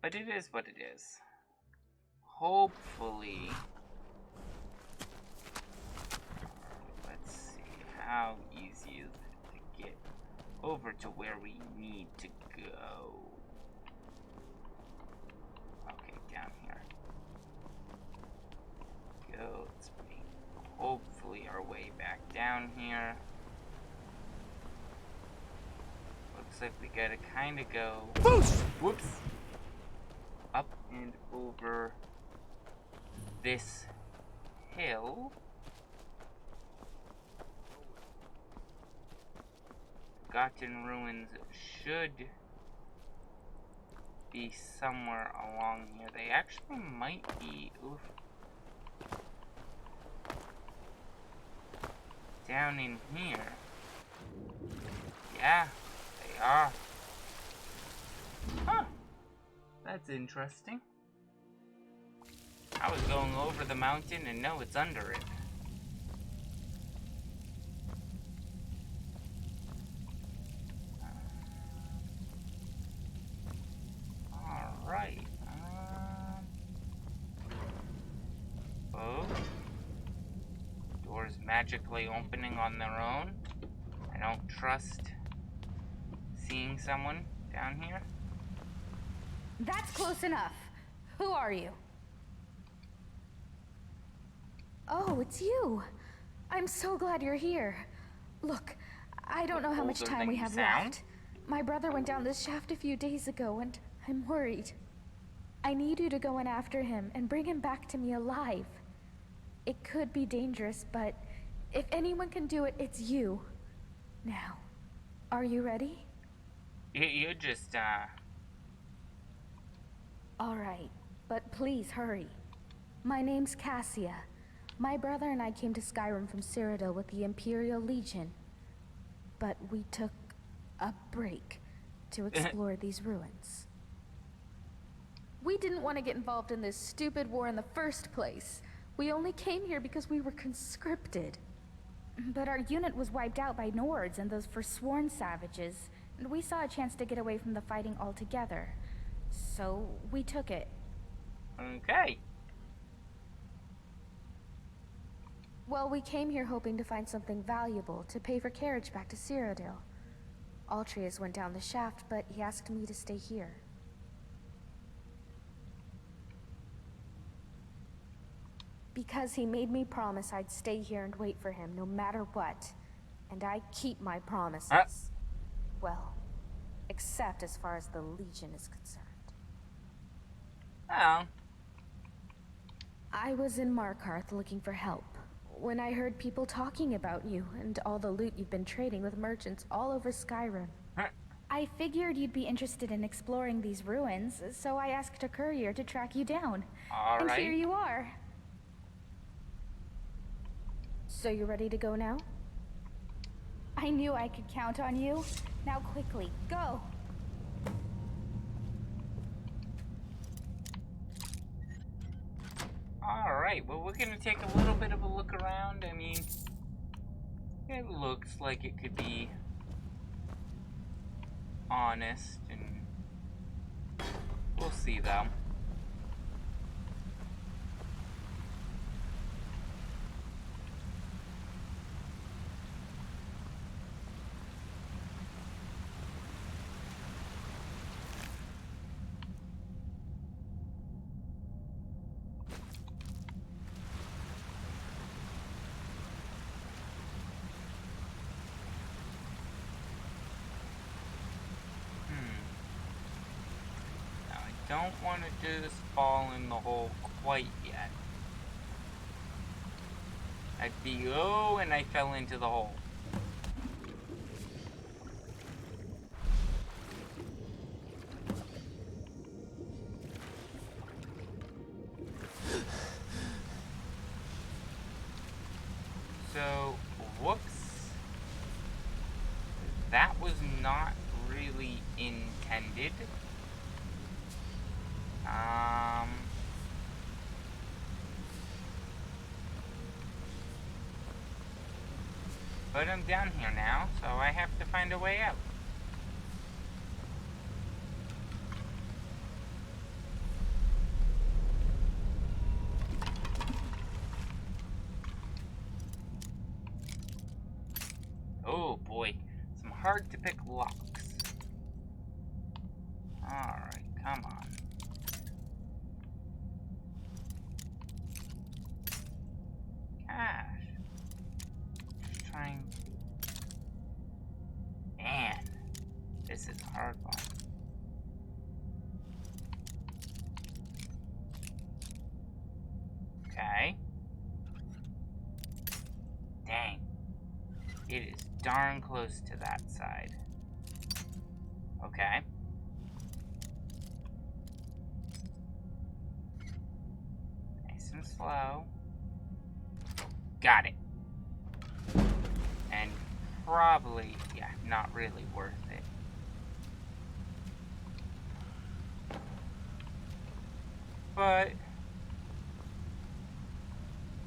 But it is what it is. Hopefully... Let's see, how easy is it to get over to where we need to go? Okay, down here. Go, let's make hopefully our way back down here. Looks like we gotta kinda go... Whoops! Up and over this hill. Forgotten Ruins should be somewhere along here. They actually might be down in here. Yeah, they are. Huh. That's interesting. I was going over the mountain and no, it's under it. Alright. Oh. Doors magically opening on their own. I don't trust seeing someone down here. That's close enough. Who are you? Oh, it's you. I'm so glad you're here. Look, I don't know how much time we have left. My brother went down this shaft a few days ago and I'm worried. I need you to go in after him and bring him back to me alive. It could be dangerous, but if anyone can do it, it's you. Now, are you ready? You're just, Alright, but please hurry. My name's Cassia. My brother and I came to Skyrim from Cyrodiil with the Imperial Legion. But we took a break to explore these ruins. We didn't want to get involved in this stupid war in the first place. We only came here because we were conscripted. But our unit was wiped out by Nords and those Forsworn savages, and we saw a chance to get away from the fighting altogether. So we took it. Okay. Well, we came here hoping to find something valuable to pay for carriage back to Cyrodiil. Altreus went down the shaft, but he asked me to stay here. Because he made me promise I'd stay here and wait for him no matter what. And I keep my promises. Well, except as far as the Legion is concerned. Oh. I was in Markarth looking for help when I heard people talking about you and all the loot you've been trading with merchants all over Skyrim. I figured you'd be interested in exploring these ruins, so I asked a courier to track you down. All and right. here you are. So you ready to go now? I knew I could count on you. Now quickly, go! Alright, well we're gonna take a little bit of a look around. I mean, it looks like it could be honest, and we'll see though. Don't want to just fall in the hole quite yet. I'd be, oh, and I fell into the hole. So, whoops. That was not really intended. But I'm down here now, so I have to find a way out. hard to pick locks. Alright, come on. Gosh. Just trying to... Man, this is a hard one. Okay. Dang. It is darn close to that side. Okay. Nice and slow. Got it. And probably, yeah, not really worth it. But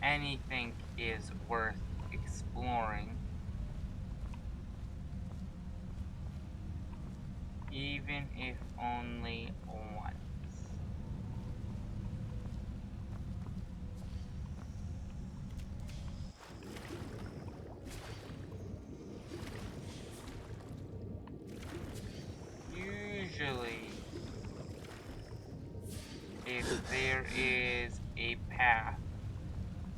anything is worth exploring. Even if only once. Usually, if there is a path,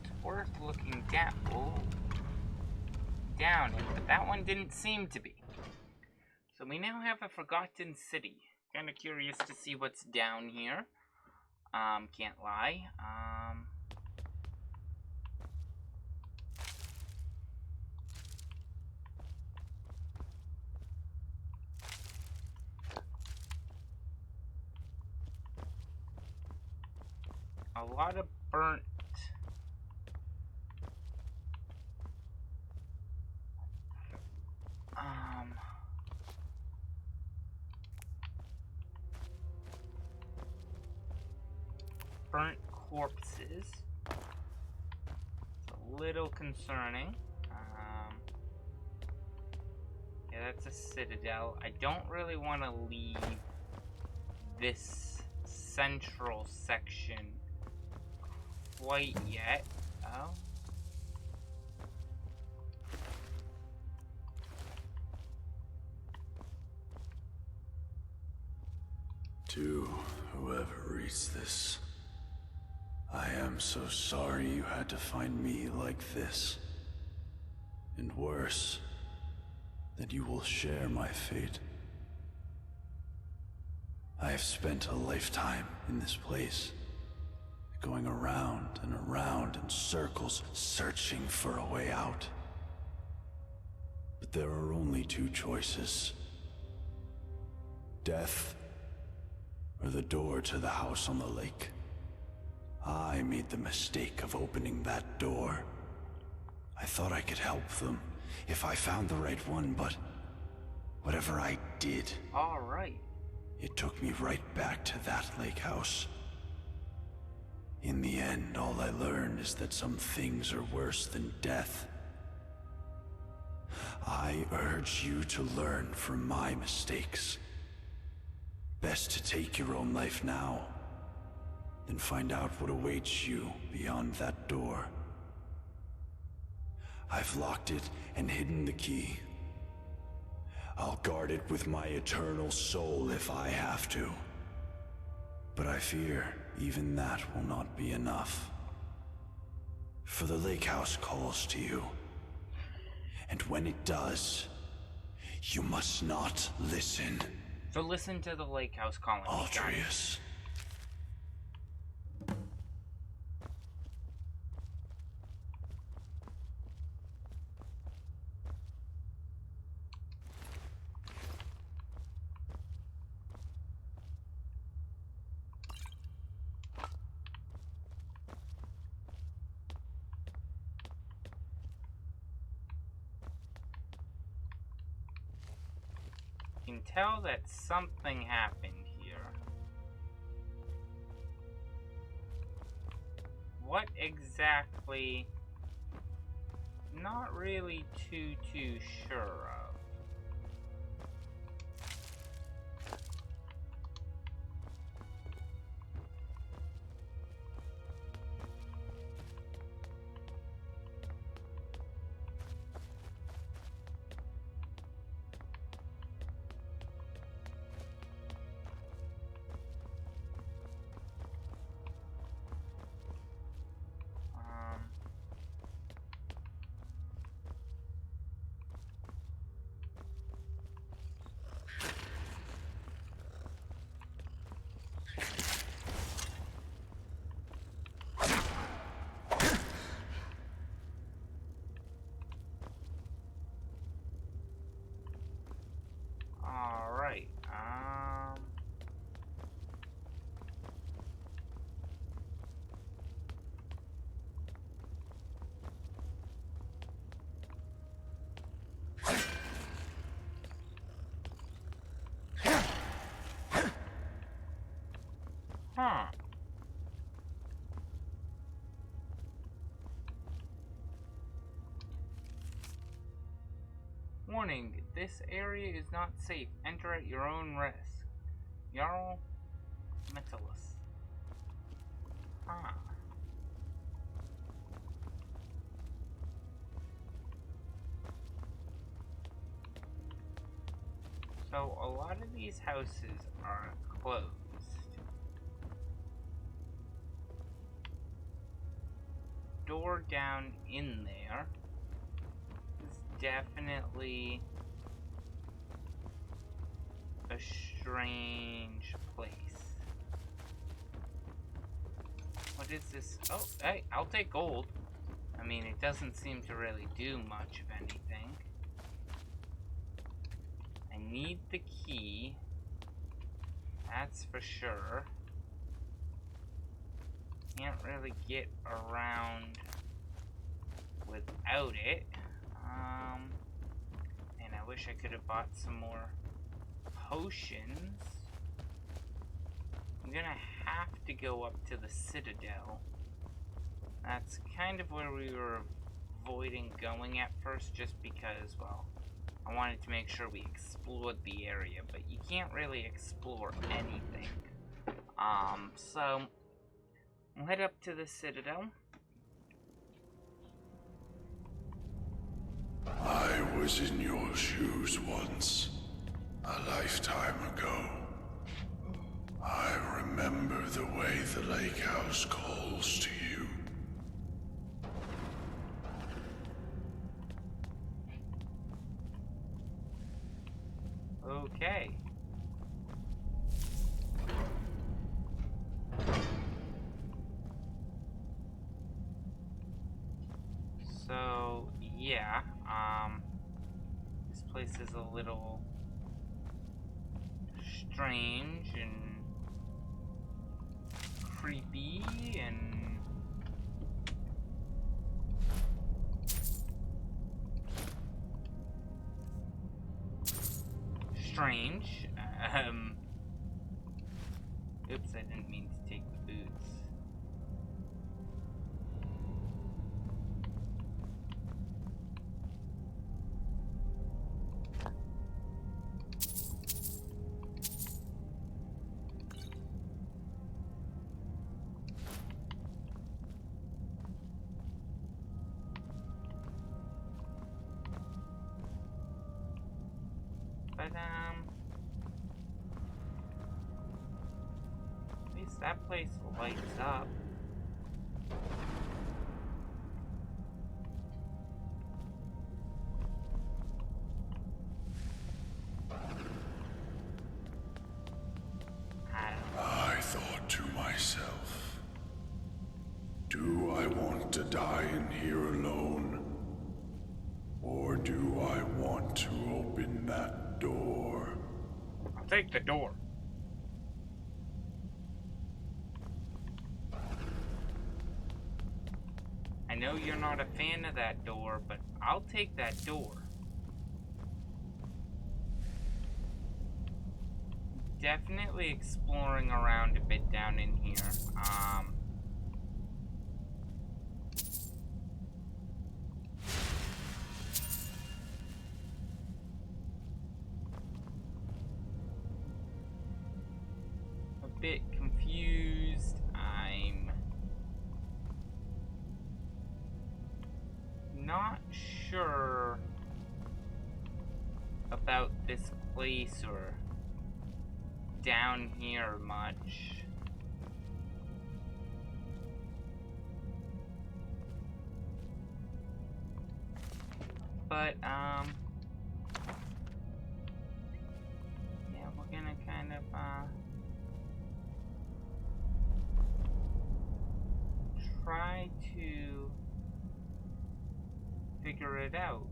it's worth looking down. Oh, down it, but that one didn't seem to be. So we now have a forgotten city. Kind of curious to see what's down here. Can't lie. A lot of burnt. Burnt corpses. It's a little concerning. Yeah, that's a citadel. I don't really want to leave this central section quite yet. Oh. To whoever reads this, I am so sorry you had to find me like this. And worse, that you will share my fate. I have spent a lifetime in this place, going around and around in circles, searching for a way out. But there are only two choices: death, or the door to the house on the lake. I made the mistake of opening that door. I thought I could help them if I found the right one, but whatever I did, All right. it took me right back to that lake house. In the end, all I learned is that some things are worse than death. I urge you to learn from my mistakes. Best to take your own life now, than find out what awaits you beyond that door. I've locked it and hidden the key. I'll guard it with my eternal soul if I have to. But I fear even that will not be enough. For the lake house calls to you. And when it does, you must not listen. So listen to the lake house calling. Altreus. You can tell that something happened here. What exactly? Not really too sure of. Huh. Warning, this area is not safe. Enter at your own risk. Jarl Metellus. Huh. So a lot of these houses are closed. Door down in there is definitely a strange place. What is this? Oh, hey, I'll take gold. I mean, it doesn't seem to really do much of anything. I need the key. That's for sure. Can't really get around without it. And I wish I could have bought some more potions. I'm gonna have to go up to the Citadel. That's kind of where we were avoiding going at first, just because, well, I wanted to make sure we explored the area, but you can't really explore anything. So we'll head up to the Citadel. I was in your shoes once, a lifetime ago. I remember the way the lake house calls to you. Okay. So, yeah, this place is a little strange and creepy and strange. Oops, I didn't mean to take the boots. But, at least that place lights up. I thought to myself, do I want to die in here alone? Or do I want to open that door? I'll take the door. I know you're not a fan of that door, but I'll take that door. Definitely exploring around a bit down in here. A bit confused. I'm not sure about this place or down here much. But, yeah, we're gonna kind of, try to figure it out.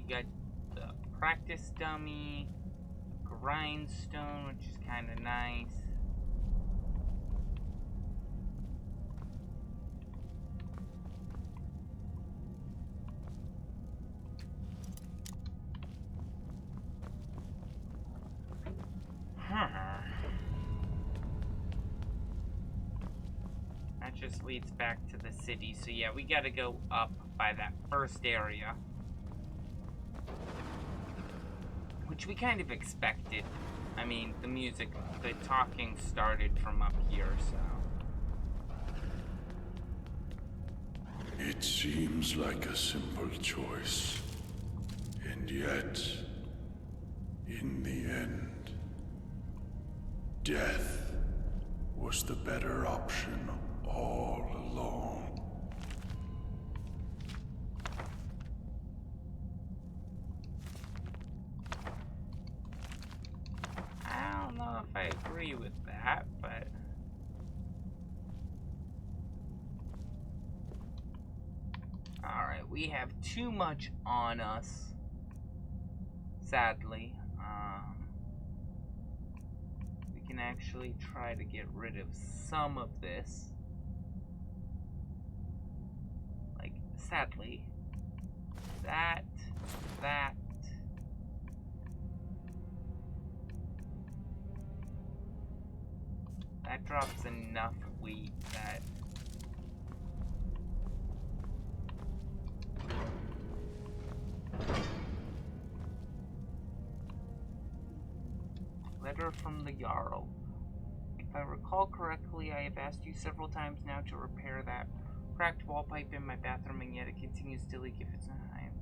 got the practice dummy, grindstone, which is kind of nice. That just leads back to the city. So yeah, we gotta go up by that first area. Which we kind of expected. I mean, the music, the talking started from up here, so. It seems like a simple choice. And yet, in the end, death was the better option all along. I don't know if I agree with that, but... Alright, we have too much on us. Sadly. We can actually try to get rid of some of this. Like, sadly. That. That drops enough wheat that... Letter from the Jarl. If I recall correctly, I have asked you several times now to repair that cracked wall pipe in my bathroom, and yet it continues to leak if it's not time.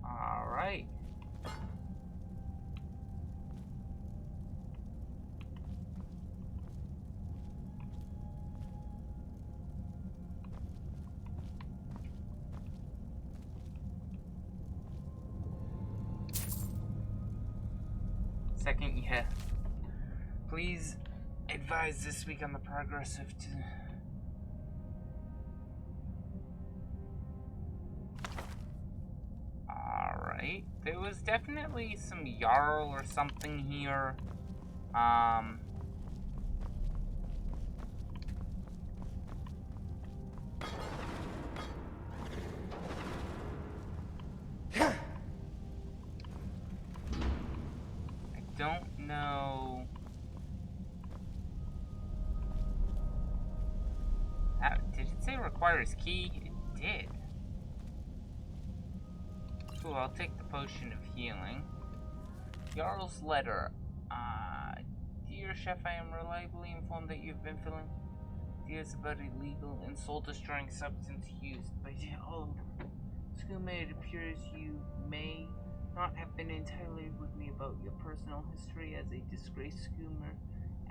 Alright. Second, yeah. Please advise this week on the progress of... Alright. There was definitely some Jarl or something here. Don't know. Did it say requires key? It did. Cool, I'll take the potion of healing. Jarl's letter. Dear Chef, I am reliably informed that you've been filling ideas about illegal and soul-destroying substance used by all Skooma. It appears you may not have been entirely with me about your personal history as a disgraced Skoomer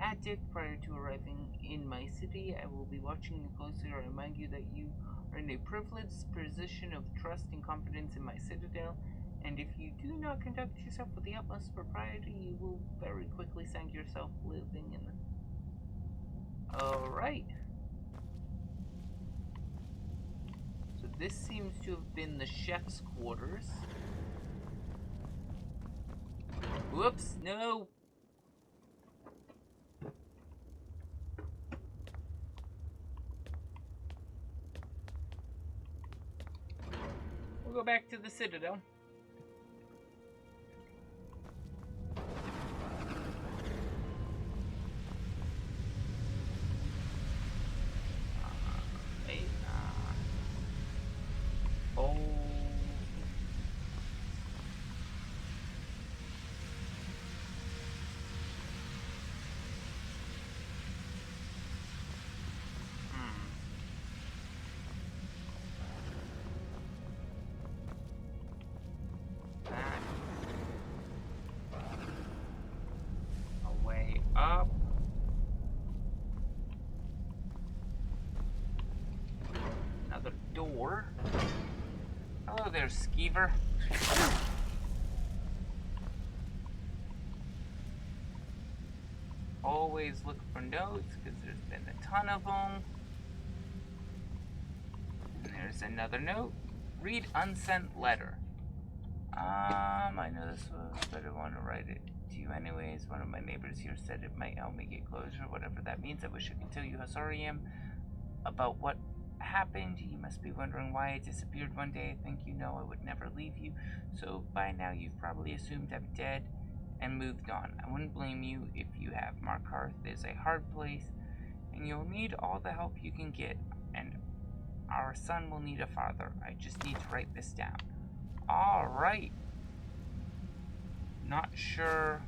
addict prior to arriving in my city. I will be watching you closely to remind you that you are in a privileged position of trust and confidence in my citadel, and if you do not conduct yourself with the utmost propriety, you will very quickly find yourself living in... Alright. So this seems to have been the chef's quarters. Whoops, no! We'll go back to the Citadel. Up. Another door. Hello there, Skeever. Always look for notes, because there's been a ton of them. And there's There's another note. Read unsent letter. I know this was, but I want to write it to you anyways. One of my neighbors here said it might help me get closure, whatever that means. I wish I could tell you how sorry I am about what happened. You must be wondering why I disappeared one day. I think you know I would never leave you, so by now you've probably assumed I'm dead and moved on. I wouldn't blame you if you have. Markarth is a hard place, and you'll need all the help you can get, and our son will need a father. I just need to write this down. Alright. Not sure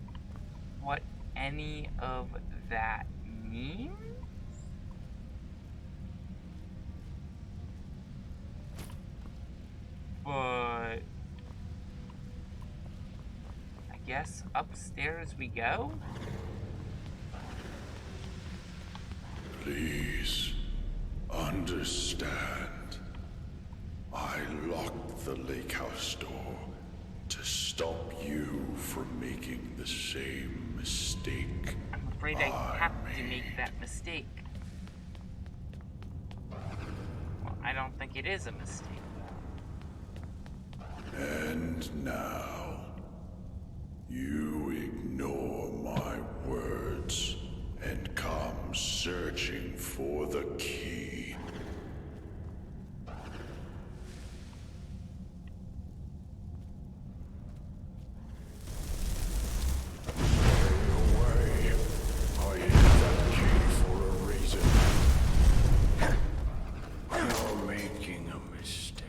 what any of that means? But I guess upstairs we go? Please understand. I locked the lake house door to stop you from making the same mistake. I'm afraid I have to make that mistake. Well, I don't think it is a mistake. And now, you ignore my words and come searching for the key. No way. I hid that key for a reason. You're making a mistake.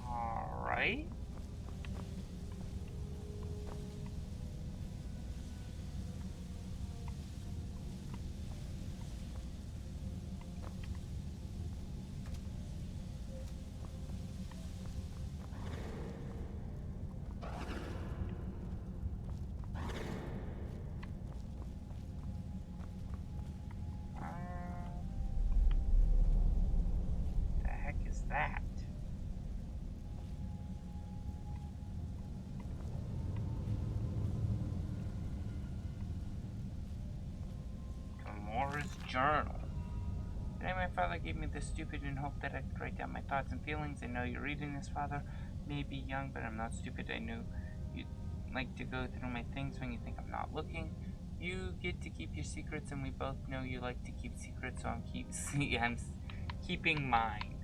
Alright. The heck is that? Gamora's journal. Today my father gave me this stupid in hope that I could write down my thoughts and feelings. I know you're reading this, Father. May be young, but I'm not stupid. I knew you'd like to go through my things when you think I'm not looking. You get to keep your secrets, and we both know you like to keep secrets, so I'm keeping mine.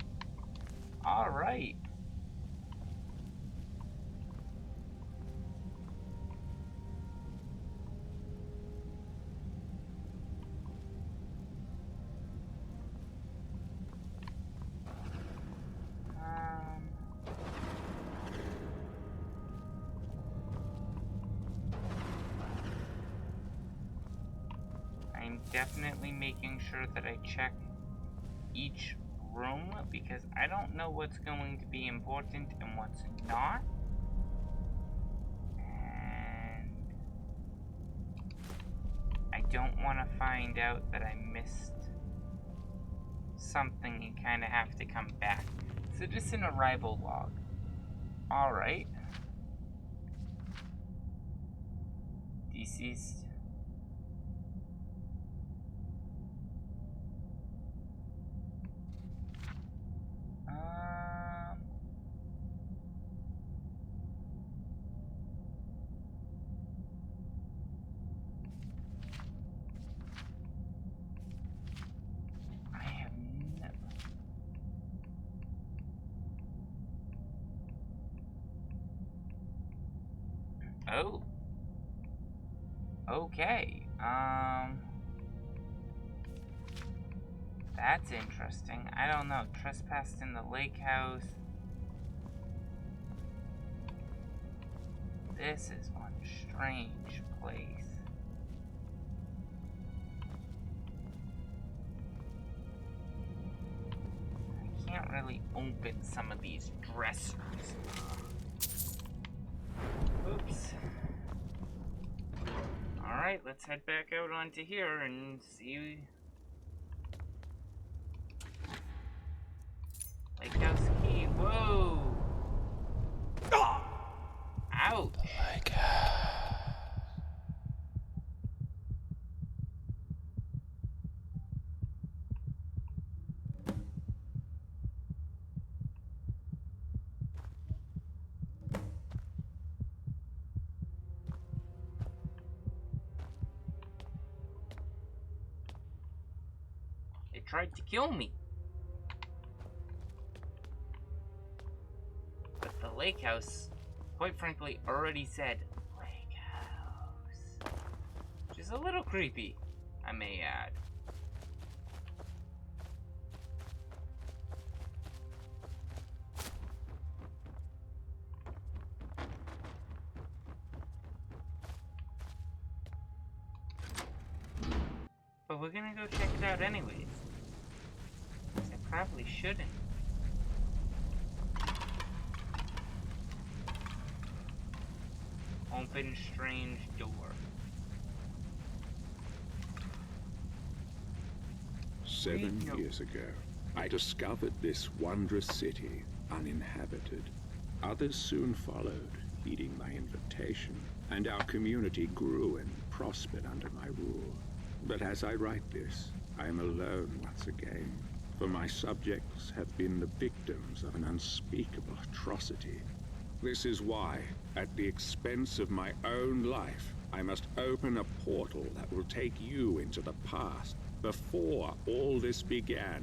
Alright. I'm definitely making sure that I check each room because I don't know what's going to be important and what's not. And I don't want to find out that I missed something and kind of have to come back. So just an arrival log. Alright. Deceased. Oh. Okay. That's interesting. I don't know. Trespassed in the lake house. This is one strange place. I can't really open some of these dressers. Oops. Alright, let's head back out onto here and see. Lighthouse key. Whoa! Ouch! tried to kill me. But the lake house, quite frankly, already said lake house. Which is a little creepy, I may add. But we're gonna go check it out anyways. I probably shouldn't. Open strange door. 7 years ago, I discovered this wondrous city, uninhabited. Others soon followed, heeding my invitation, and our community grew and prospered under my rule. But as I write this, I am alone once again, for my subjects have been the victims of an unspeakable atrocity. This is why, at the expense of my own life, I must open a portal that will take you into the past, before all this began.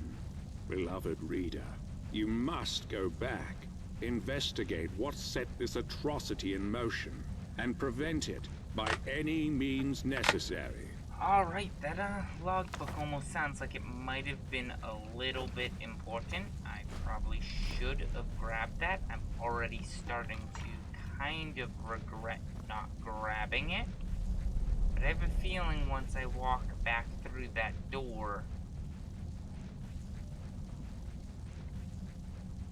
Beloved reader, you must go back, investigate what set this atrocity in motion, and prevent it by any means necessary. Alright, that logbook almost sounds like it might have been a little bit important. I probably should have grabbed that. I'm already starting to kind of regret not grabbing it. But I have a feeling once I walk back through that door,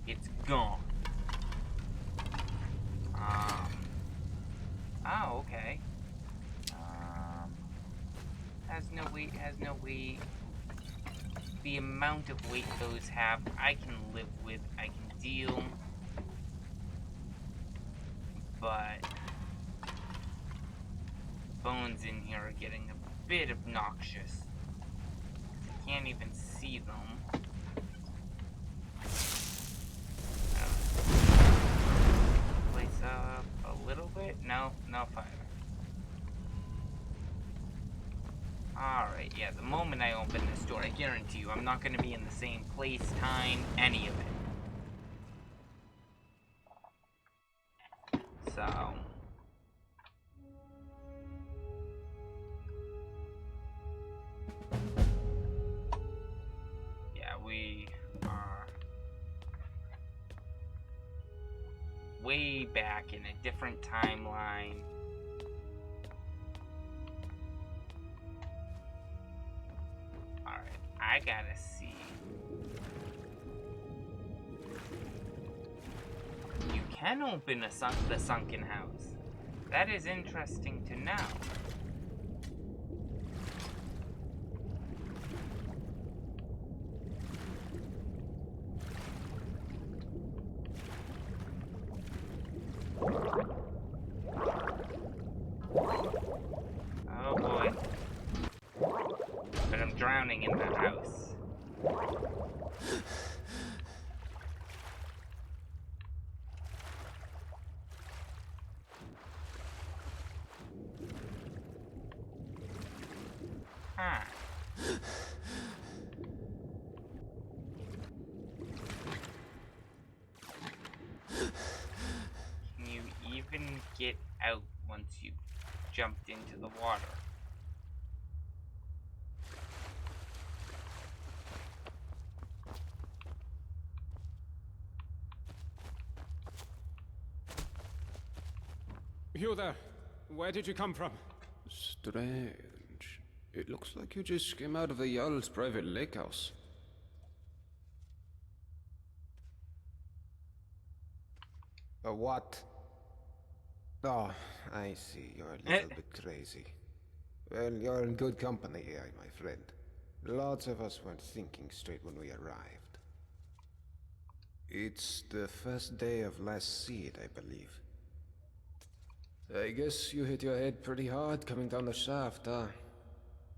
it's gone. Oh, okay. Has no weight. The amount of weight those have, I can live with, I can deal. But bones in here are getting a bit obnoxious. I can't even see them. Place up a little bit. No fire. Alright, yeah, the moment I open this door, I guarantee you I'm not going to be in the same place, time, any of it. So... yeah, we are way back in a different timeline. I gotta see. You can open the sunken house. That is interesting to know. Oh boy. But I'm drowning in that house. Huh. Can you even get out once you've jumped into the water? You there. Where did you come from? Strange. It looks like you just came out of the Jarl's private lake house. A what? Oh, I see. You're a little bit crazy. Well, you're in good company here, my friend. Lots of us weren't thinking straight when we arrived. It's the first day of last seed, I believe. I guess you hit your head pretty hard coming down the shaft, huh?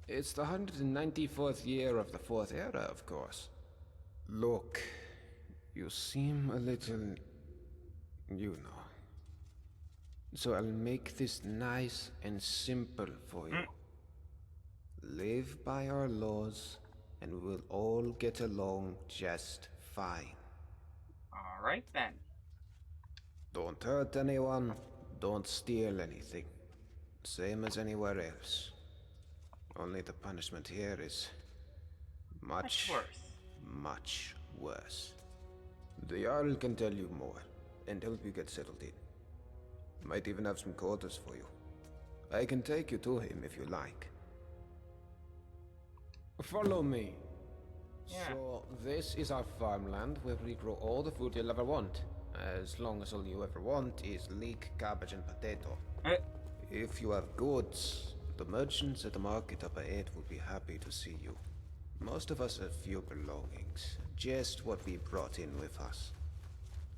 It's the 194th year of the Fourth Era, of course. Look, you seem a little... you know. So I'll make this nice and simple for you. Live by our laws and we'll all get along just fine. Alright then. Don't hurt anyone, don't steal anything. Same as anywhere else. Only the punishment here is Much worse. much worse. The Jarl can tell you more, and help you get settled in. Might even have some quarters for you. I can take you to him if you like. Follow me. Yeah. So, this is our farmland where we grow all the food you'll ever want. As long as all you ever want is leek, cabbage, and potato. If you have goods, the merchants at the market up ahead will be happy to see you. Most of us have few belongings, just what we brought in with us.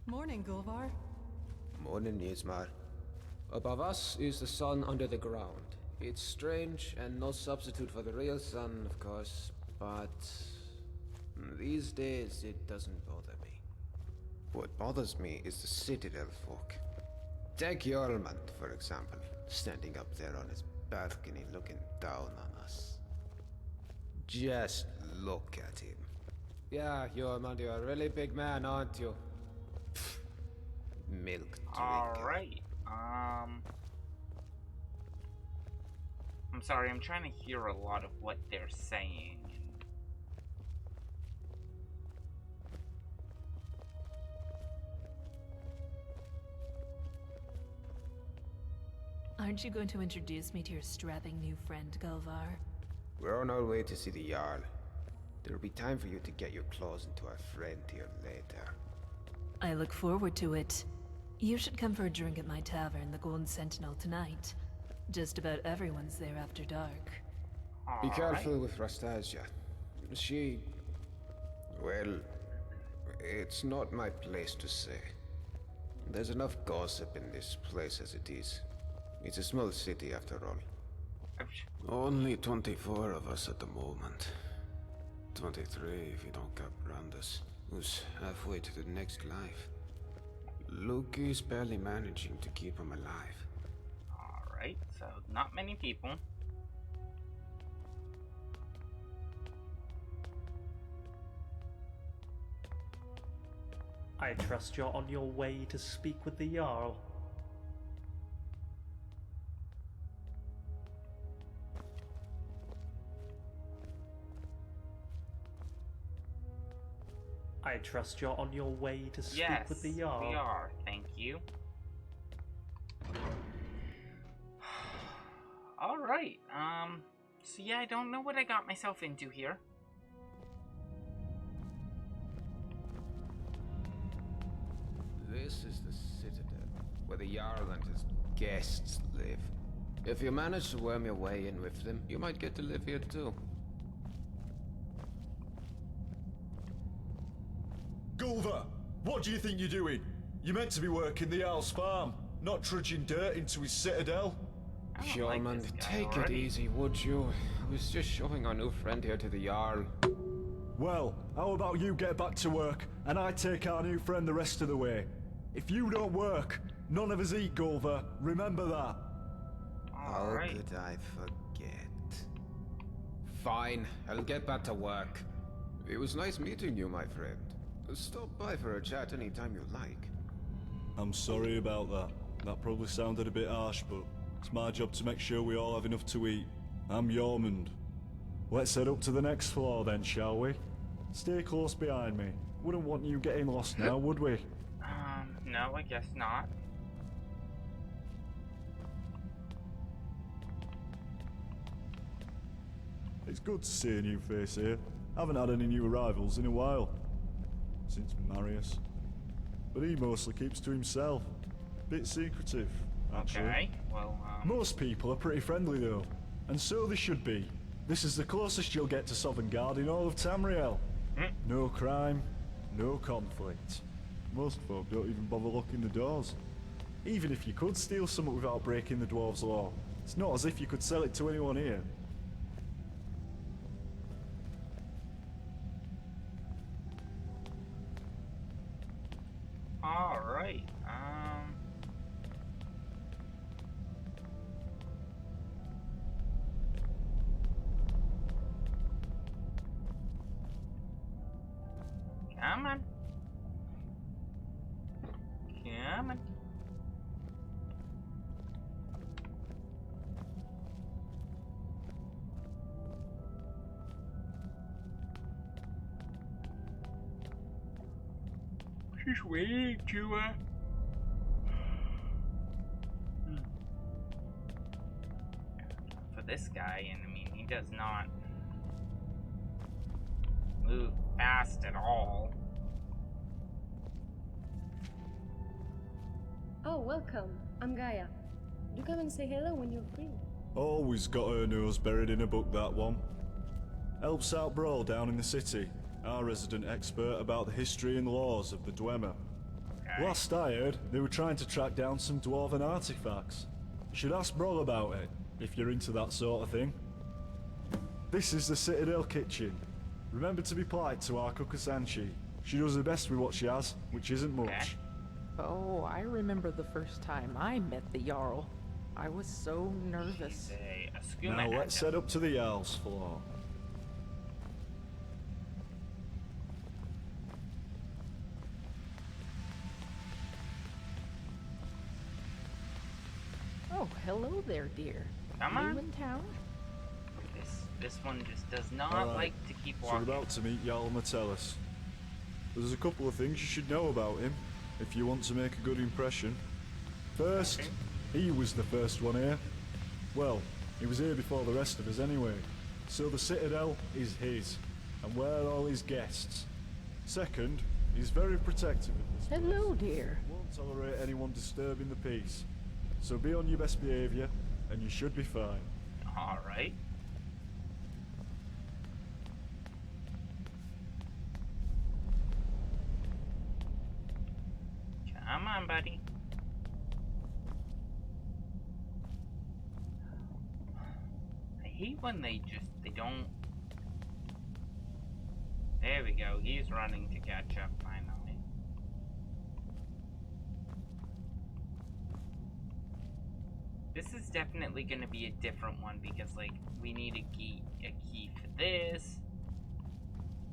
Morning, Gulvar. Morning, Yzmar. Above us is the sun under the ground. It's strange and no substitute for the real sun, of course, but these days it doesn't bother me. What bothers me is the Citadel folk. Take Jormund, for example, standing up there on his balcony looking down on us. Just look at him. Yeah, Jormund, you're a really big man, aren't you? Milk drinker. Alright. I'm sorry, I'm trying to hear a lot of what they're saying. Aren't you going to introduce me to your strapping new friend, Gulvar? We're on our way to see the Jarl. There'll be time for you to get your claws into our friend here later. I look forward to it. You should come for a drink at my tavern, the Golden Sentinel, tonight. Just about everyone's there after dark. Be Alright. careful with Rastasia. She... well... it's not my place to say. There's enough gossip in this place as it is. It's a small city after all. Only 24 of us at the moment. 23 if you don't count Brandis, who's halfway to the next life. Luke is barely managing to keep him alive. Alright, so not many people. I trust you're on your way to speak with the Jarl. I trust you're on your way to speak Yes, with the Jarl. we are. Thank you. Alright, so yeah, I don't know what I got myself into here. This is the Citadel, where the Jarl and his guests live. If you manage to worm your way in with them, you might get to live here too. Gulvar, what do you think you're doing? You're meant to be working the Jarl's farm, not trudging dirt into his citadel. I don't Sure, like man, this guy take already. it easy, would you? I was just showing our new friend here to the Jarl. Well, how about you get back to work, and I take our new friend the rest of the way? If you don't work, none of us eat, Gulvar. Remember that. How Alright. could I forget? Fine, I'll get back to work. It was nice meeting you, my friend. Stop by for a chat anytime you like. I'm sorry about that. That probably sounded a bit harsh, but it's my job to make sure we all have enough to eat. I'm Jormund. Let's head up to the next floor then, shall we? Stay close behind me. Wouldn't want you getting lost now, would we? No, I guess not. It's good to see a new face here. Haven't had any new arrivals in a while. Since Marius. But he mostly keeps to himself. Bit secretive, actually. Okay, well, Most people are pretty friendly though. And so they should be. This is the closest you'll get to Sovngarde in all of Tamriel. No crime, no conflict. Most folk don't even bother locking the doors. Even if you could steal something without breaking the dwarves' law, it's not as if you could sell it to anyone here. alright, Come on. Come on. Just wait, Chua. For this guy, and I mean, he does not move fast at all. Oh, welcome. I'm Gaia. Do come and say hello when you're free. Always got her nose buried in a book, that one. Helps out Brawl down in the city, our resident expert about the history and laws of the Dwemer. Okay. Last I heard, they were trying to track down some dwarven artifacts. You should ask Brawl about it, if you're into that sort of thing. This is the Citadel kitchen. Remember to be polite to our cook Asanshi. She does her best with what she has, which isn't much. Okay. Oh, I remember the first time I met the Jarl. I was so nervous. A skooma Now let's hat. head up to the Jarl's floor. Oh, hello there, dear. Come on. You in town? This one just does not Alright, like to keep So we're walking. about to meet Jarl Metellus. There's a couple of things you should know about him, if you want to make a good impression. First, Okay. he was the first one here. Well, he was here before the rest of us anyway. So the Citadel is his, and we're all his guests. Second, he's very protective of this Hello, place. dear. He won't tolerate anyone disturbing the peace. So be on your best behavior, and you should be fine. Alright. Come on, buddy. I hate when they don't... There we go, he's running to catch up finally. This is definitely gonna be a different one because, like, we need a key for this.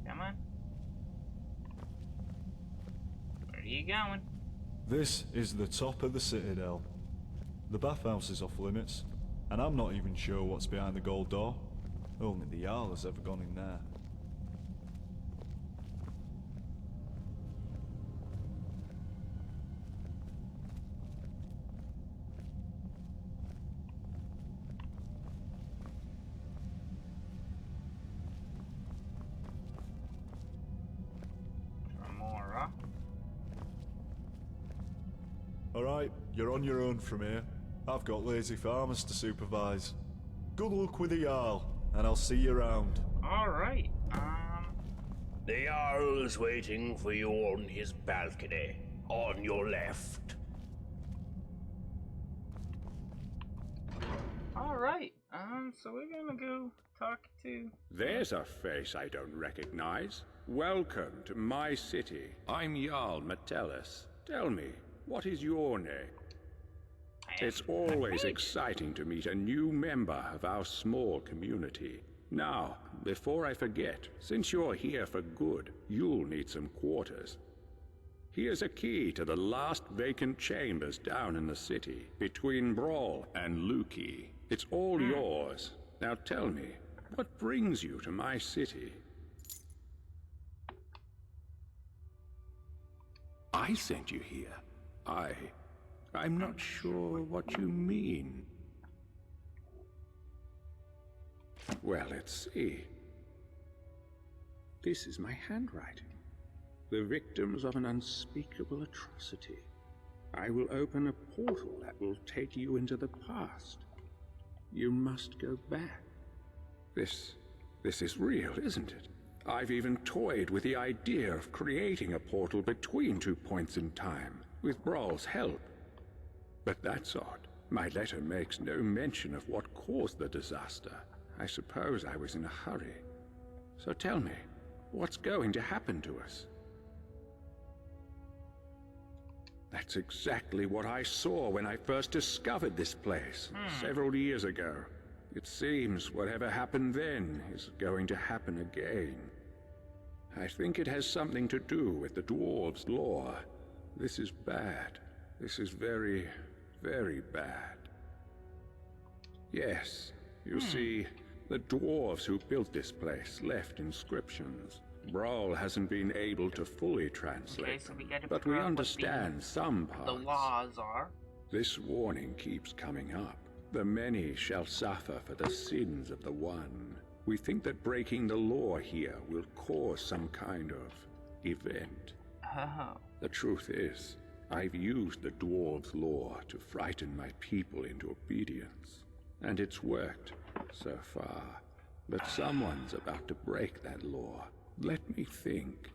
Come on. Where are you going? This is the top of the Citadel. The bathhouse is off limits, and I'm not even sure what's behind the gold door. Only the Jarl has ever gone in there. Remora. Alright, you're on your own from here. I've got lazy farmers to supervise. Good luck with the Jarl, and I'll see you around. Alright, The Jarl's waiting for you on his balcony, on your left. alright, so we're gonna go talk to... There's a face I don't recognize. Welcome to my city. I'm Jarl Metellus. Tell me, what is your name? It's always exciting to meet a new member of our small community. Now, before I forget, since you're here for good, you'll need some quarters. Here's a key to the last vacant chambers down in the city, between Brawl and Luki. It's all yours. Now tell me, what brings you to my city? I sent you here. I'm not sure what you mean. Well, let's see. This is my handwriting. The victims of an unspeakable atrocity. I will open a portal that will take you into the past. You must go back. This is real, isn't it? I've even toyed with the idea of creating a portal between 2 points in time, with Brawl's help. But that's odd. My letter makes no mention of what caused the disaster. I suppose I was in a hurry. So tell me, what's going to happen to us? That's exactly what I saw when I first discovered this place, several years ago. It seems whatever happened then is going to happen again. I think it has something to do with the dwarves' lore. This is bad. This is very, very bad. Yes, you see, the dwarves who built this place left inscriptions. Brawl hasn't been able to fully translate them, but we understand some parts. The laws are. This warning keeps coming up. The many shall suffer for the sins of the one. We think that breaking the law here will cause some kind of event. Oh. The truth is, I've used the dwarves' law to frighten my people into obedience. And it's worked, so far. But someone's about to break that law. Let me think.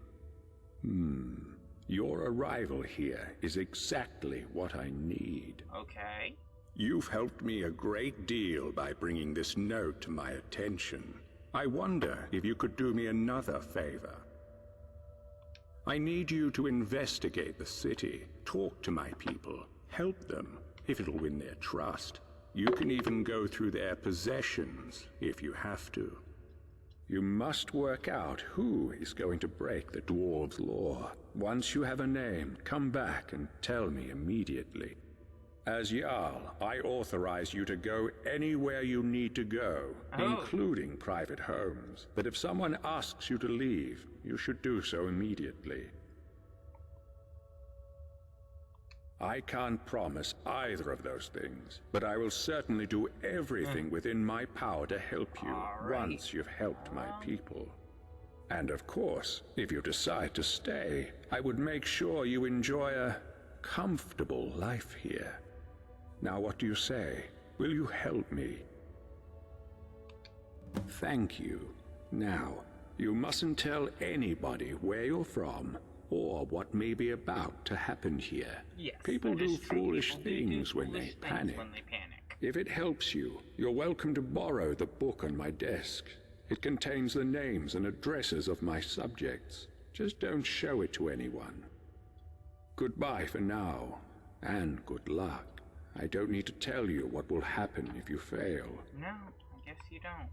Your arrival here is exactly what I need. Okay. You've helped me a great deal by bringing this note to my attention. I wonder if you could do me another favor. I need you to investigate the city, talk to my people, help them, if it'll win their trust. You can even go through their possessions, if you have to. You must work out who is going to break the dwarves' law. Once you have a name, come back and tell me immediately. As Jarl, I authorize you to go anywhere you need to go, including private homes. But if someone asks you to leave, you should do so immediately. I can't promise either of those things, but I will certainly do everything within my power to help you once you've helped my people. And of course, if you decide to stay, I would make sure you enjoy a comfortable life here. Now what do you say? Will you help me? Thank you. Now, you mustn't tell anybody where you're from or what may be about to happen here. Yes, people do foolish things when they panic. If it helps you, you're welcome to borrow the book on my desk. It contains the names and addresses of my subjects. Just don't show it to anyone. Goodbye for now, and good luck. I don't need to tell you what will happen if you fail. No, I guess you don't.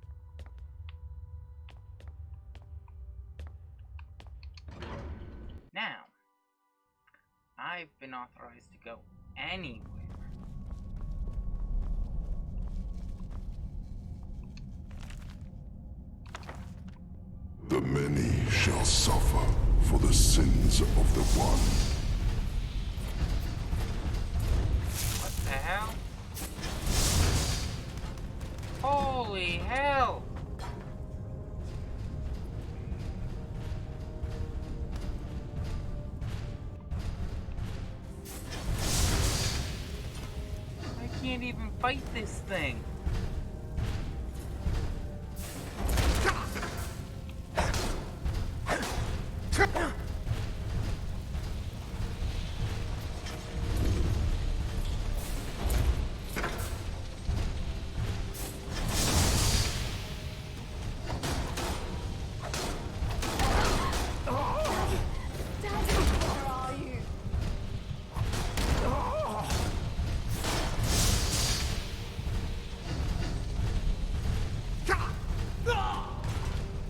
Now, I've been authorized to go anywhere. The many shall suffer for the sins of the one. What the hell? Holy hell! I can't even fight this thing.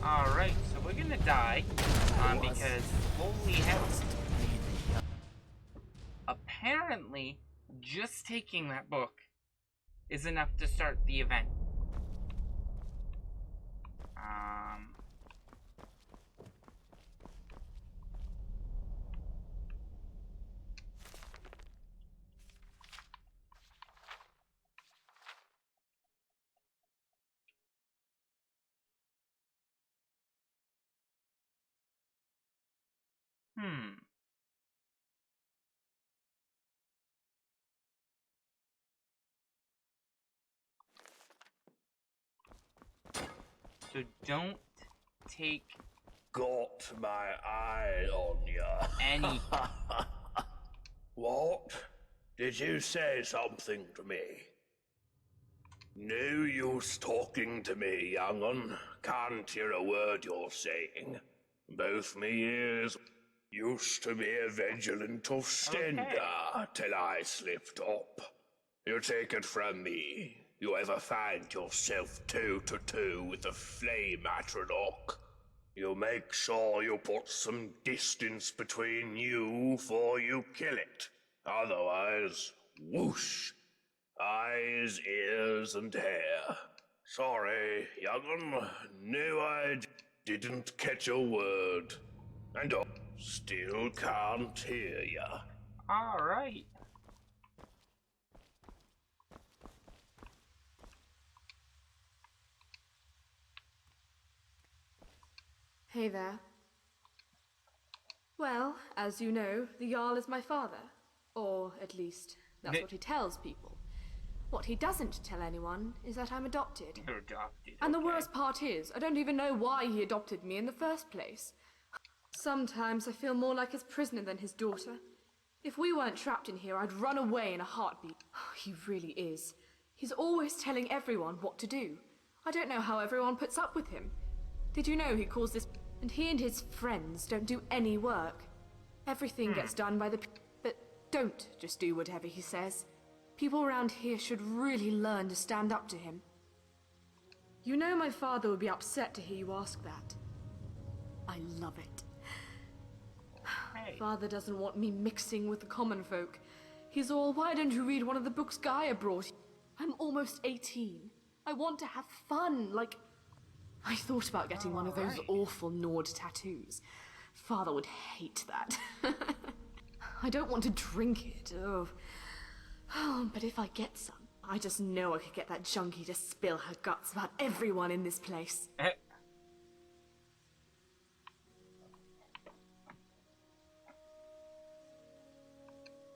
Alright, so we're gonna die, because holy hell. Apparently, just taking that book is enough to start the event. So don't take... Got my eye on ya. Any. What? Did you say something to me? No use talking to me, young'un. Can't hear a word you're saying. Both me ears used to be a vigilant offender till I slipped up. You take it from me. You ever find yourself toe-to-toe with the Flame Atronach, You make sure you put some distance between you before you kill it. Otherwise, whoosh. Eyes, ears, and hair. Sorry, young'un. Knew I didn't catch a word. And still can't hear ya. Alright. Hey there. Well, as you know, the Jarl is my father. Or, at least, that's what he tells people. What he doesn't tell anyone is that I'm adopted. You're adopted. And the worst part is, I don't even know why he adopted me in the first place. Sometimes I feel more like his prisoner than his daughter. If we weren't trapped in here, I'd run away in a heartbeat. He really is. He's always telling everyone what to do. I don't know how everyone puts up with him. Did you know he calls this... And he and his friends don't do any work. Everything gets done by the... But don't just do whatever he says. People around here should really learn to stand up to him. You know my father would be upset to hear you ask that. I love it. Hey. Father doesn't want me mixing with the common folk. He's all, why don't you read one of the books Gaia brought? I'm almost 18. I want to have fun, like... I thought about getting one of those awful Nord tattoos. Father would hate that. I don't want to drink it, oh, but if I get some, I just know I could get that junkie to spill her guts about everyone in this place.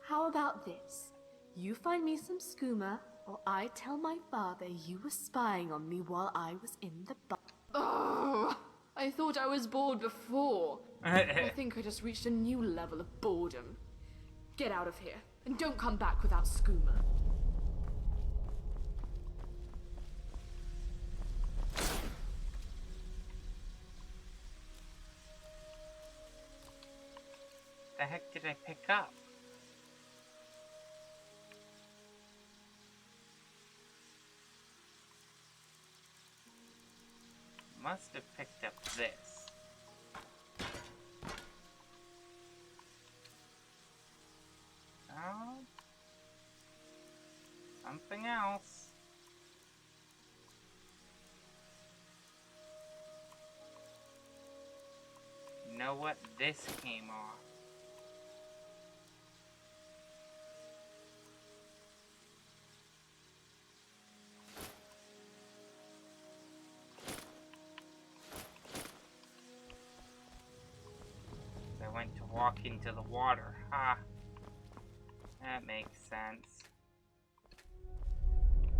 How about this? You find me some skooma, or I tell my father you were spying on me while I was in the bar. Oh, I thought I was bored before. I think I just reached a new level of boredom. Get out of here, and don't come back without skooma. The heck did I pick up? Must have picked up this. Oh, something else. You know what? This came off. Walk into the water. Ha! That makes sense.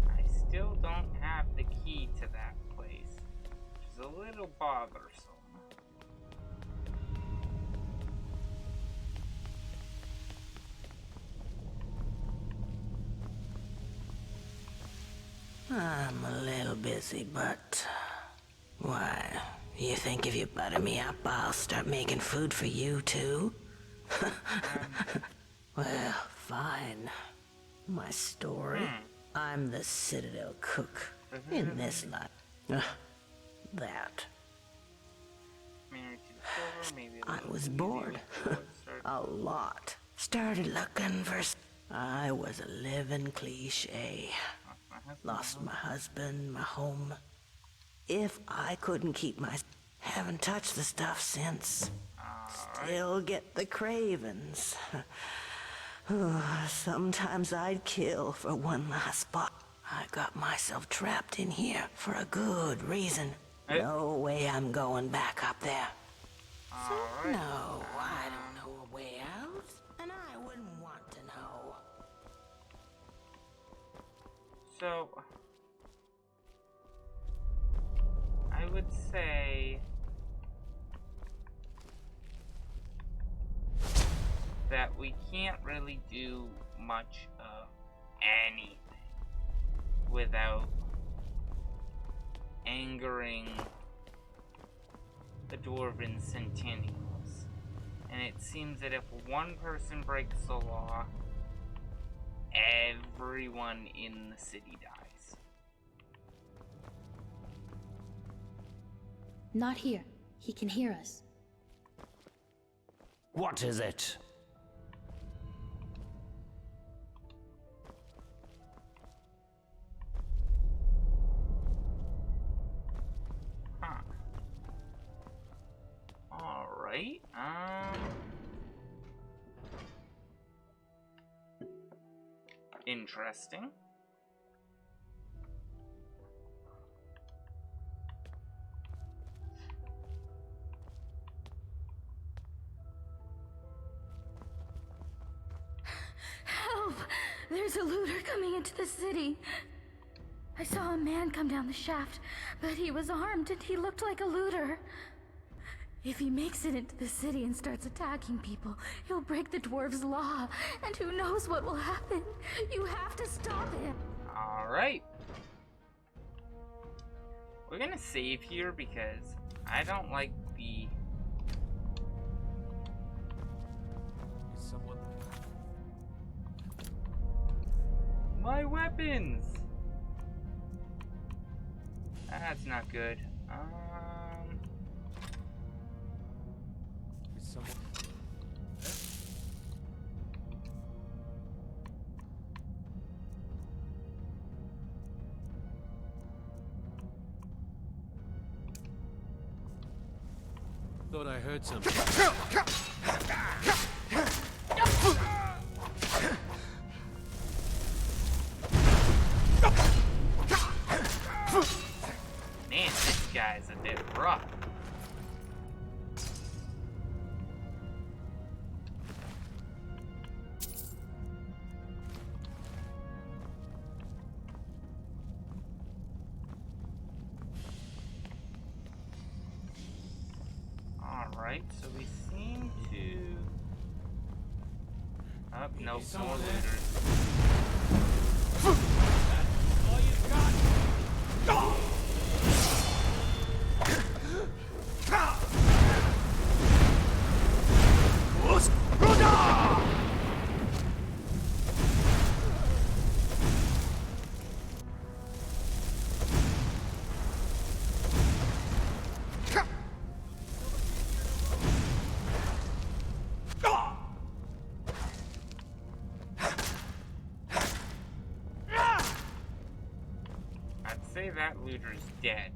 I still don't have the key to that place, which is a little bothersome. I'm a little busy, but... Why, you think if you butter me up, I'll start making food for you, too? Well, fine. My story. I'm the Citadel cook in this life. That. I was bored. A lot. Started looking for... I was a living cliche. Lost my husband, my home. If I couldn't keep my... Haven't touched the stuff since. Still get the cravings. Sometimes I'd kill for one last spot. I got myself trapped in here for a good reason. No way I'm going back up there. So, no, I don't know a way out, and I wouldn't want to know. So, I would say that we can't really do much of anything without angering the Dwarven Centennials. And it seems that if one person breaks the law, everyone in the city dies. Not here. He can hear us. What is it? Huh. Alright, interesting. Help! There's a looter coming into the city. I saw a man come down the shaft, but he was armed and he looked like a looter. If he makes it into the city and starts attacking people, he'll break the dwarves' law, and who knows what will happen. You have to stop him. Alright. We're gonna save here because I don't like the... Is someone... My weapons! That's not good. Is someone... Thought I heard something. Man, this guy's a bit rough. Alright, so we seem to... Oh, no, more looters. All you got? I'd say that looter's dead.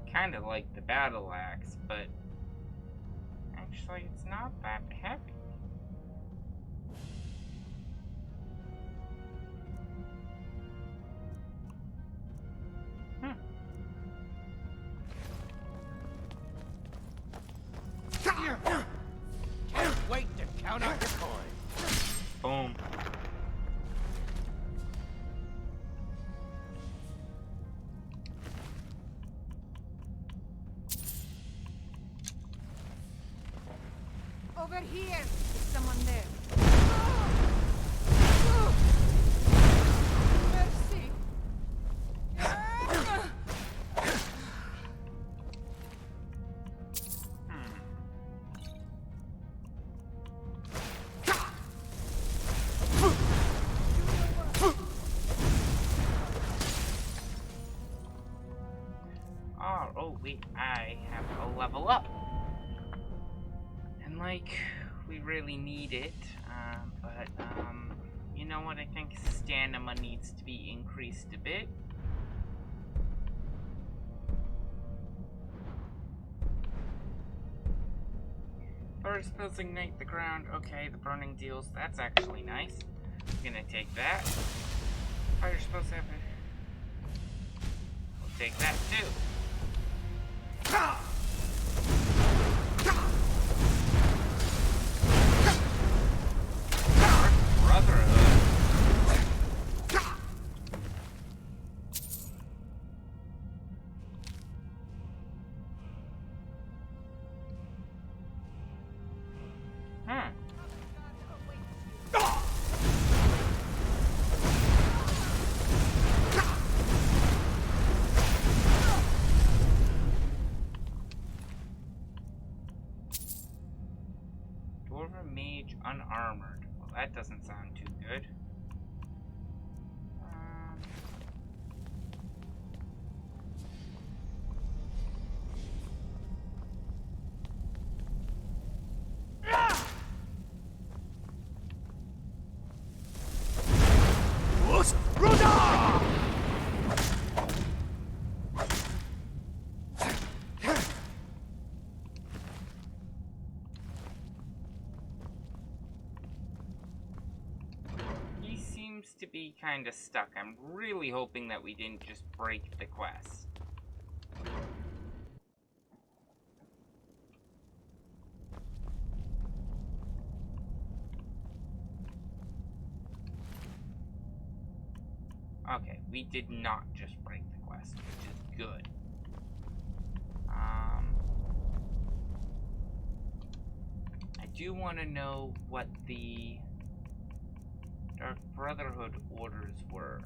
Kinda like the battle axe, but actually it's not that heavy. Can't wait to count out your coins. Boom. Over here! Is someone there? Mercy! Oh wait, I have a level up. And like, we really need it, but you know what, I think stamina needs to be increased a bit. First spells ignite the ground, okay, the burning deals, that's actually nice. I'm gonna take that. Fire spells have it. We'll take that too. Brotherhood. Dwarven mage unarmored. Well, that doesn't sound too good. seems to be kind of stuck. I'm really hoping that we didn't just break the quest. Okay, we did not just break the quest, which is good. I do want to know what the Dark Brotherhood orders were.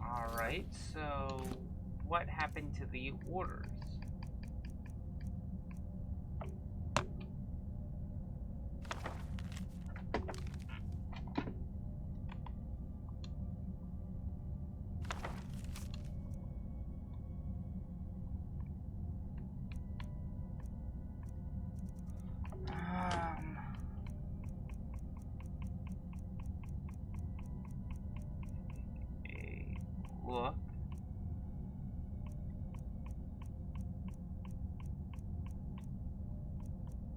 Alright, so what happened to the orders? Look.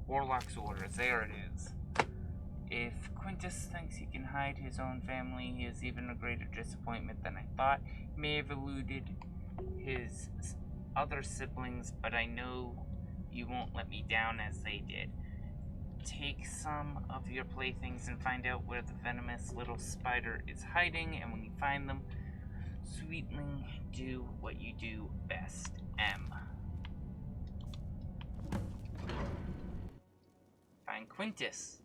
Warlock's orders, there it is. If Quintus thinks he can hide his own family, he is even a greater disappointment than I thought. He may have eluded his other siblings, but I know you won't let me down as they did. Take some of your playthings and find out where the venomous little spider is hiding, and when you find them, Sweetling, do what you do best. M. Find Quintus.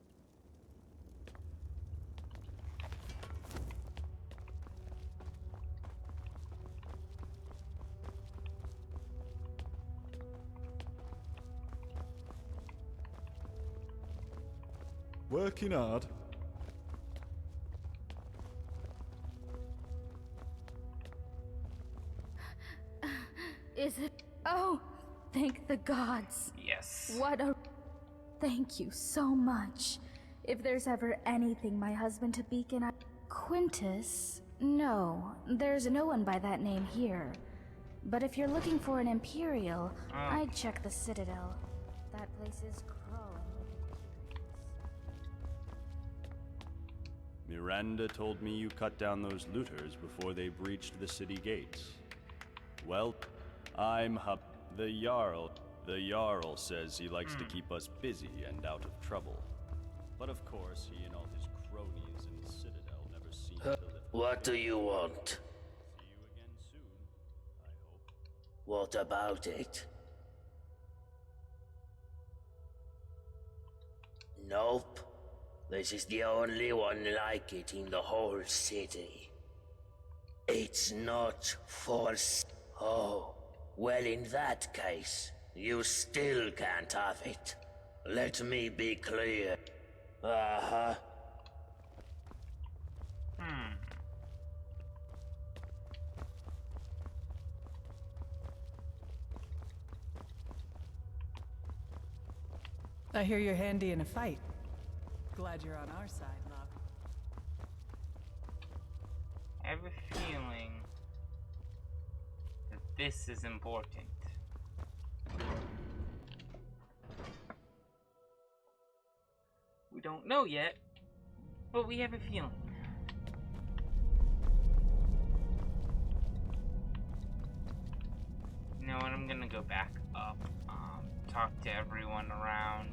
Working hard. Is it? Oh, thank the gods. Yes. What a... Thank you so much. If there's ever anything my husband to beacon I... Quintus? No, there's no one by that name here. But if you're looking for an Imperial, I'd check the Citadel. That place is crawling with Imperials. Miranda told me you cut down those looters before they breached the city gates. Well, I'm the Jarl. The Jarl says he likes to keep us busy and out of trouble. But of course, he and all his cronies in the Citadel never seem to live. What do you want? See you again soon, I hope. What about it? Nope. This is the only one like it in the whole city. It's not for... Oh, well, in that case, you still can't have it. Let me be clear. Uh-huh. I hear you're handy in a fight. Glad you're on our side, love. I have a feeling that this is important. We don't know yet, but we have a feeling. You know what, I'm gonna go back up, talk to everyone around.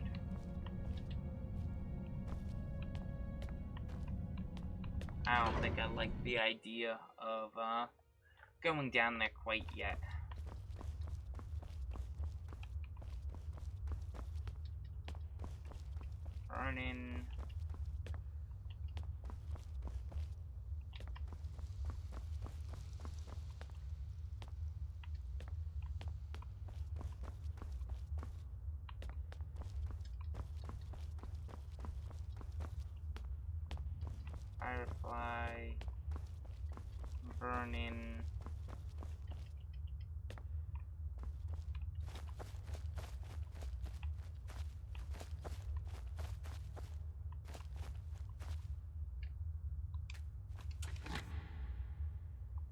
I don't think I like the idea of, going down there quite yet. Burning. Firefly, Vernon.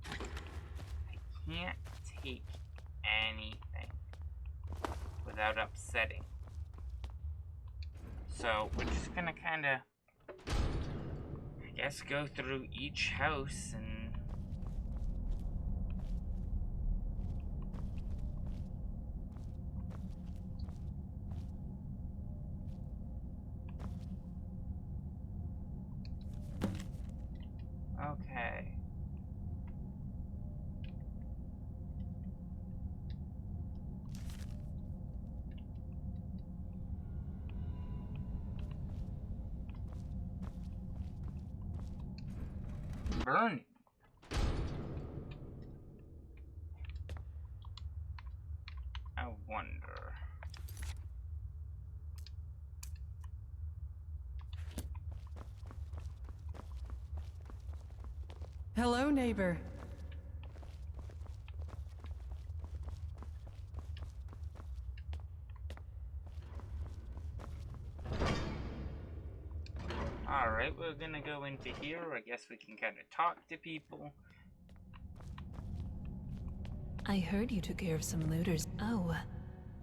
I can't take anything without upsetting. So we're just gonna kinda, I guess, go through each house and okay. Burn. I wonder. Hello, neighbor. Alright, we're gonna go into here. I guess we can kind of talk to people. I heard you took care of some looters. Oh,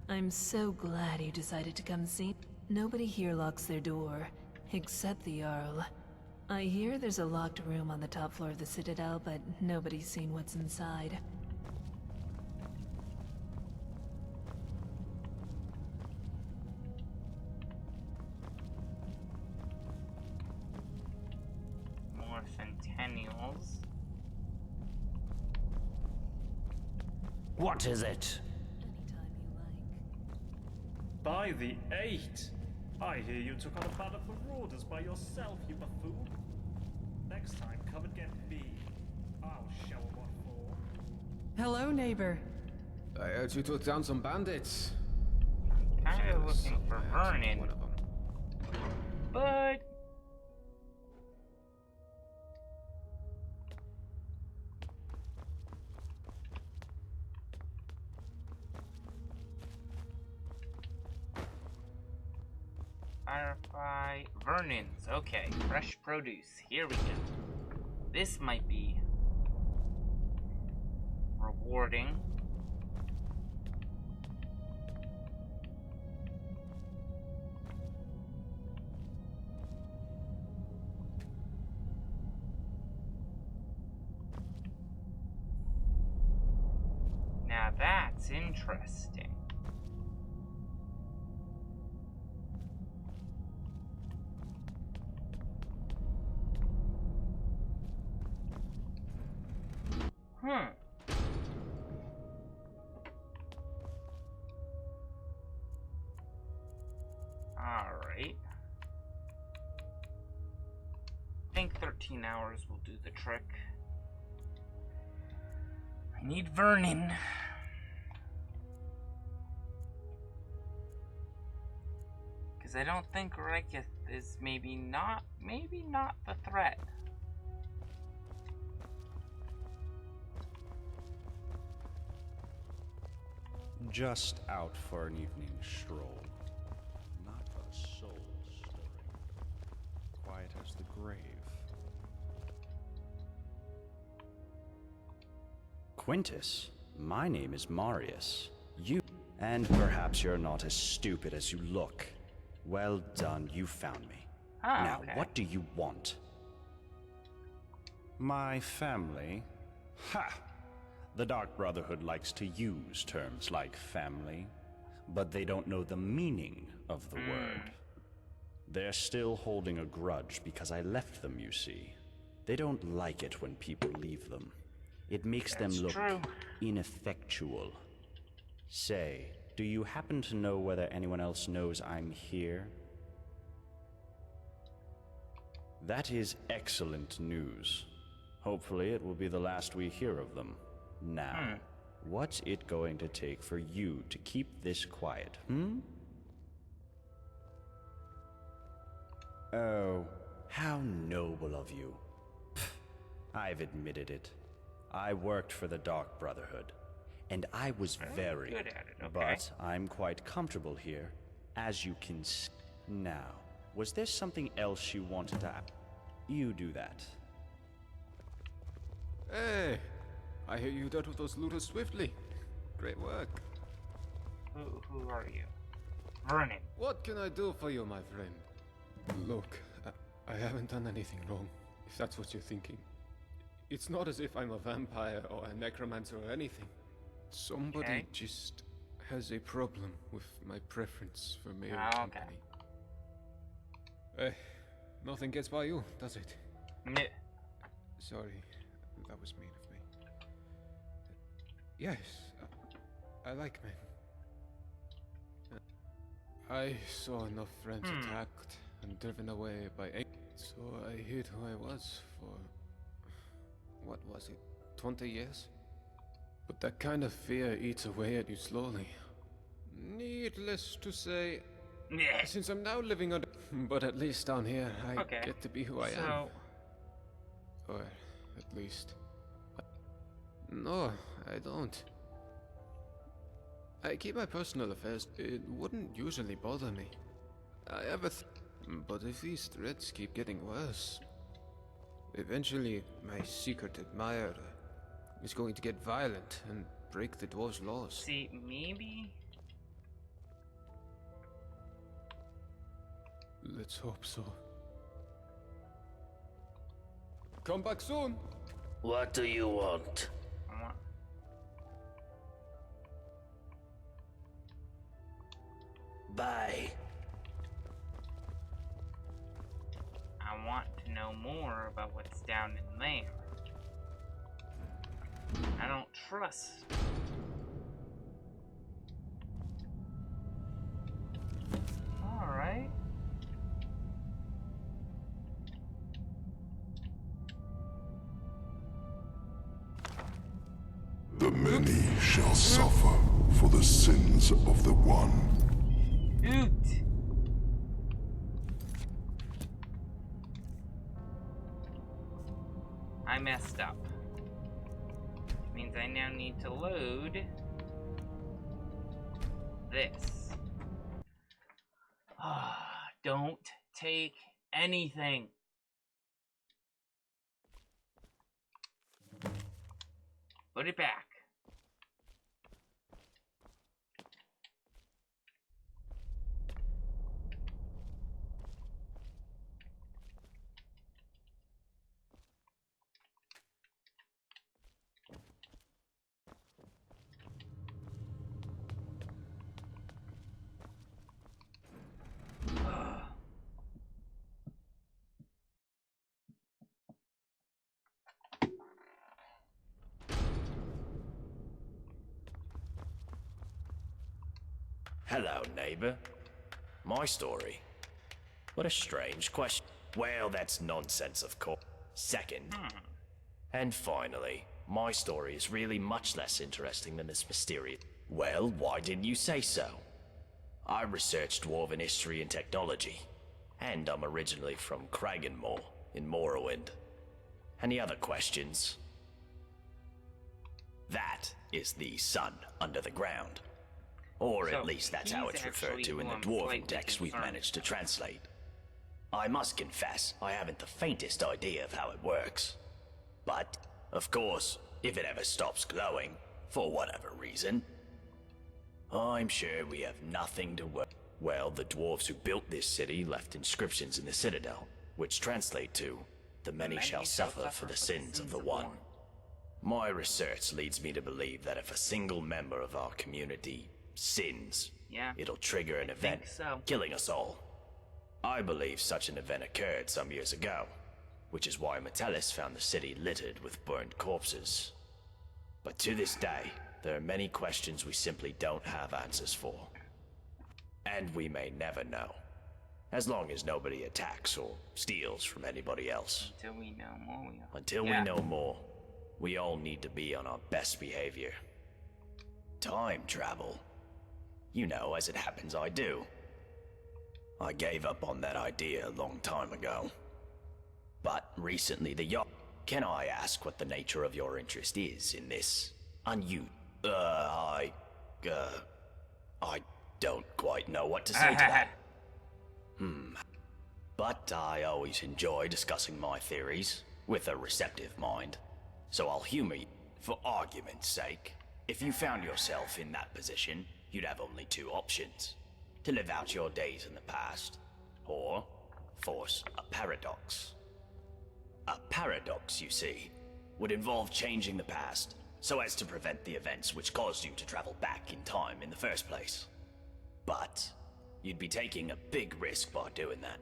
I'm so glad you decided to come see. Nobody here locks their door, except the Jarl. I hear there's a locked room on the top floor of the Citadel, but nobody's seen what's inside. More Centennials. What is it? By the 8! I hear you took on a band of marauders by yourself, you buffoon. Next time, come and get me. I'll show 'em what for. Hello, neighbor. I heard you took down some bandits. Kind of looking for Vernon. One of them. But Firefly, Vernon's. Okay, fresh produce. Here we go. This might be rewarding. Now that's interesting. Alright. I think 13 hours will do the trick. I need Vernon. Because I don't think Rekith is maybe not the threat. Just out for an evening stroll. Not a soul stirring. Quiet as the grave. Quintus, my name is Marius. And perhaps you're not as stupid as you look. Well done, you found me. Now, okay. what do you want? My family? Ha! The Dark Brotherhood likes to use terms like family, but they don't know the meaning of the word. They're still holding a grudge because I left them, you see. They don't like it when people leave them. It makes them look ineffectual. Say, do you happen to know whether anyone else knows I'm here? That is excellent news. Hopefully it will be the last we hear of them. Now, what's it going to take for you to keep this quiet, Oh, how noble of you. I've admitted it. I worked for the Dark Brotherhood, and I was very good at it, okay. But I'm quite comfortable here, as you can see. Now, was there something else you wanted to ask? You do that. Hey, I hear you dealt with those looters swiftly. Great work. Who are you? Vernon. What can I do for you, my friend? Look, I haven't done anything wrong, if that's what you're thinking. It's not as if I'm a vampire or a necromancer or anything. Somebody just has a problem with my preference for male company. Nothing gets by you, does it? No. Sorry, that was mean of me. Yes, I like men. I saw enough friends attacked and driven away by so I hid who I was for, what was it, 20 years? But that kind of fear eats away at you slowly. Needless to say, since I'm now living on, but at least down here, I get to be who I am. Or, at least... No, I don't. I keep my personal affairs. It wouldn't usually bother me. I ever but if these threats keep getting worse, eventually my secret admirer is going to get violent and break the dwarves' laws. See, maybe... Let's hope so. Come back soon! What do you want? Bye. I want to know more about what's down in there. I don't trust. Alright. The many shall suffer for the sins of the one. Oot! I messed up. Which means I now need to load this. Don't take anything. Put it back. Hello, neighbor. My story? What a strange question. Well, that's nonsense, of course. Second, and finally, my story is really much less interesting than this mysterious. Well, why didn't you say so? I researched Dwarven history and technology, and I'm originally from Kragenmoor in Morrowind. Any other questions? That is the sun under the ground. Or at least that's how it's referred to in the Dwarven text we've managed to translate. I must confess, I haven't the faintest idea of how it works. But, of course, if it ever stops glowing, for whatever reason, I'm sure we have nothing to worry. Well, the dwarves who built this city left inscriptions in the citadel, which translate to, "The many shall suffer for the sins of the one." My research leads me to believe that if a single member of our community sins, it'll trigger an event, killing us all. I believe such an event occurred some years ago, which is why Metellus found the city littered with burned corpses. But to this day, there are many questions we simply don't have answers for. And we may never know, as long as nobody attacks or steals from anybody else. Until we know more. Until we know more, we all need to be on our best behavior. Time travel. You know, as it happens, I do. I gave up on that idea a long time ago. But recently the Jarl can I ask what the nature of your interest is in this? I don't quite know what to say to that. But I always enjoy discussing my theories with a receptive mind. So I'll humor you. For argument's sake, if you found yourself in that position, you'd have only two options. To live out your days in the past, or force a paradox. A paradox, you see, would involve changing the past so as to prevent the events which caused you to travel back in time in the first place. But you'd be taking a big risk by doing that.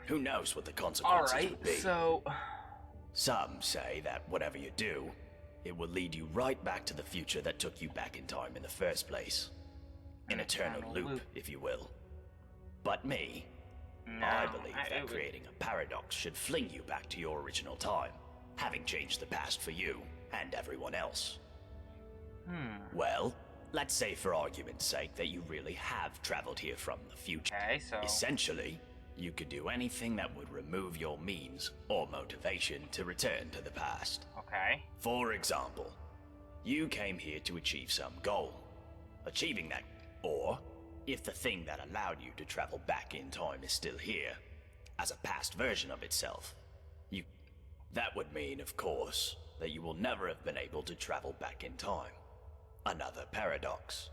Who knows what the consequences would be? So some say that whatever you do, it will lead you right back to the future that took you back in time in the first place. An eternal loop, if you will. But me, I believe that creating a paradox should fling you back to your original time, having changed the past for you and everyone else. Well, let's say for argument's sake that you really have traveled here from the future. Okay, so essentially, you could do anything that would remove your means or motivation to return to the past. Okay. For example, you came here to achieve some goal. Achieving that, or if the thing that allowed you to travel back in time is still here, as a past version of itself, that would mean, of course, that you will never have been able to travel back in time. Another paradox.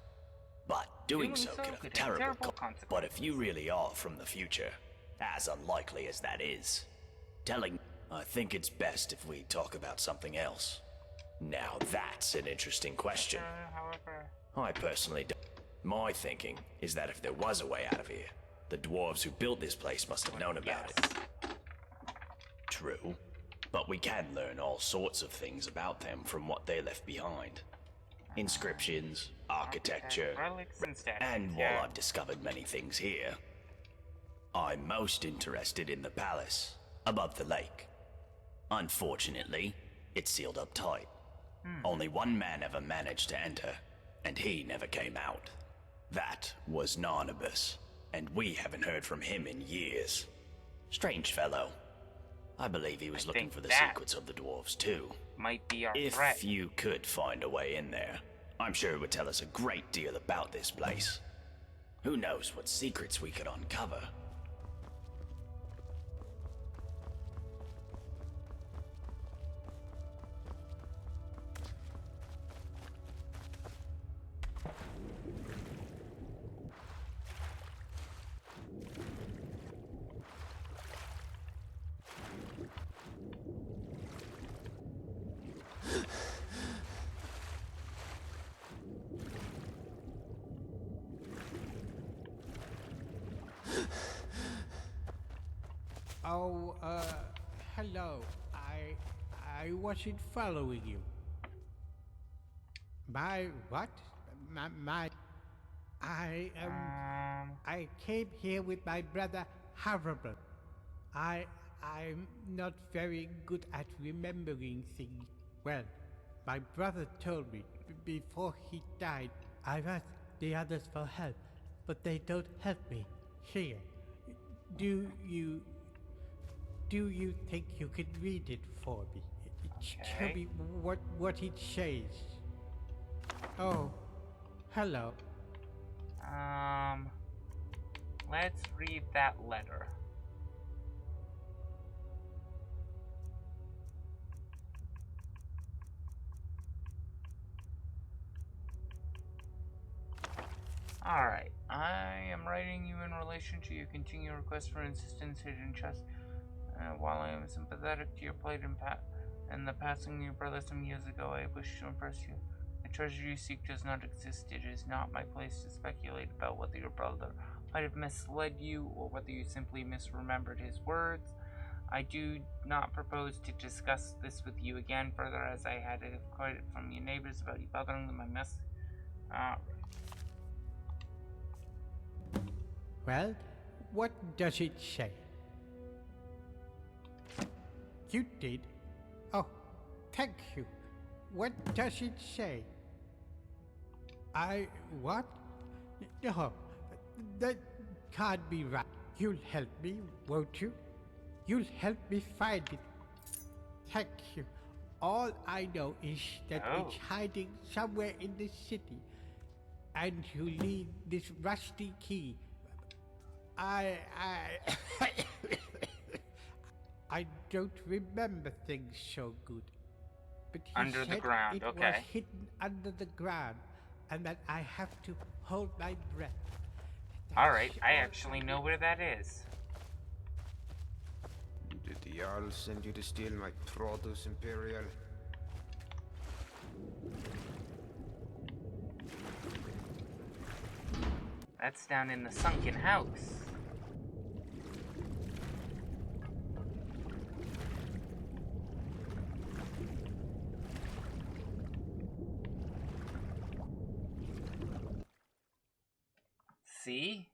But doing so could have terrible consequences. But if you really are from the future, as unlikely as that is, I think it's best if we talk about something else. Now that's an interesting question. I personally don't. My thinking is that if there was a way out of here, the dwarves who built this place must have known about it. True, but we can learn all sorts of things about them from what they left behind. Inscriptions, architecture, and while I've discovered many things here, I'm most interested in the palace, above the lake. Unfortunately, it's sealed up tight. Only one man ever managed to enter, and he never came out. That was Narnabas, and we haven't heard from him in years. Strange fellow. I believe he was looking for the secrets of the dwarves too. Might be our if threat. you could find a way in there, I'm sure it would tell us a great deal about this place. Who knows what secrets we could uncover. Oh, hello. I wasn't following you. My what? I came here with my brother Harvard. I'm not very good at remembering things. Well, my brother told me before he died. I've asked the others for help, but they don't help me. Here, do you think you could read it for me? Tell me what it says. Oh, hello. Let's read that letter. Alright, I am writing you in relation to your continued request for insistence, hidden trust. While I am sympathetic to your plight and the passing of your brother some years ago, I wish to impress you. The treasure you seek does not exist. It is not my place to speculate about whether your brother might have misled you or whether you simply misremembered his words. I do not propose to discuss this with you again further, as I had credit from your neighbors about you bothering them. I must. Well, what does it say? You did? Oh, thank you. What does it say? What? No, that can't be right. You'll help me, won't you? You'll help me find it. Thank you. All I know is that Oh. it's hiding somewhere in the city. And you need this rusty key. I don't remember things so good. But he Under the said ground, it was okay. hidden under the ground, and that I have to hold my breath. Alright, I actually know where that is. Did the Jarl send you to steal my produce, Imperial? That's down in the sunken house. See?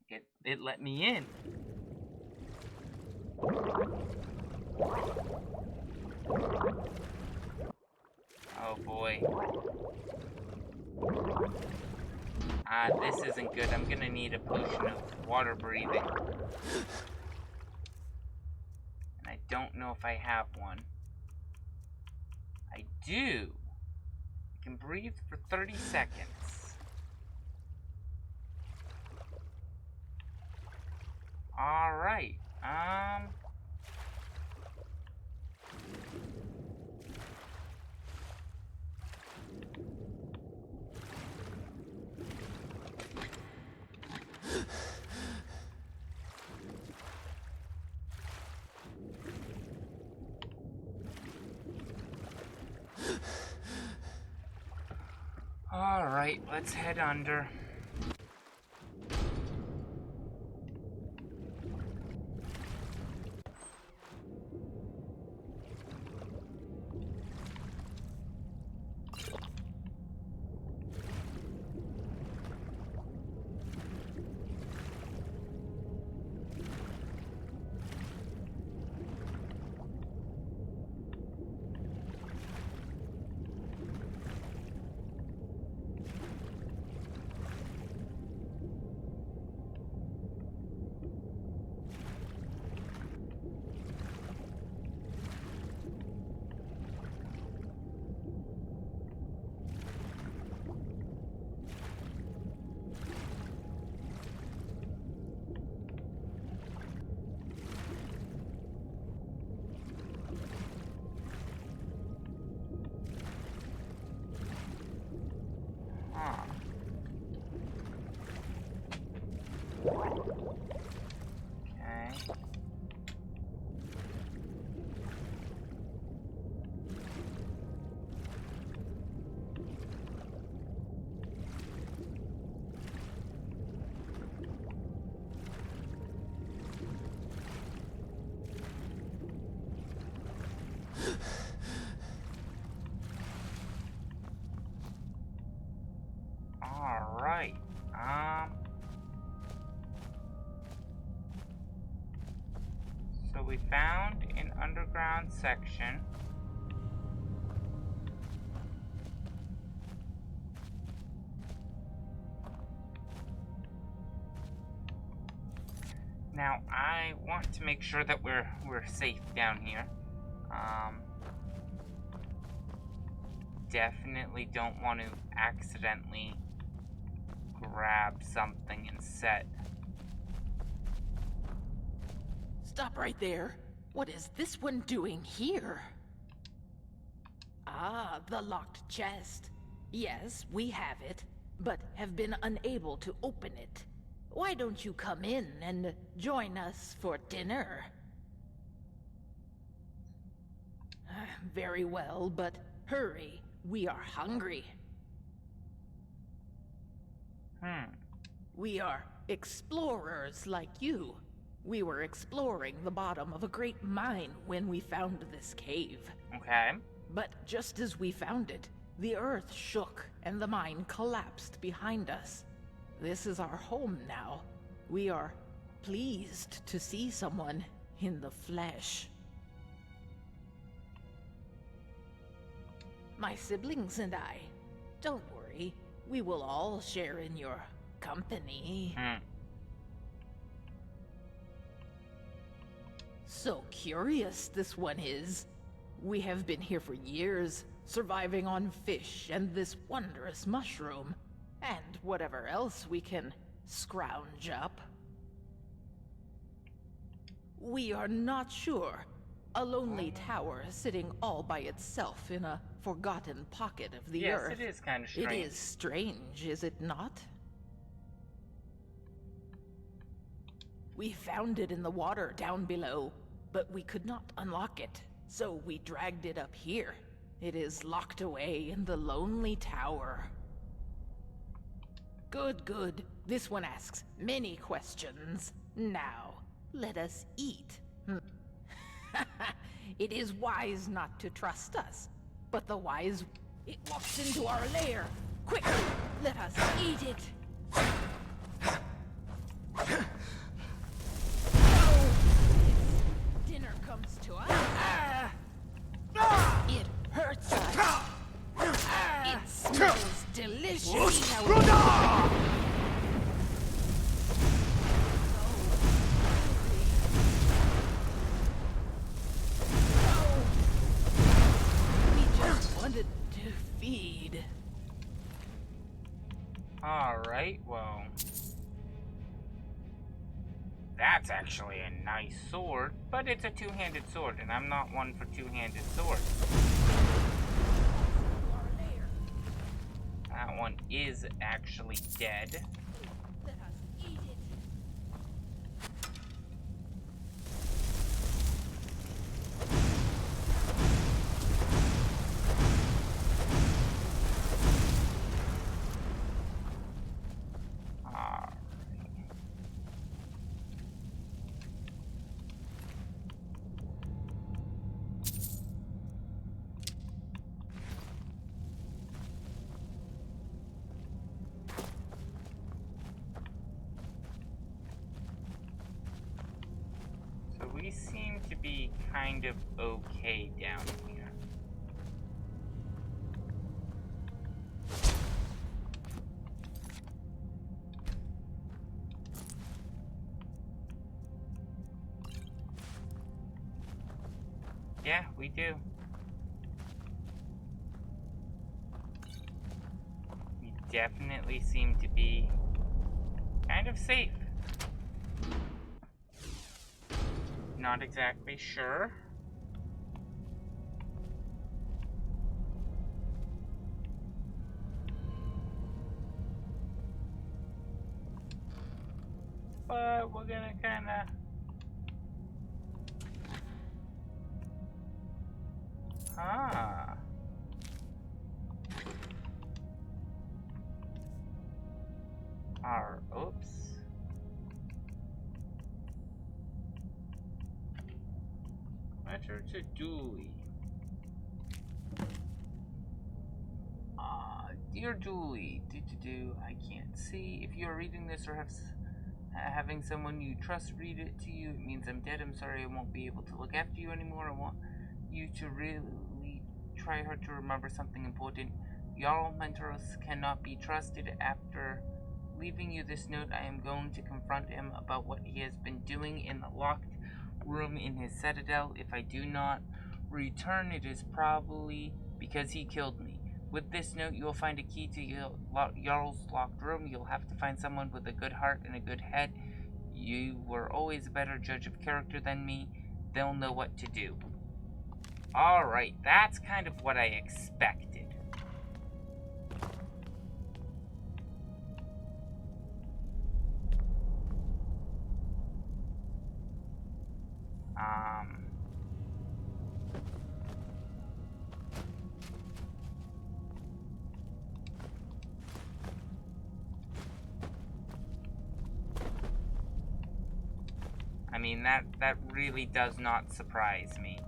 It let me in. Oh boy. This isn't good. I'm gonna need a potion of water breathing. And I don't know if I have one. I do. I can breathe for 30 seconds. Alright, Alright, let's head under. Alright, so we found an underground section. Now, I want to make sure that we're safe down here. Definitely don't want to accidentally grab something and set. Stop right there. What is this one doing here? Ah, the locked chest. Yes, we have it, but have been unable to open it. Why don't you come in and join us for dinner? Very well, but hurry. We are hungry. We are explorers like you. We were exploring the bottom of a great mine when we found this cave. Okay. But just as we found it, the earth shook and the mine collapsed behind us. This is our home now. We are pleased to see someone in the flesh. My siblings and I. Don't worry, we will all share in your company. So curious this one is. We have been here for years, surviving on fish and this wondrous mushroom, and whatever else we can scrounge up. We are not sure. A lonely tower sitting all by itself in a forgotten pocket of the earth. Yes, it is kind of strange. It is strange, is it not? We found it in the water down below, but we could not unlock it, so we dragged it up here. It is locked away in the lonely tower. Good, good. This one asks many questions. Now, let us eat. It is wise not to trust us, but the wise... It walks into our lair. Quick, let us eat it. Oh, its dinner comes to us. It hurts us. It smells delicious. Wanted to feed. Alright, well. That's actually a nice sword, but it's a two-handed sword, and I'm not one for two-handed swords. That one is actually dead. Let us eat it. We seem to be kind of okay down here. Yeah, we do. We definitely seem to be kind of safe. Not exactly sure. But we're gonna kinda... Ah. Oops. Letter to Dooley. Dear Dooley, I can't see. If you are reading this or having someone you trust read it to you, it means I'm dead. I'm sorry I won't be able to look after you anymore. I want you to really try hard to remember something important. Jarl Mentoros cannot be trusted. After leaving you this note, I am going to confront him about what he has been doing in the locked room in his citadel. If I do not return, it is probably because he killed me. With this note, you will find a key to Jarl's locked room. You'll have to find someone with a good heart and a good head. You were always a better judge of character than me. They'll know what to do. Alright, that's kind of what I expected. I mean, that really does not surprise me.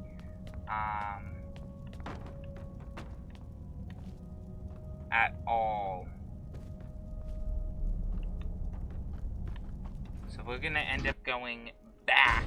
At all. So we're gonna end up going back.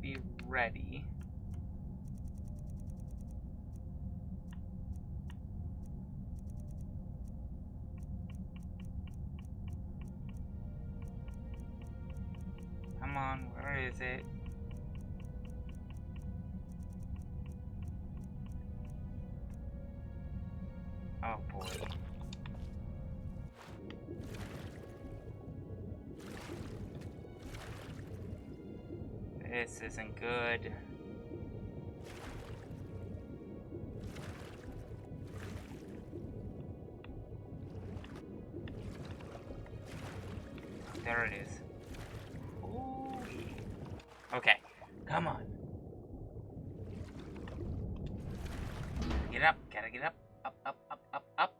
be ready. Come on, where is it? Oh boy. This isn't good. There it is. Ooh. Okay, come on. Get up, gotta get up. Up, up, up, up, up.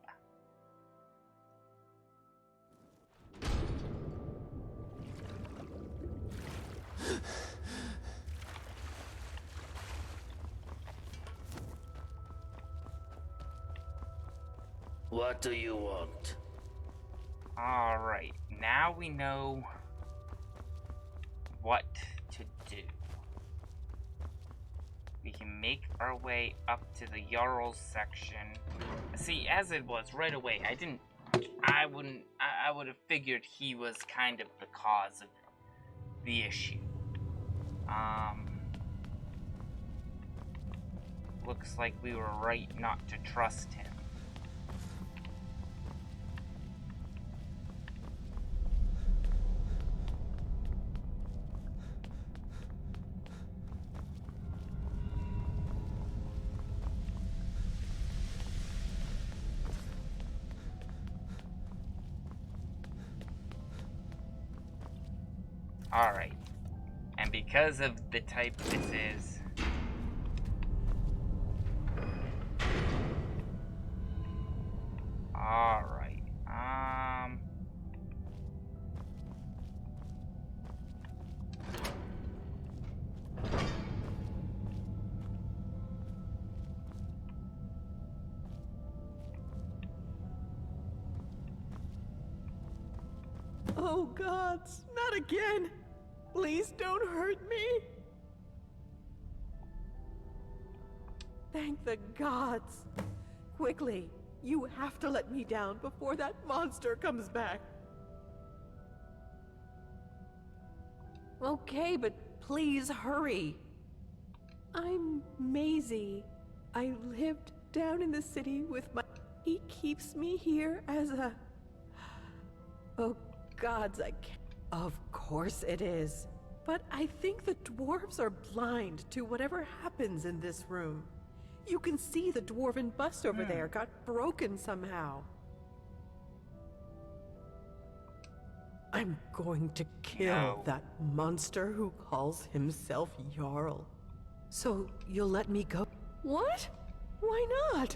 What do you want? Alright, now we know what to do. We can make our way up to the Jarl's section. See, as it was right away, I would have figured he was kind of the cause of the issue. Looks like we were right not to trust him. Alright, and because of the type this is, alright, Oh gods, not again! Please don't hurt me! Thank the gods! Quickly, you have to let me down before that monster comes back. Okay, but please hurry. I'm Maisie. I lived down in the city with my... He keeps me here as a... Oh gods, I can't... Of course it is. But I think the dwarves are blind to whatever happens in this room. You can see the dwarven bust over there got broken somehow. I'm going to kill that monster who calls himself Jarl. So you'll let me go? What? Why not?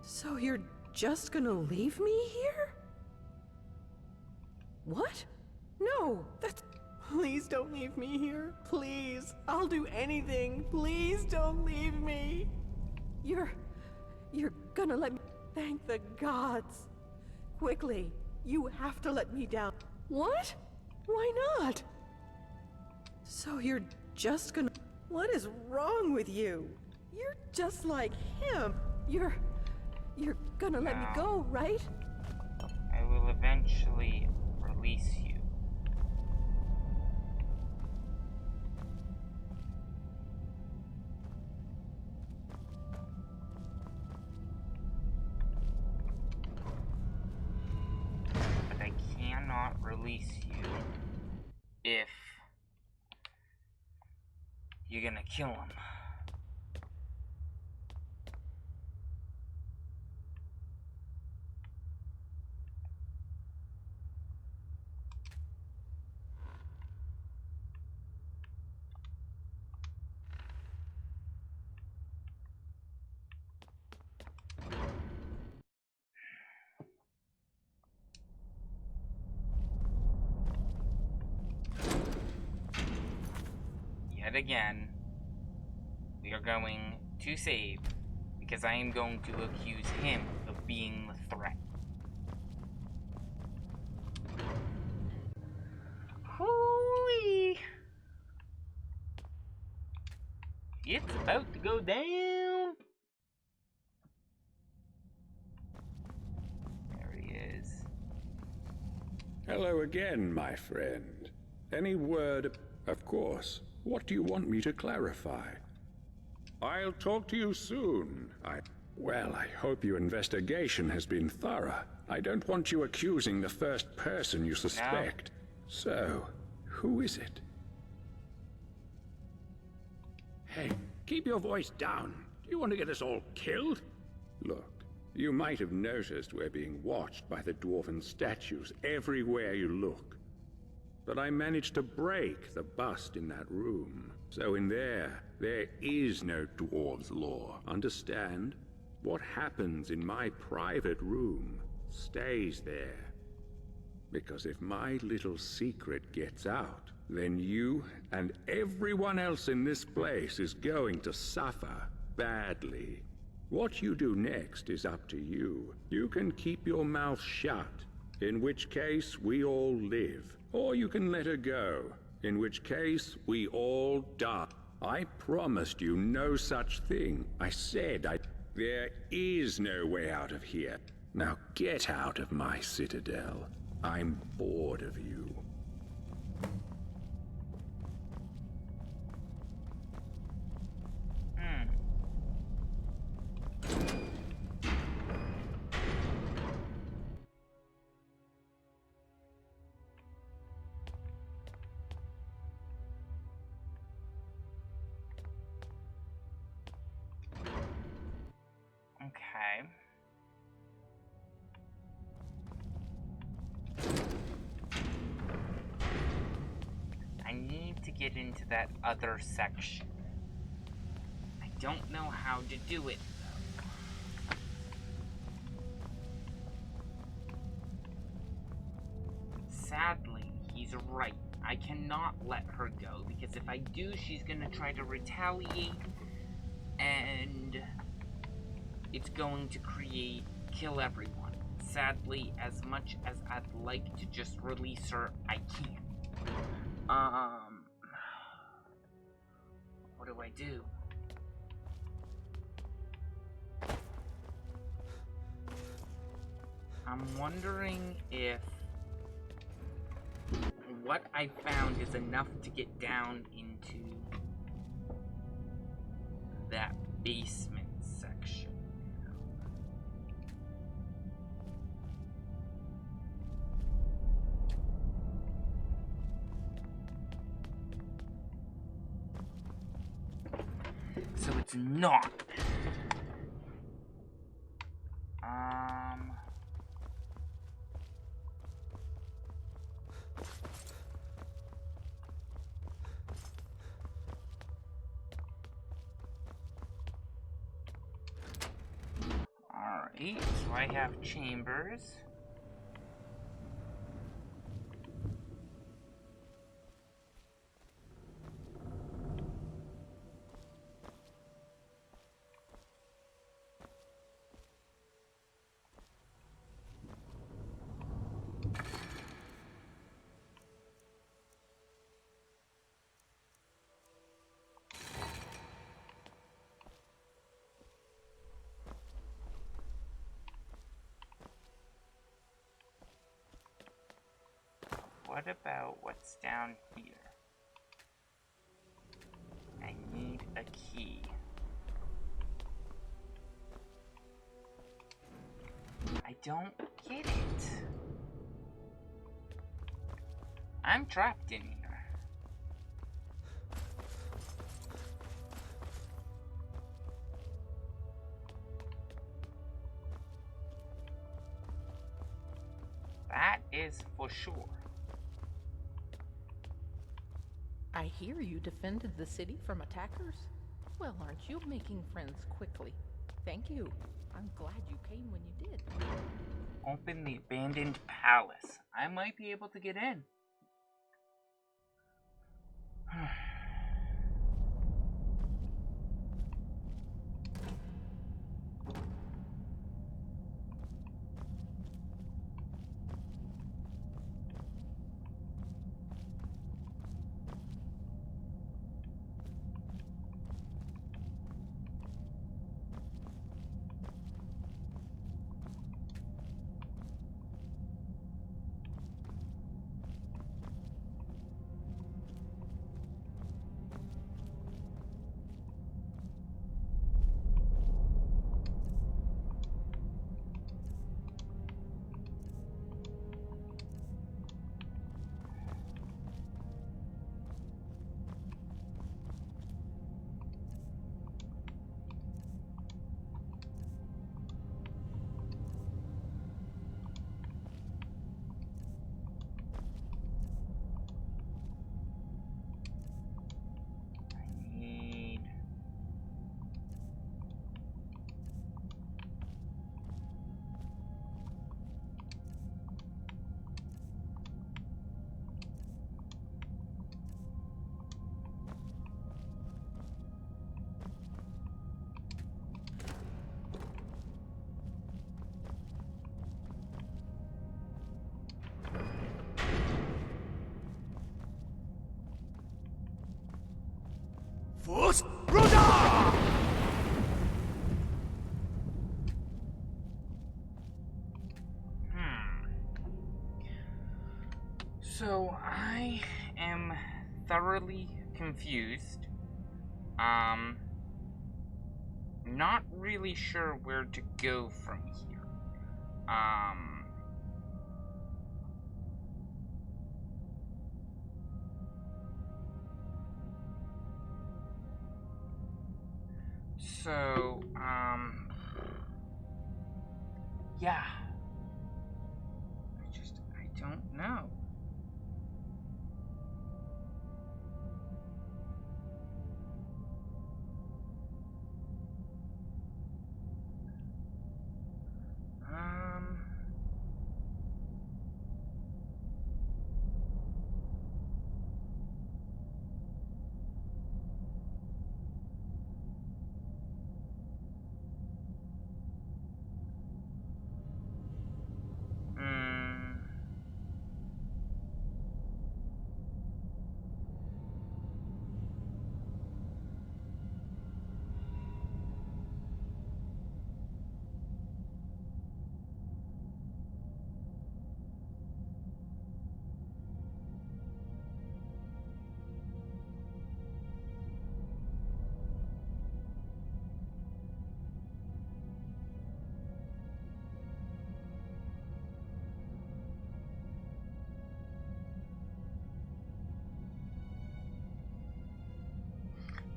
So you're just gonna leave me here? What? No, that's... Please don't leave me here. Please. I'll do anything. Please don't leave me. You're gonna let me... Thank the gods. Quickly, you have to let me down. What? Why not? So you're just gonna... What is wrong with you? You're just like him. You're gonna let me go, right? I will eventually release you. But I cannot release you if you're gonna kill him. Yet again, we are going to save because I am going to accuse him of being the threat. It's about to go down. There he is. Hello again, my friend. Any word? Of course. What do you want me to clarify? I'll talk to you soon. Well, I hope your investigation has been thorough. I don't want you accusing the first person you suspect. No. So, who is it? Hey, keep your voice down. Do you want to get us all killed? Look, you might have noticed we're being watched by the dwarven statues everywhere you look. But I managed to break the bust in that room. So in there is no dwarves' law. Understand? What happens in my private room stays there. Because if my little secret gets out, then you and everyone else in this place is going to suffer badly. What you do next is up to you. You can keep your mouth shut, in which case we all live. Or you can let her go, in which case we all die. I promised you no such thing. I said there is no way out of here. Now get out of my citadel. I'm bored of you. Okay. I need to get into that other section. I don't know how to do it, though. Sadly, he's right. I cannot let her go, because if I do, she's gonna try to retaliate, and it's going to kill everyone. Sadly, as much as I'd like to just release her, I can't. What do I do? I'm wondering if what I found is enough to get down into that basement section. So it's not. Alright, so I have chambers. What about what's down here? I need a key. I don't get it. I'm trapped in here. That is for sure. I hear you defended the city from attackers? Well, aren't you making friends quickly? Thank you. I'm glad you came when you did. Open the abandoned palace. I might be able to get in. Force Ruda! So I am thoroughly confused. Not really sure where to go from here. So, yeah. I don't know.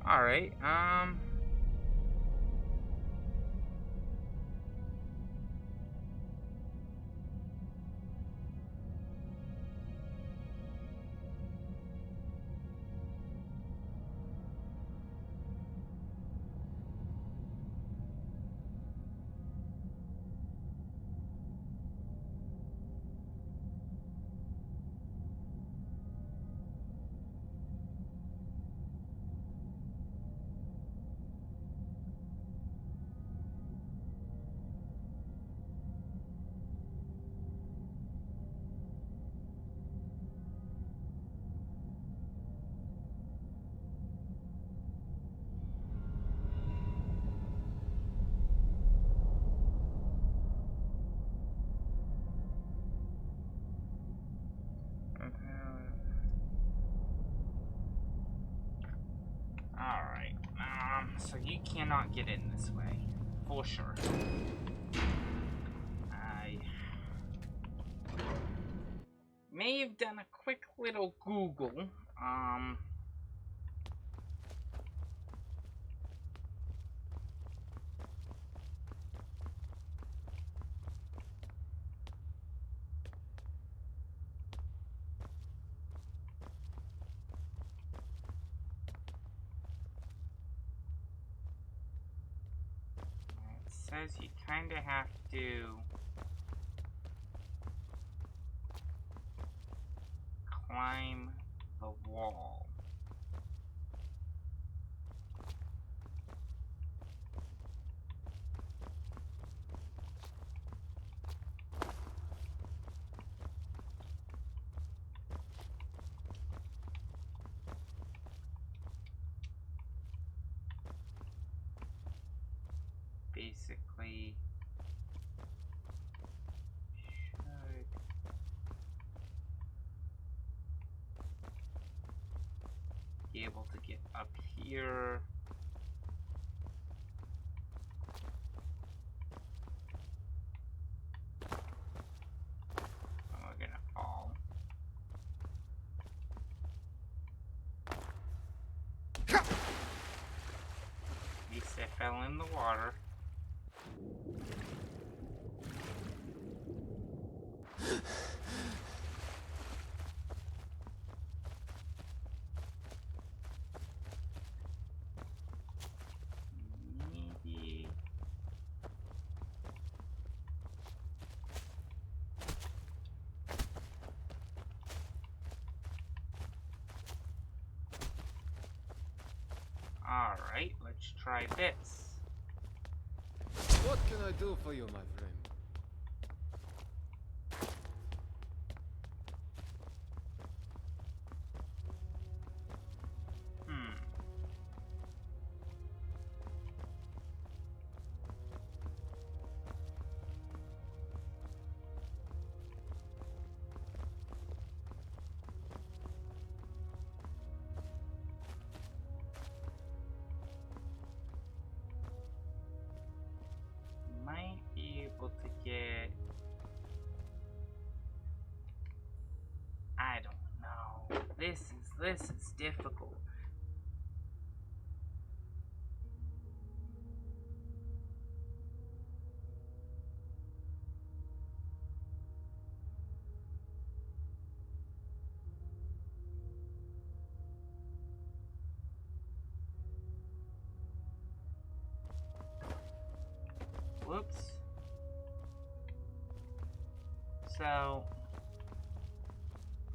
Alright, alright, so you cannot get in this way, for sure. I may have done a quick little Google, says you kind of have to climb the wall. Basically, should be able to get up here. Oh, we're gonna fall. At least I fell in the water. Maybe. Alright, let's try this. What can I do for you, my friend? this is difficult. Whoops. So,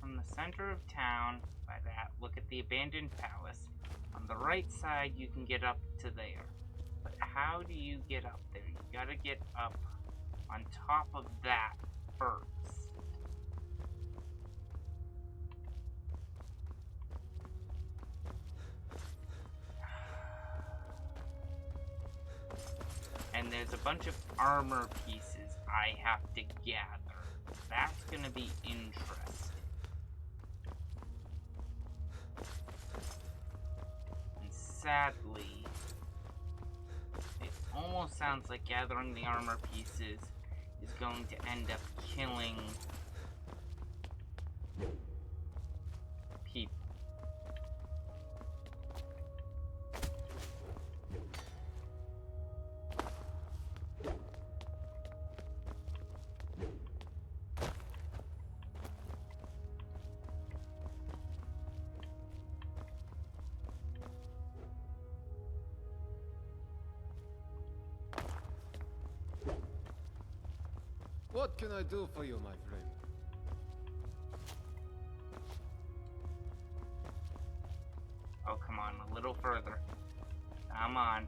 from the center of town, by that, look at the abandoned palace. On the right side, you can get up to there. But how do you get up there? You gotta get up on top of that first. And there's a bunch of armor pieces I have to gather. That's gonna be interesting. And sadly, it almost sounds like gathering the armor pieces is going to end up killing people. What can I do for you, my friend? Oh, come on, a little further. Come on.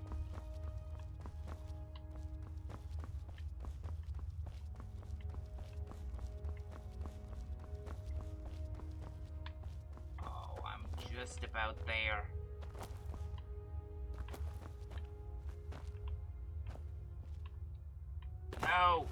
Oh, I'm just about there. No!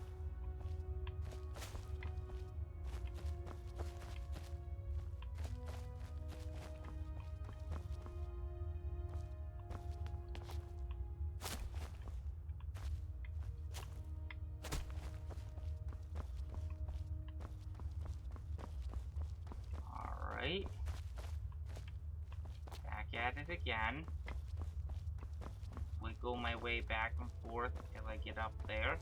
Alright. Back at it again. Wiggle my way back and forth till I get up there.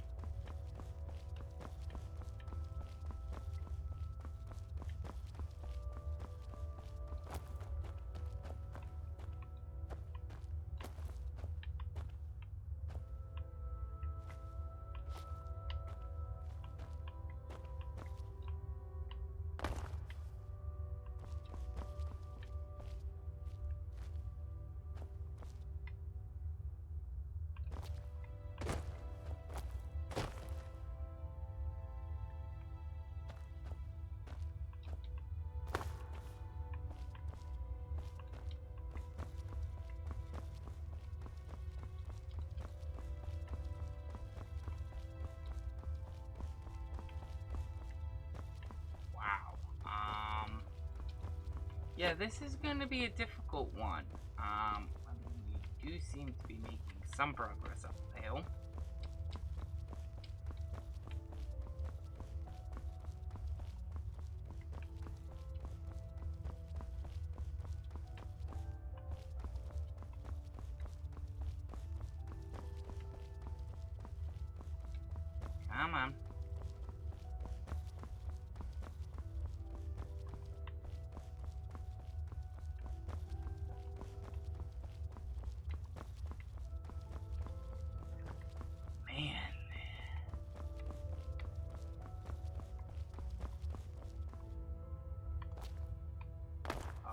Yeah, this is going to be a difficult one. We do seem to be making some progress up the hill. Come on.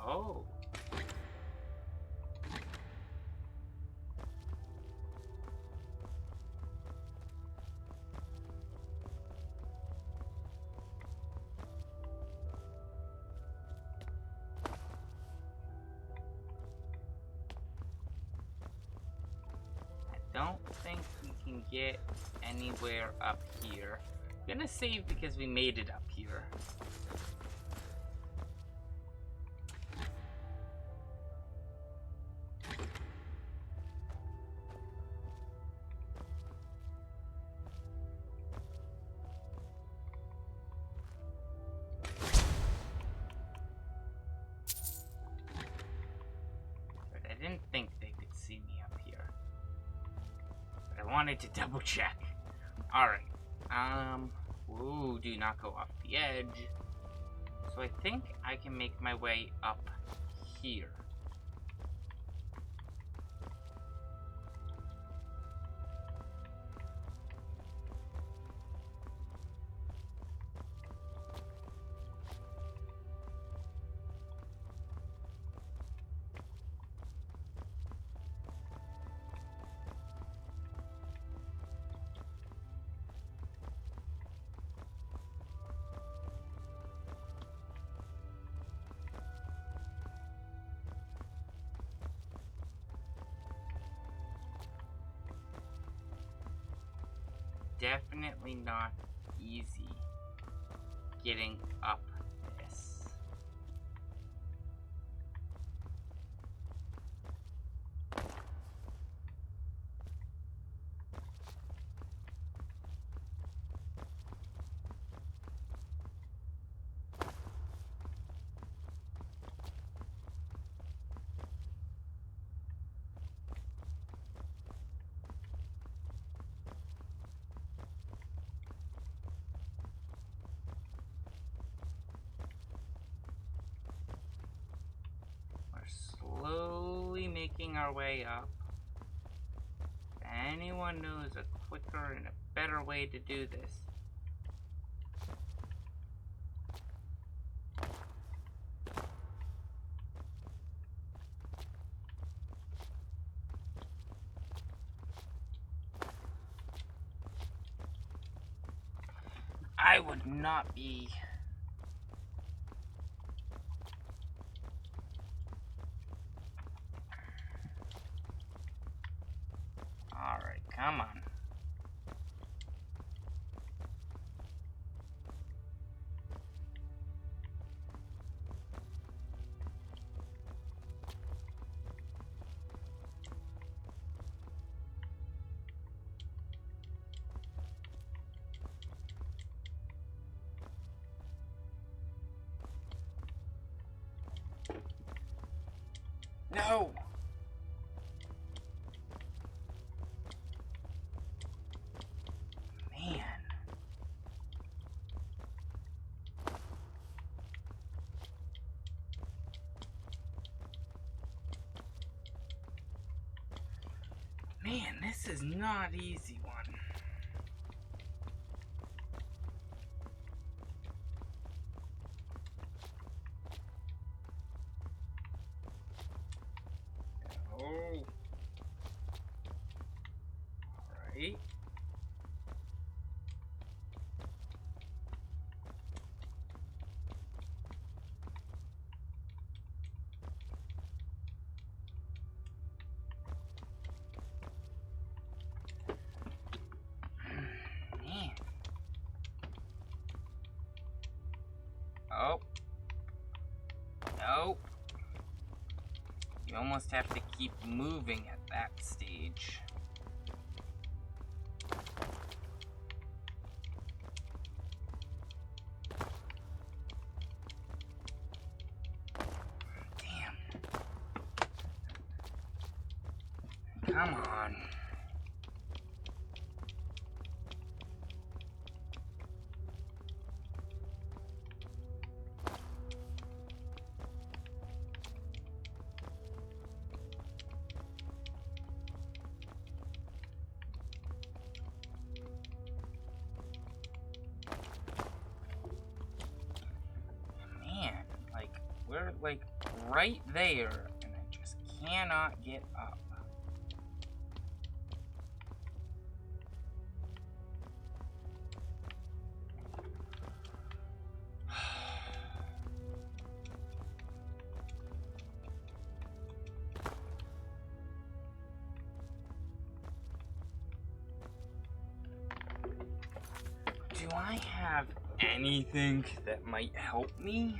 Oh. I don't think we can get anywhere up here. I'm gonna save because we made it up here. didn't think they could see me up here. But I wanted to double check. Alright. Ooh, do not go off the edge. So I think I can make my way up here. Definitely not easy getting up this. Slowly making our way up. If anyone knows a quicker and a better way to do this, I would not be Alright, come on. No! Man, this is not easy one. Oh. Alright. Oh. Nope. You almost have to keep moving at that stage. Damn. Come on. We're like right there, and I just cannot get up. Do I have anything that might help me?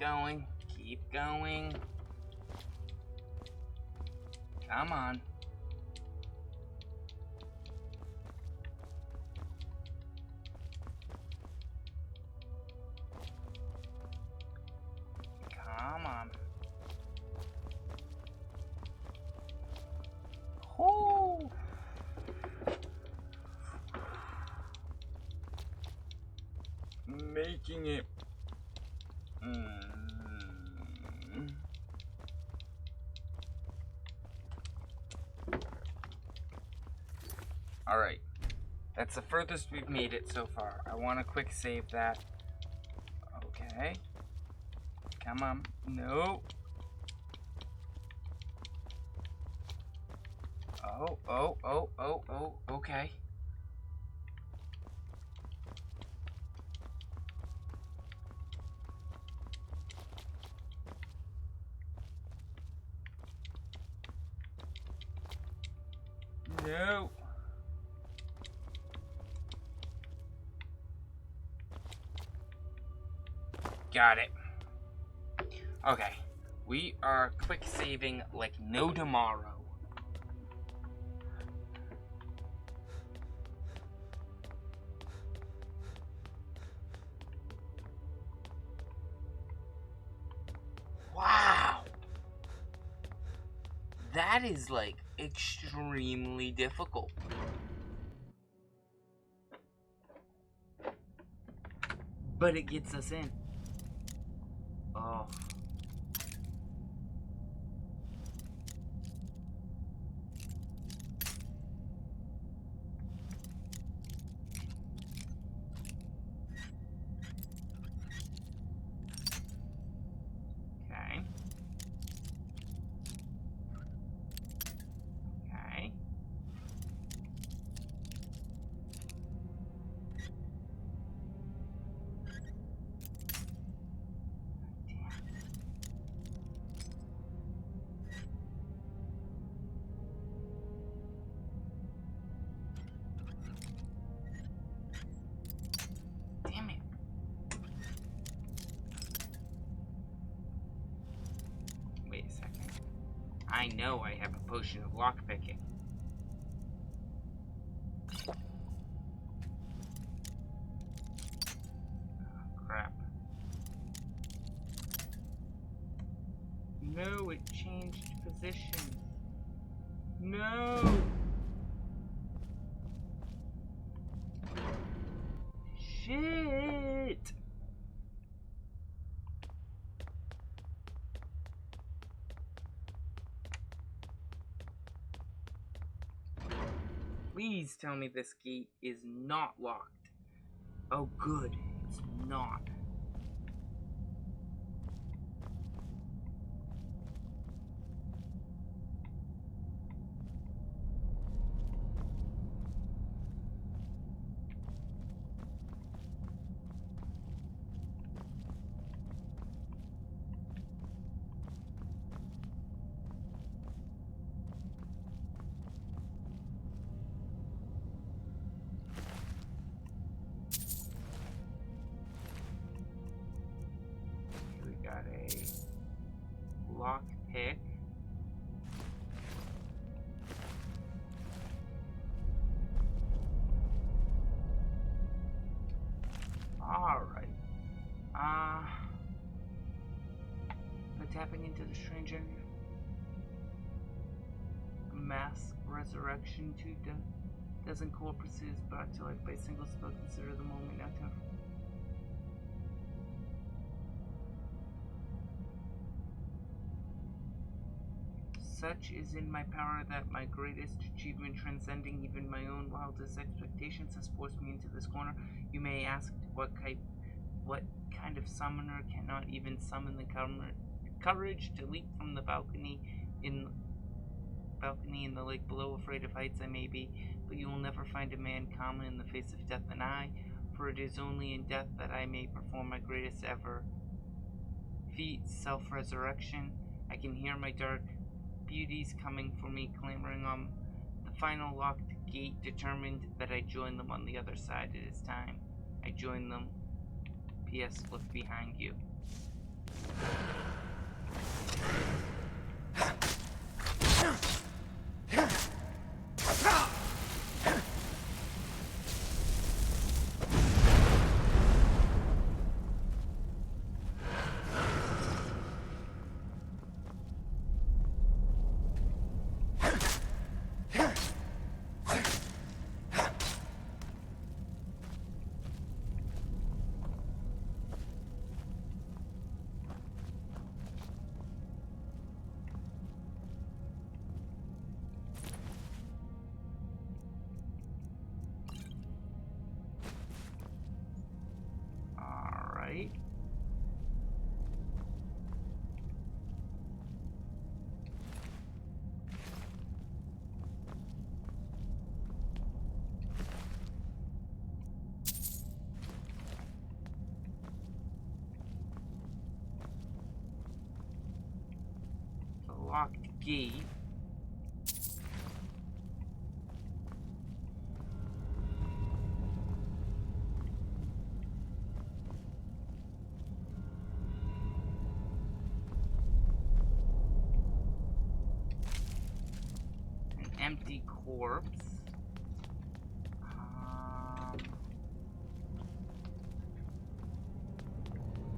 going. Keep going. Come on. Come on. Whoo! Making it. Alright. That's the furthest we've made it so far. I want to quick save that. Okay. Come on. No. Oh, okay. No. Got it. Okay. We are quick saving like no tomorrow. Wow. That is like extremely difficult. But it gets us in. Oh. Okay. Okay. Damn it. Wait a second. I know I have a potion of lockpicking. Oh, crap. No, it changed position. No! Shit! Please tell me this gate is not locked. Oh, good. It's not. We got a lock pick. Alright. By tapping into the strange energy. Mass resurrection to dozen corpses brought to life by a single spell. Consider the moment now to. Such is in my power that my greatest achievement, transcending even my own wildest expectations, has forced me into this corner. You may ask what kind of summoner cannot even summon the courage to leap from the balcony in the lake below, afraid of heights I may be, but you will never find a man calmer in the face of death than I, for it is only in death that I may perform my greatest ever feat, self-resurrection. I can hear my dark beauties coming for me, clamoring on the final locked gate, determined that I join them on the other side. It is time. I join them. P.S. Look behind you. Alright. It's a locked gate. Empty corpse.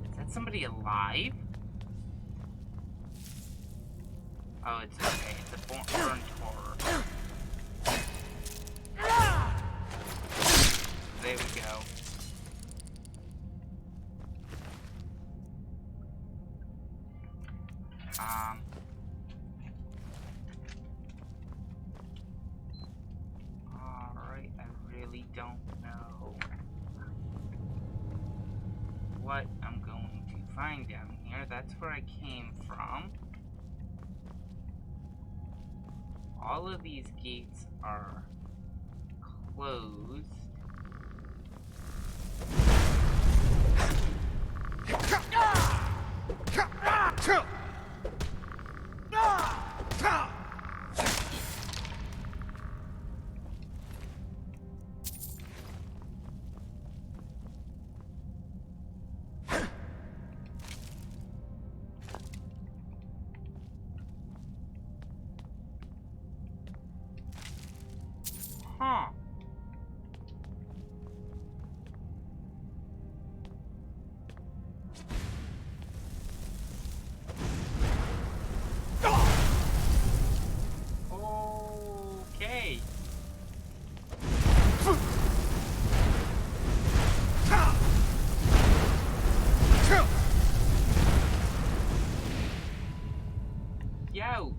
Is that somebody alive? Oh, it's okay. It's a burnt horror. There we go. Alright, I really don't know what I'm going to find down here. That's where I came from. All of these gates are closed. Huh. Okay. Youch.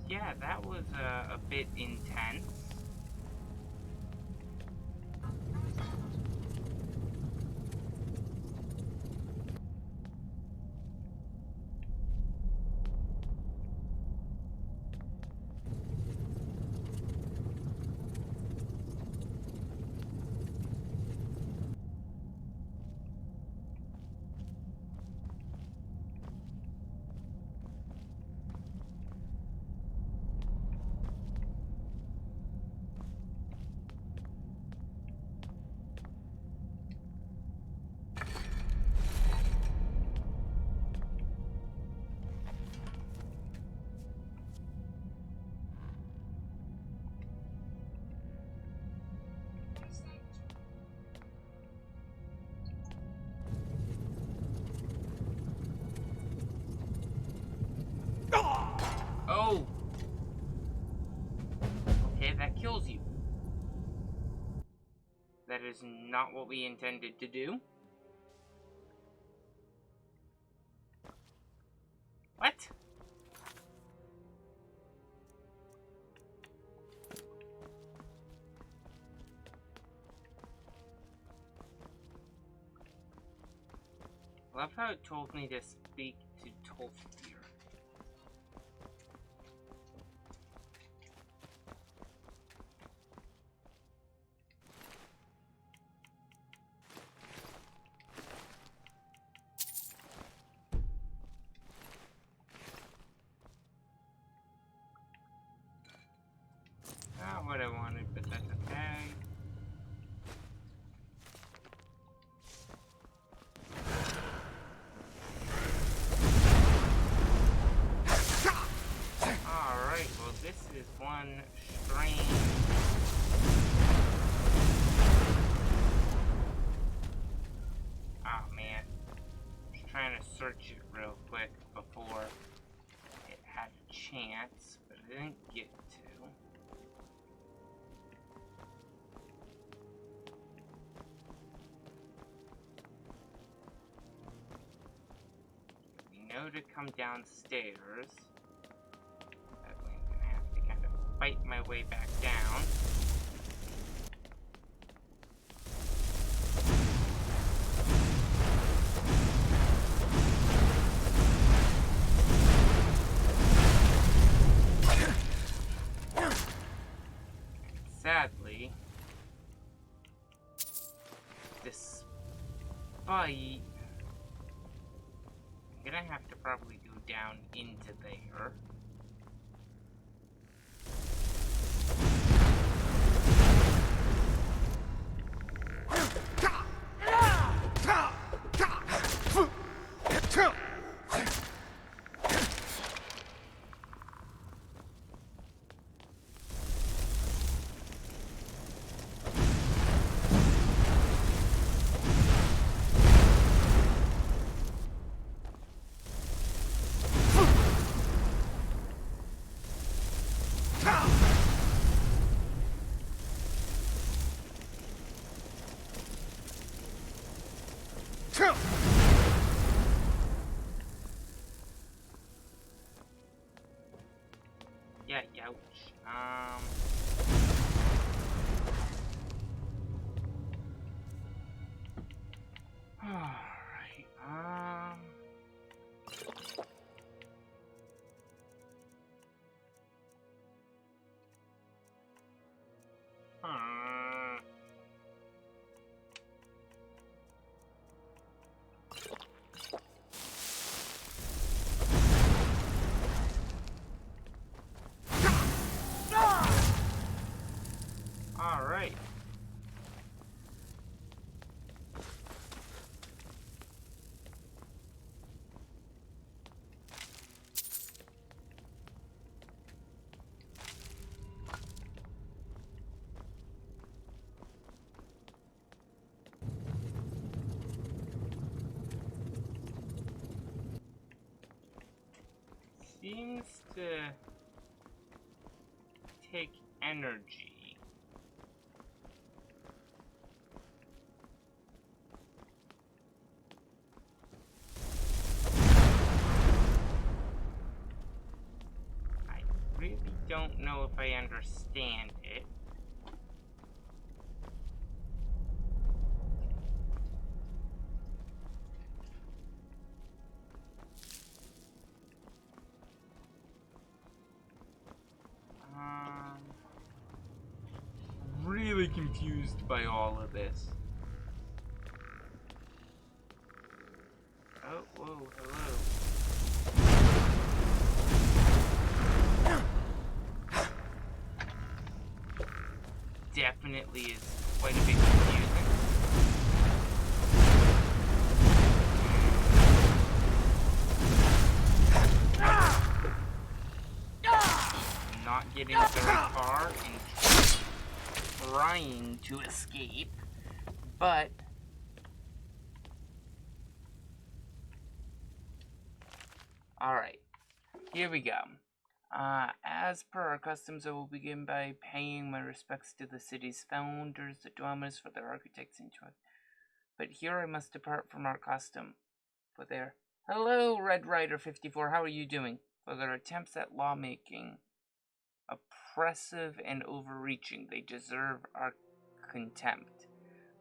Yeah, that was a bit intense. Oh! Okay, that kills you. That is not what we intended to do. What? Love how it told me to speak to Tolfir. what I wanted, but that's okay. Alright, well this is one strange... Oh man. I was trying to search it real quick before it had a chance, but I didn't get to. We know to come downstairs. That way I'm gonna have to kind of fight my way back down. Sadly, despite... I'm gonna have to probably go down into there. Yeah, ouch. Alright, Alright. Seems to take energy. Really don't know if I understand it. Really confused by all of this. Oh, whoa, hello. Definitely is quite a bit confusing. Not getting very far and trying to escape, but alright, here we go. As per our customs, I will begin by paying my respects to the city's founders, the Dwemer, for their architects and choice. But here I must depart from our custom. For their... Hello, Red Rider 54, how are you doing? For their attempts at lawmaking, oppressive and overreaching, they deserve our contempt.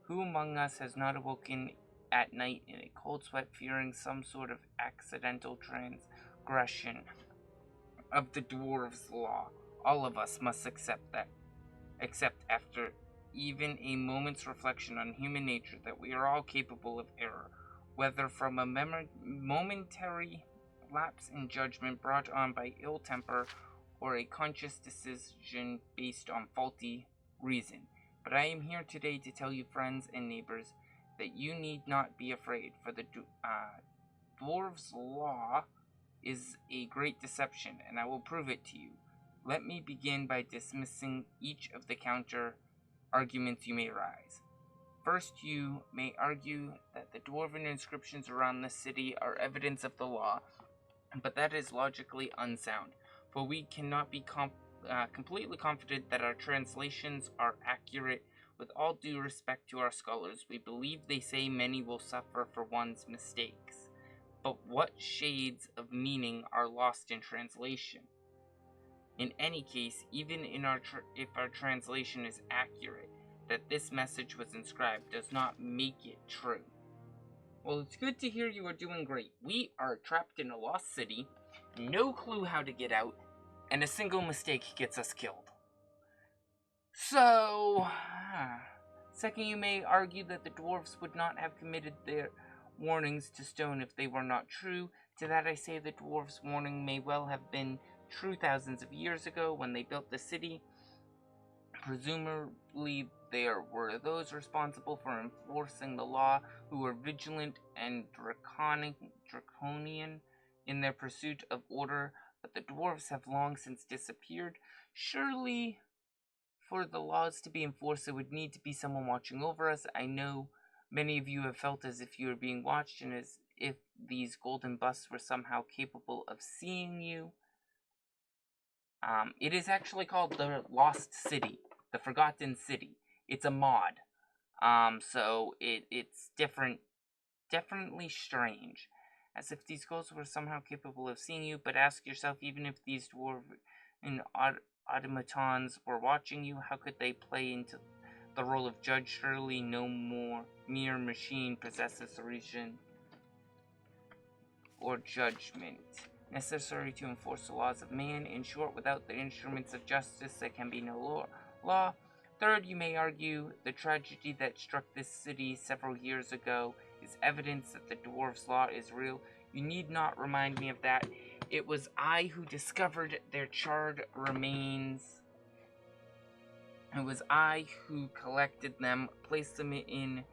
Who among us has not awoken at night in a cold sweat fearing some sort of accidental transgression of the dwarves' law? All of us must accept that. Except after even a moment's reflection on human nature that we are all capable of error, whether from a momentary lapse in judgment brought on by ill temper or a conscious decision based on faulty reason. But I am here today to tell you, friends and neighbors, that you need not be afraid, for the dwarves' law is a great deception, and I will prove it to you. Let me begin by dismissing each of the counter arguments you may raise. First, you may argue that the dwarven inscriptions around the city are evidence of the law, but that is logically unsound, for we cannot be completely confident that our translations are accurate. With all due respect to our scholars, we believe they say many will suffer for one's mistakes. But what shades of meaning are lost in translation? In any case, even in if our translation is accurate, that this message was inscribed does not make it true. Well, it's good to hear you are doing great. We are trapped in a lost city, no clue how to get out, and a single mistake gets us killed. So, second, you may argue that the dwarves would not have committed their warnings to stone if they were not true. To that I say the dwarves' warning may well have been true thousands of years ago when they built the city. Presumably there were those responsible for enforcing the law who were vigilant and draconian in their pursuit of order, but the dwarves have long since disappeared. Surely, for the laws to be enforced, there would need to be someone watching over us. I know many of you have felt as if you were being watched, and as if these golden busts were somehow capable of seeing you. It is actually called the Lost City, the Forgotten City. It's a mod, so it's definitely strange, as if these ghosts were somehow capable of seeing you. But ask yourself, even if these dwarven automatons were watching you, how could they play into the role of judge? Surely no more mere machine possesses the reason or judgment necessary to enforce the laws of man. In short, without the instruments of justice, there can be no law. Third, you may argue the tragedy that struck this city several years ago is evidence that the dwarves' law is real. You need not remind me of that. It was I who discovered their charred remains. It was I who collected them, placed them in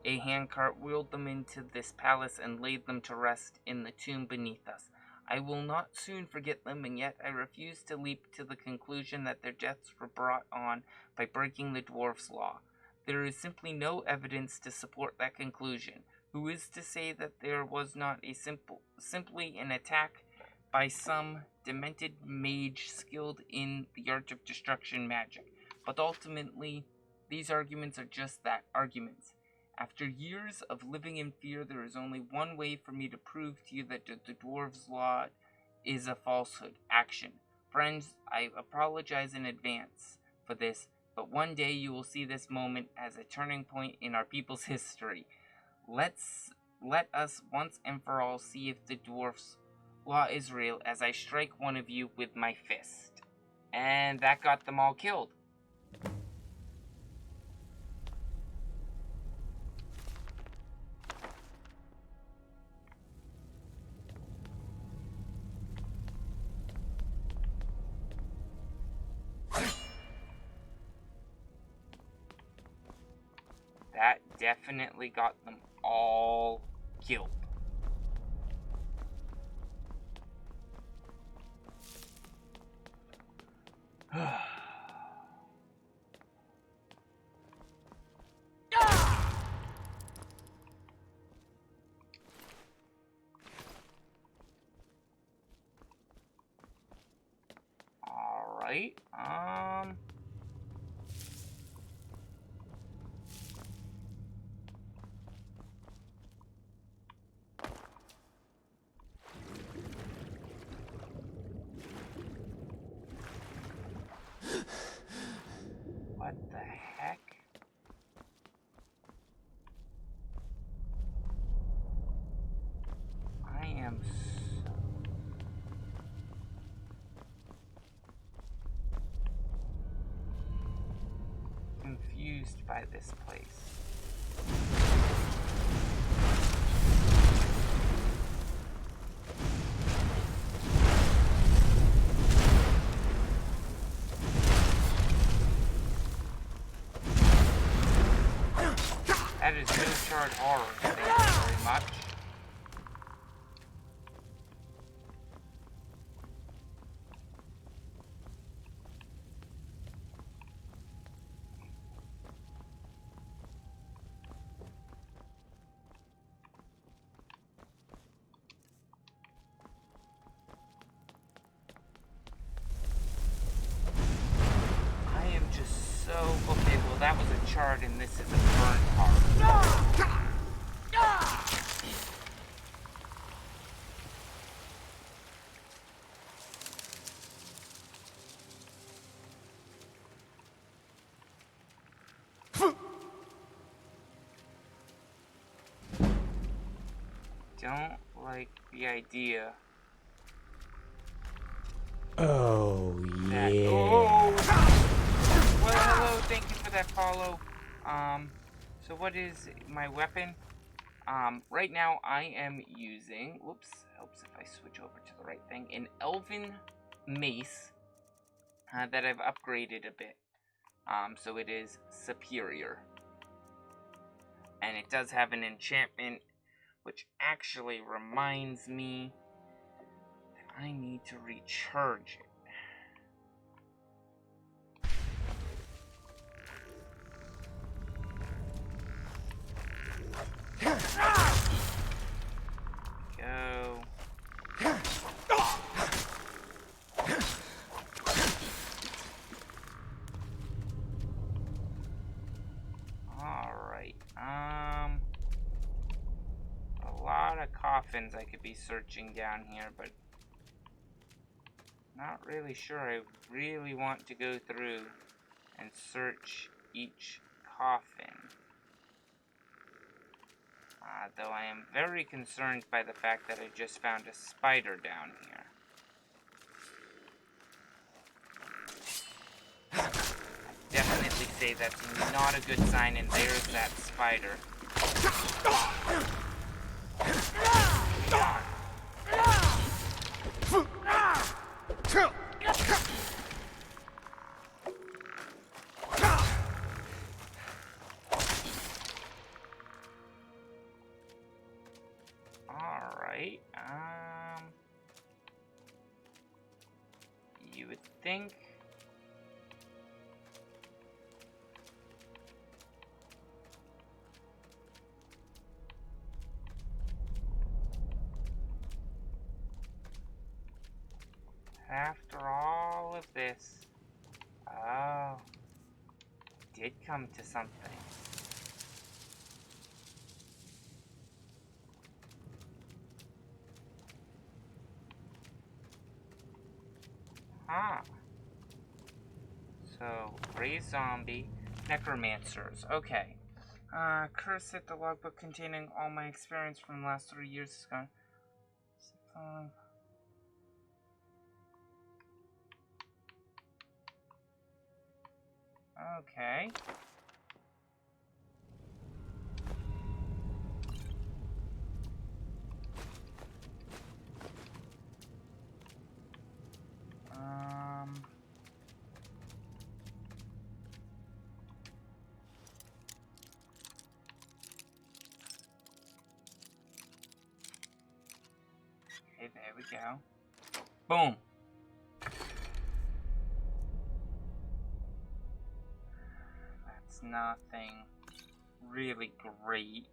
a handcart, wheeled them into this palace, and laid them to rest in the tomb beneath us. I will not soon forget them, and yet I refuse to leap to the conclusion that their deaths were brought on by breaking the dwarf's law. There is simply no evidence to support that conclusion. Who is to say that there was not simply an attack by some demented mage skilled in the art of destruction magic? But ultimately, these arguments are just that, arguments. After years of living in fear, there is only one way for me to prove to you that the dwarves' law is a falsehood. Action. Friends, I apologize in advance for this, but one day you will see this moment as a turning point in our people's history. Let us once and for all see if the dwarves' law is real, as I strike one of you with my fist. And that got them all killed. That definitely got them all killed. All right. What the heck? I am so confused by this place. Shard Horror. Thank you very much. Okay, well that was a charred and this is a burnt heart. Don't like the idea. Oh, that, yeah. Oh. Well, hello, thank you for that follow. So what is my weapon? Right now I am using, whoops, helps if I switch over to the right thing, an elven mace that I've upgraded a bit. So it is superior. And it does have an enchantment, which actually reminds me that I need to recharge it. Go. Alright, a lot of coffins I could be searching down here, but not really sure I really want to go through and search each coffin. Though I am very concerned by the fact that I just found a spider down here. I definitely say that's not a good sign, and there's that spider. Alright, you would think after all of this, oh, did come to something. Ah. So, raised zombie, necromancers. Okay. Curse it, the logbook containing all my experience from the last 3 years is gone. Okay. Okay, there we go. Boom. That's nothing really great.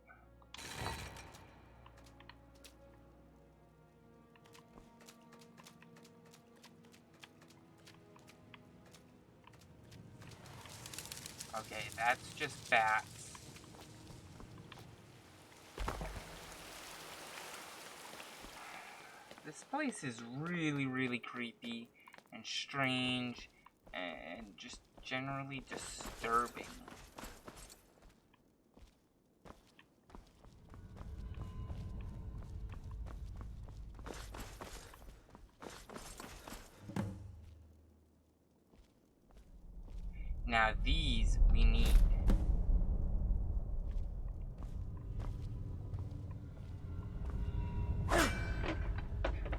Okay, that's just bats. This place is really, really creepy and strange and just generally disturbing. Now these we need.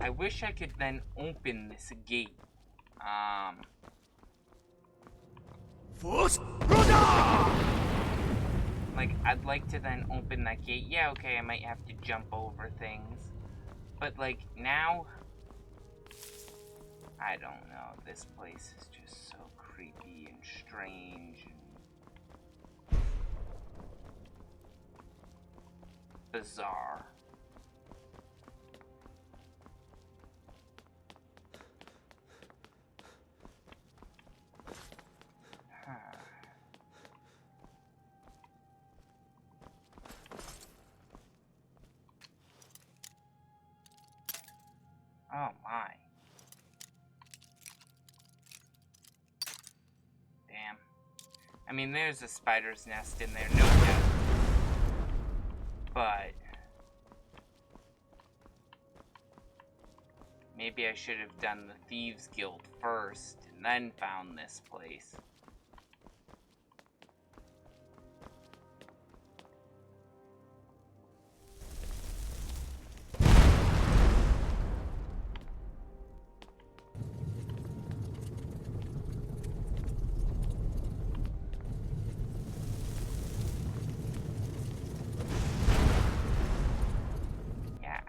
I wish I could then open this gate. Force Roda! Like, I'd like to then open that gate. Yeah, okay, I might have to jump over things. But, like, now... I don't know. This place is just so creepy and strange and bizarre. Oh my. Damn. I mean, there's a spider's nest in there, no doubt. But maybe I should have done the Thieves Guild first and then found this place.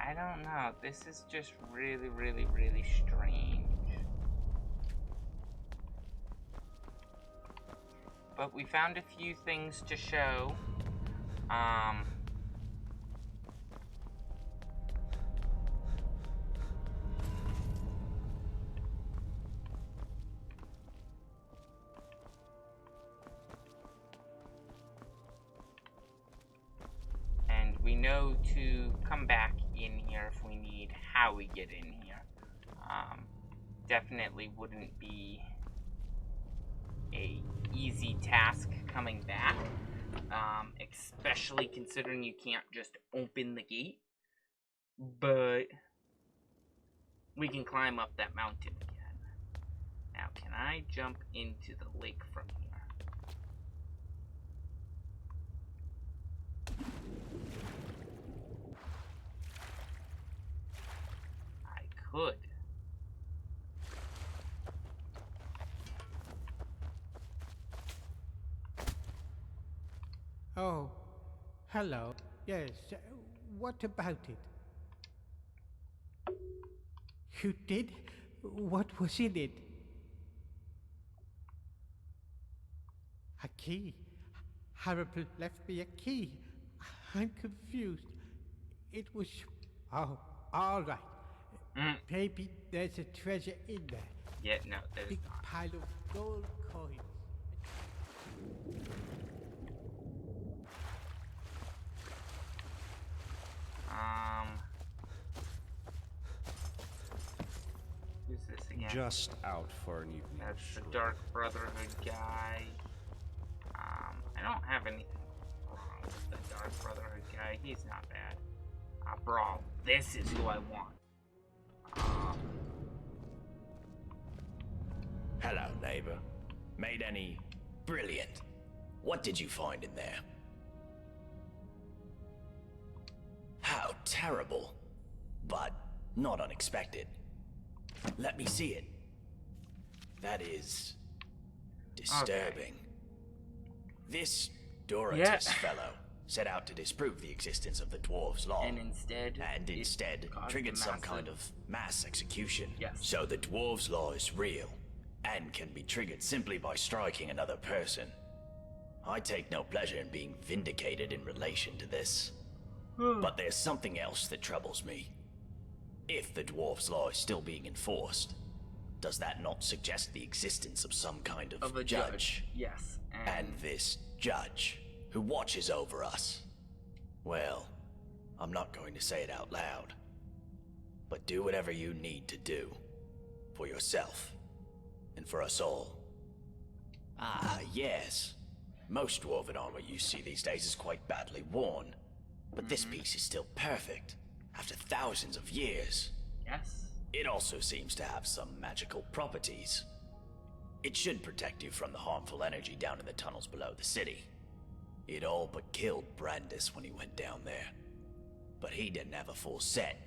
I don't know. This is just really, really, really strange. But we found a few things to show. And we know to come back in here if we need how we get in here. Definitely wouldn't be a easy task coming back, especially considering you can't just open the gate, but we can climb up that mountain again. Now, can I jump into the lake from here? Could. Oh, hello. Yes, what about it? You did? What was in it? A key. Harrible left me a key. I'm confused. It was... Oh, all right. Maybe there's a treasure in there. Yeah, no, there's Big not. pile of gold coins. Who's this again? Just out for an evening. That's the Dark Brotherhood guy. I don't have anything wrong with the Dark Brotherhood guy. He's not bad. Brawl. This is who I want. Hello, neighbor. Made any... Brilliant. What did you find in there? How terrible. But not unexpected. Let me see it. That is... disturbing. Okay. This Dorotis fellow set out to disprove the existence of the Dwarves' Law. And instead triggered some kind of mass execution. Yes. So the Dwarves' Law is real, and can be triggered simply by striking another person. I take no pleasure in being vindicated in relation to this. But there's something else that troubles me. If the Dwarves' Law is still being enforced, does that not suggest the existence of some kind of a judge? Yes. And this judge, who watches over us. Well, I'm not going to say it out loud, but do whatever you need to do. For yourself, and for us all. Ah, yes. Most dwarven armor you see these days is quite badly worn, but this piece is still perfect, after thousands of years. Yes. It also seems to have some magical properties. It should protect you from the harmful energy down in the tunnels below the city. It all but killed Brandis when he went down there. But he didn't have a full set.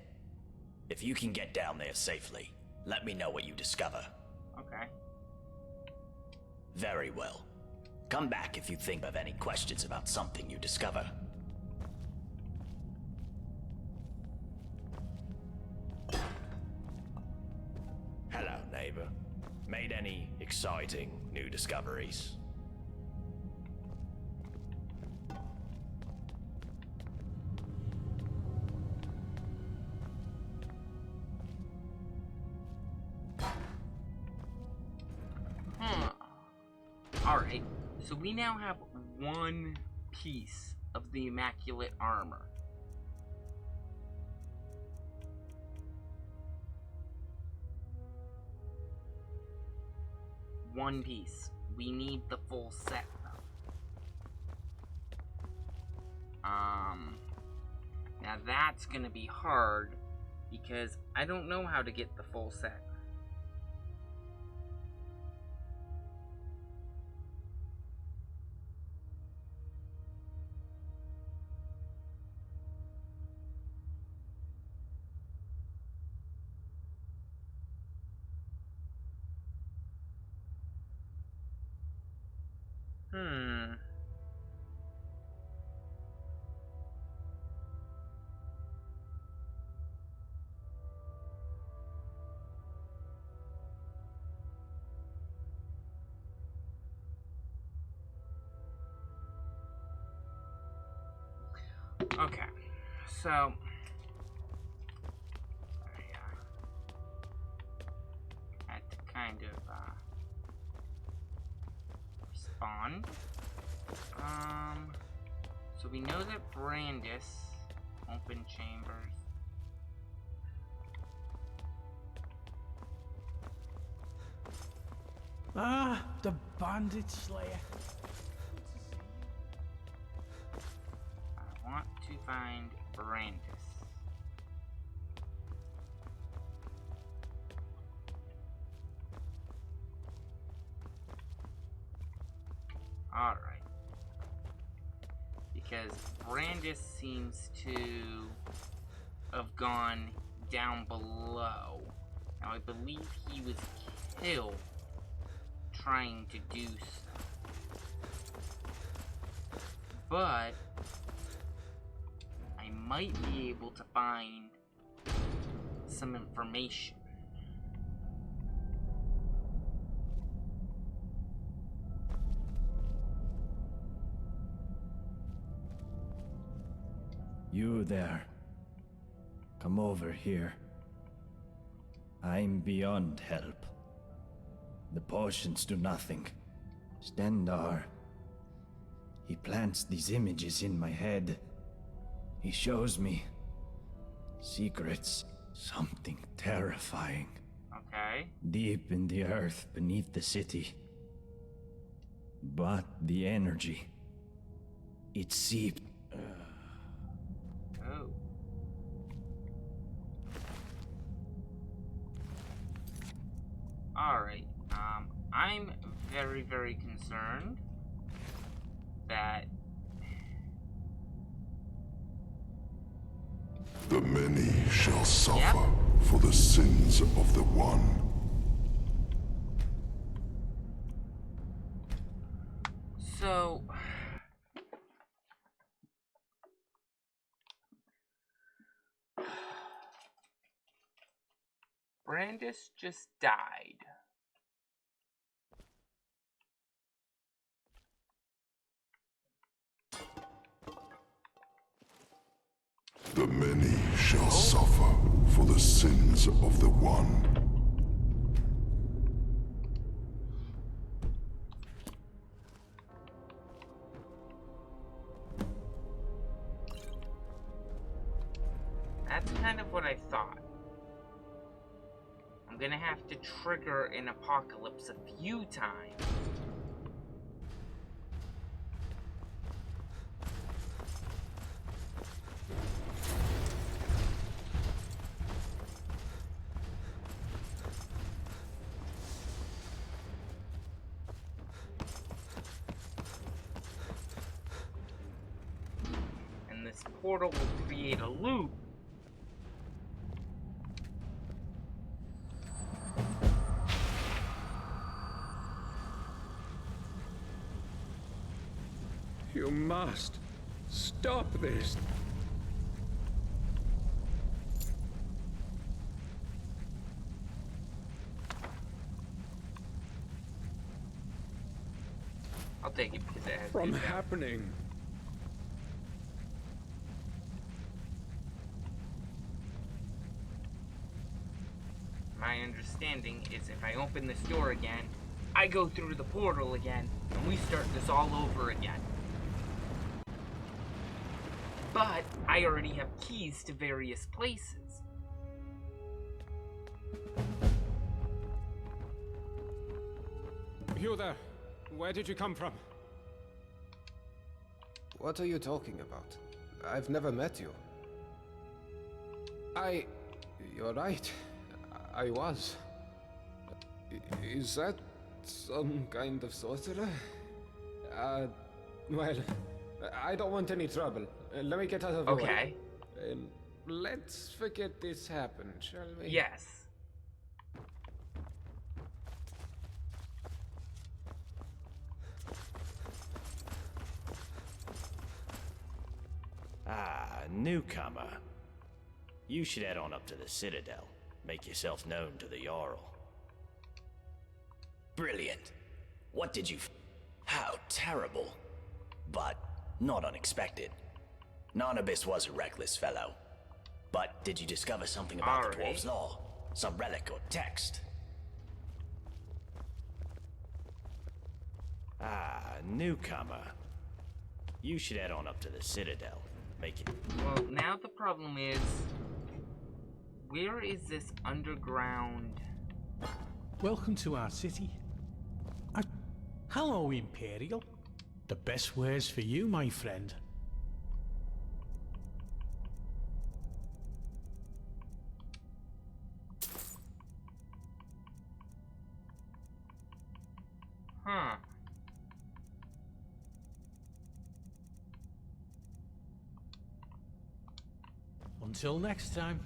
If you can get down there safely, let me know what you discover. Okay. Very well. Come back if you think of any questions about something you discover. Hello, neighbor. Made any exciting new discoveries? Alright, so we now have one piece of the Immaculate Armor. One piece. We need the full set, though. Now that's gonna be hard, because I don't know how to get the full set. Okay, so I had to kind of respond. So we know that Brandis opened chambers. Ah, the Bandit Slayer. I want to find Brandis. Alright. Because Brandis seems to have gone down below. Now I believe he was killed trying to do stuff. But I might be able to find some information. You there. Come over here. I'm beyond help. The potions do nothing. Stendar. He plants these images in my head. He shows me secrets, something terrifying. Okay. Deep in the earth beneath the city. But the energy, it seeped. Oh. Alright, I'm very, very concerned that the many shall suffer for the sins of the one. So Brandis just died. The many shall suffer for the sins of the one. That's kind of what I thought. I'm gonna have to trigger an apocalypse a few times. And this portal will create a loop. You must stop this. I'll take it because it has From happening. My understanding is if I open this door again, I go through the portal again, and we start this all over again. But I already have keys to various places. You there? Where did you come from? What are you talking about? I've never met you. You're right. I was. Is that some kind of sorcerer? Well, I don't want any trouble. Let me get out of the way. Okay. Let's forget this happened, shall we? Yes. Ah, newcomer. You should head on up to the Citadel. Make yourself known to the Jarl. Brilliant. What did you How terrible. But not unexpected. Narnabis was a reckless fellow. But did you discover something about the Dwarves' Law? Some relic or text? Ah, newcomer. You should head on up to the Citadel. Make it. Well, now the problem is, where is this underground? Welcome to our city. Hello, Imperial. The best wares for you, my friend. Huh. Until next time.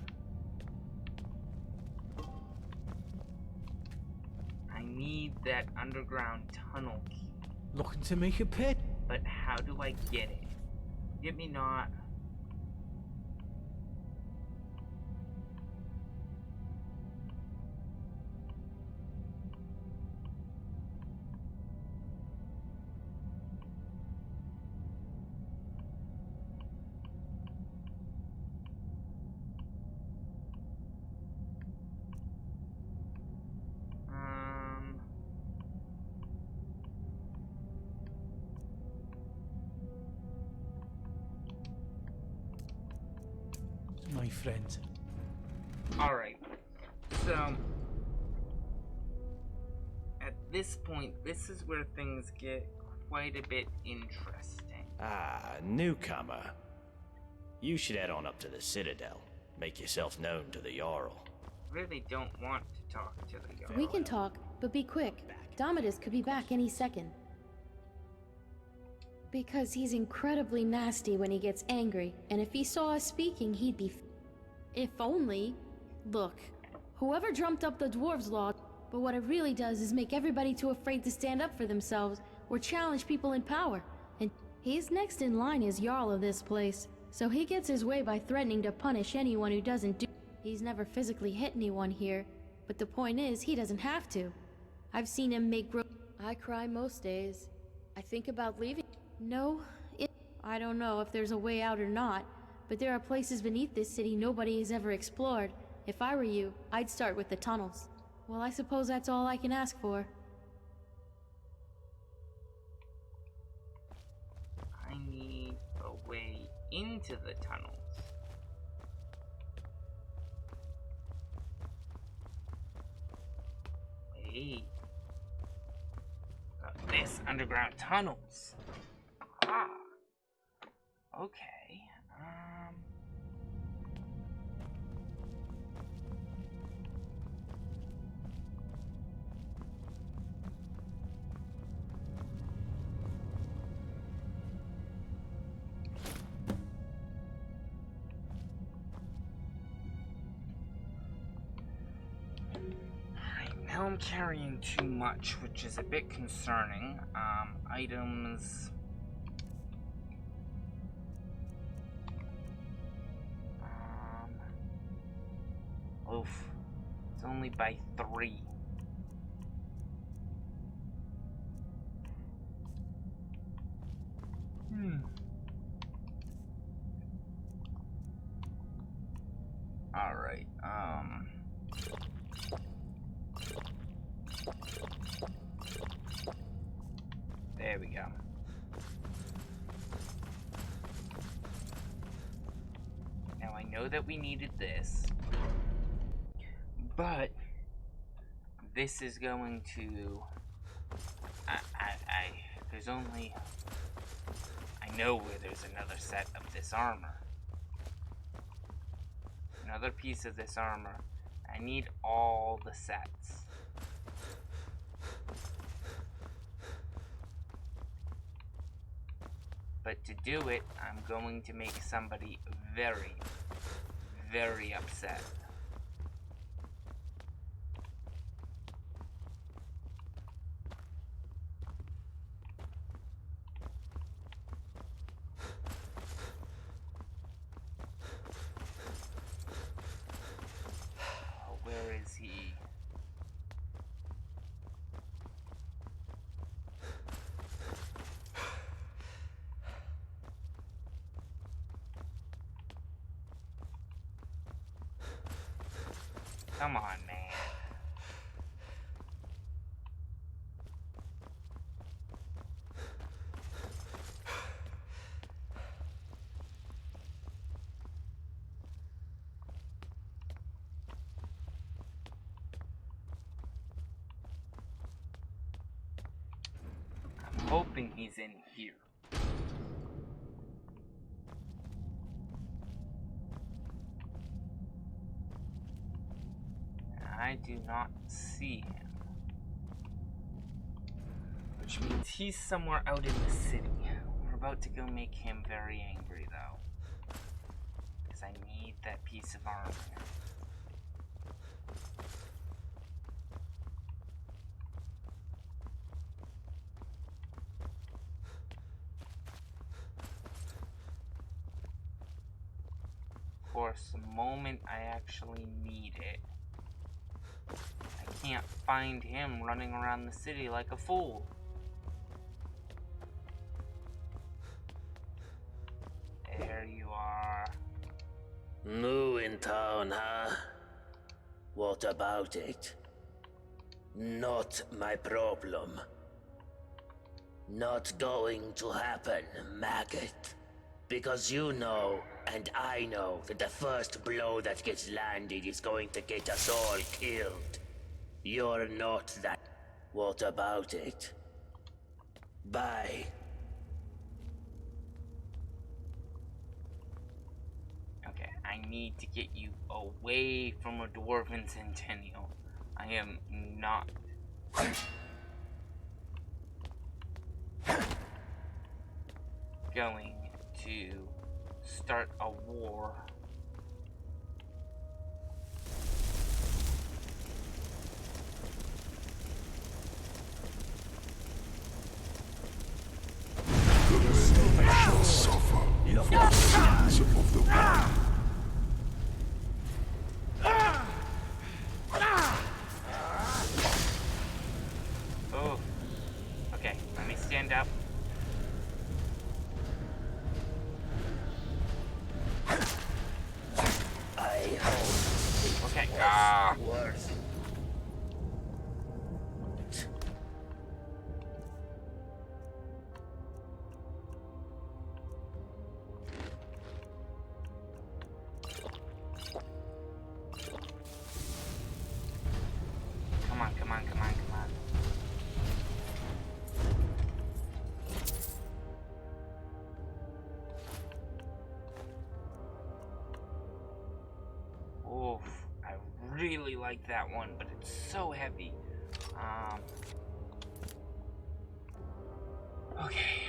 I need that underground tunnel key. Looking to make a pit? But how do I get it? Get me not. My friend. Alright. So, at this point, this is where things get quite a bit interesting. Ah, newcomer. You should head on up to the Citadel. Make yourself known to the Jarl. Really don't want to talk to the Jarl. We can talk, but be quick. Domitus could be back any second. Because he's incredibly nasty when he gets angry, and if he saw us speaking, he'd be... If only... Look, whoever dreamt up the Dwarves' Law, but what it really does is make everybody too afraid to stand up for themselves or challenge people in power. And he's next in line as Jarl of this place, so he gets his way by threatening to punish anyone who doesn't do... He's never physically hit anyone here, but the point is, he doesn't have to. I've seen him make I cry most days. I think about leaving. No, I don't know if there's a way out or not, but there are places beneath this city nobody has ever explored. If I were you, I'd start with the tunnels. Well, I suppose that's all I can ask for. I need a way into the tunnels. Wait. This underground tunnels. Ah. Okay. Now I'm carrying too much, which is a bit concerning. Items. It's only by 3. Alright, there we go. Now I know that we needed this, but this is going to, there's only, I know where there's another set of this armor. Another piece of this armor. I need all the sets. But to do it, I'm going to make somebody very, very upset. Where is he? Come on, man. I'm hoping he's in here. I do not see him. Which means he's somewhere out in the city. We're about to go make him very angry, though. Because I need that piece of armor. Of course, the moment I actually need it, I can't find him running around the city like a fool. There you are. New in town, huh? What about it? Not my problem. Not going to happen, maggot. Because you know, and I know, that the first blow that gets landed is going to get us all killed. You're not that. What about it? Bye. Okay, I need to get you away from a Dwarven Centennial. I am not... going to start a war. The many shall suffer for the sins of the one. Oh, okay, let me stand up. I hope okay. Worse. Come on, come on, come on, come on. Oof, I really like that one, but it's so heavy. Okay.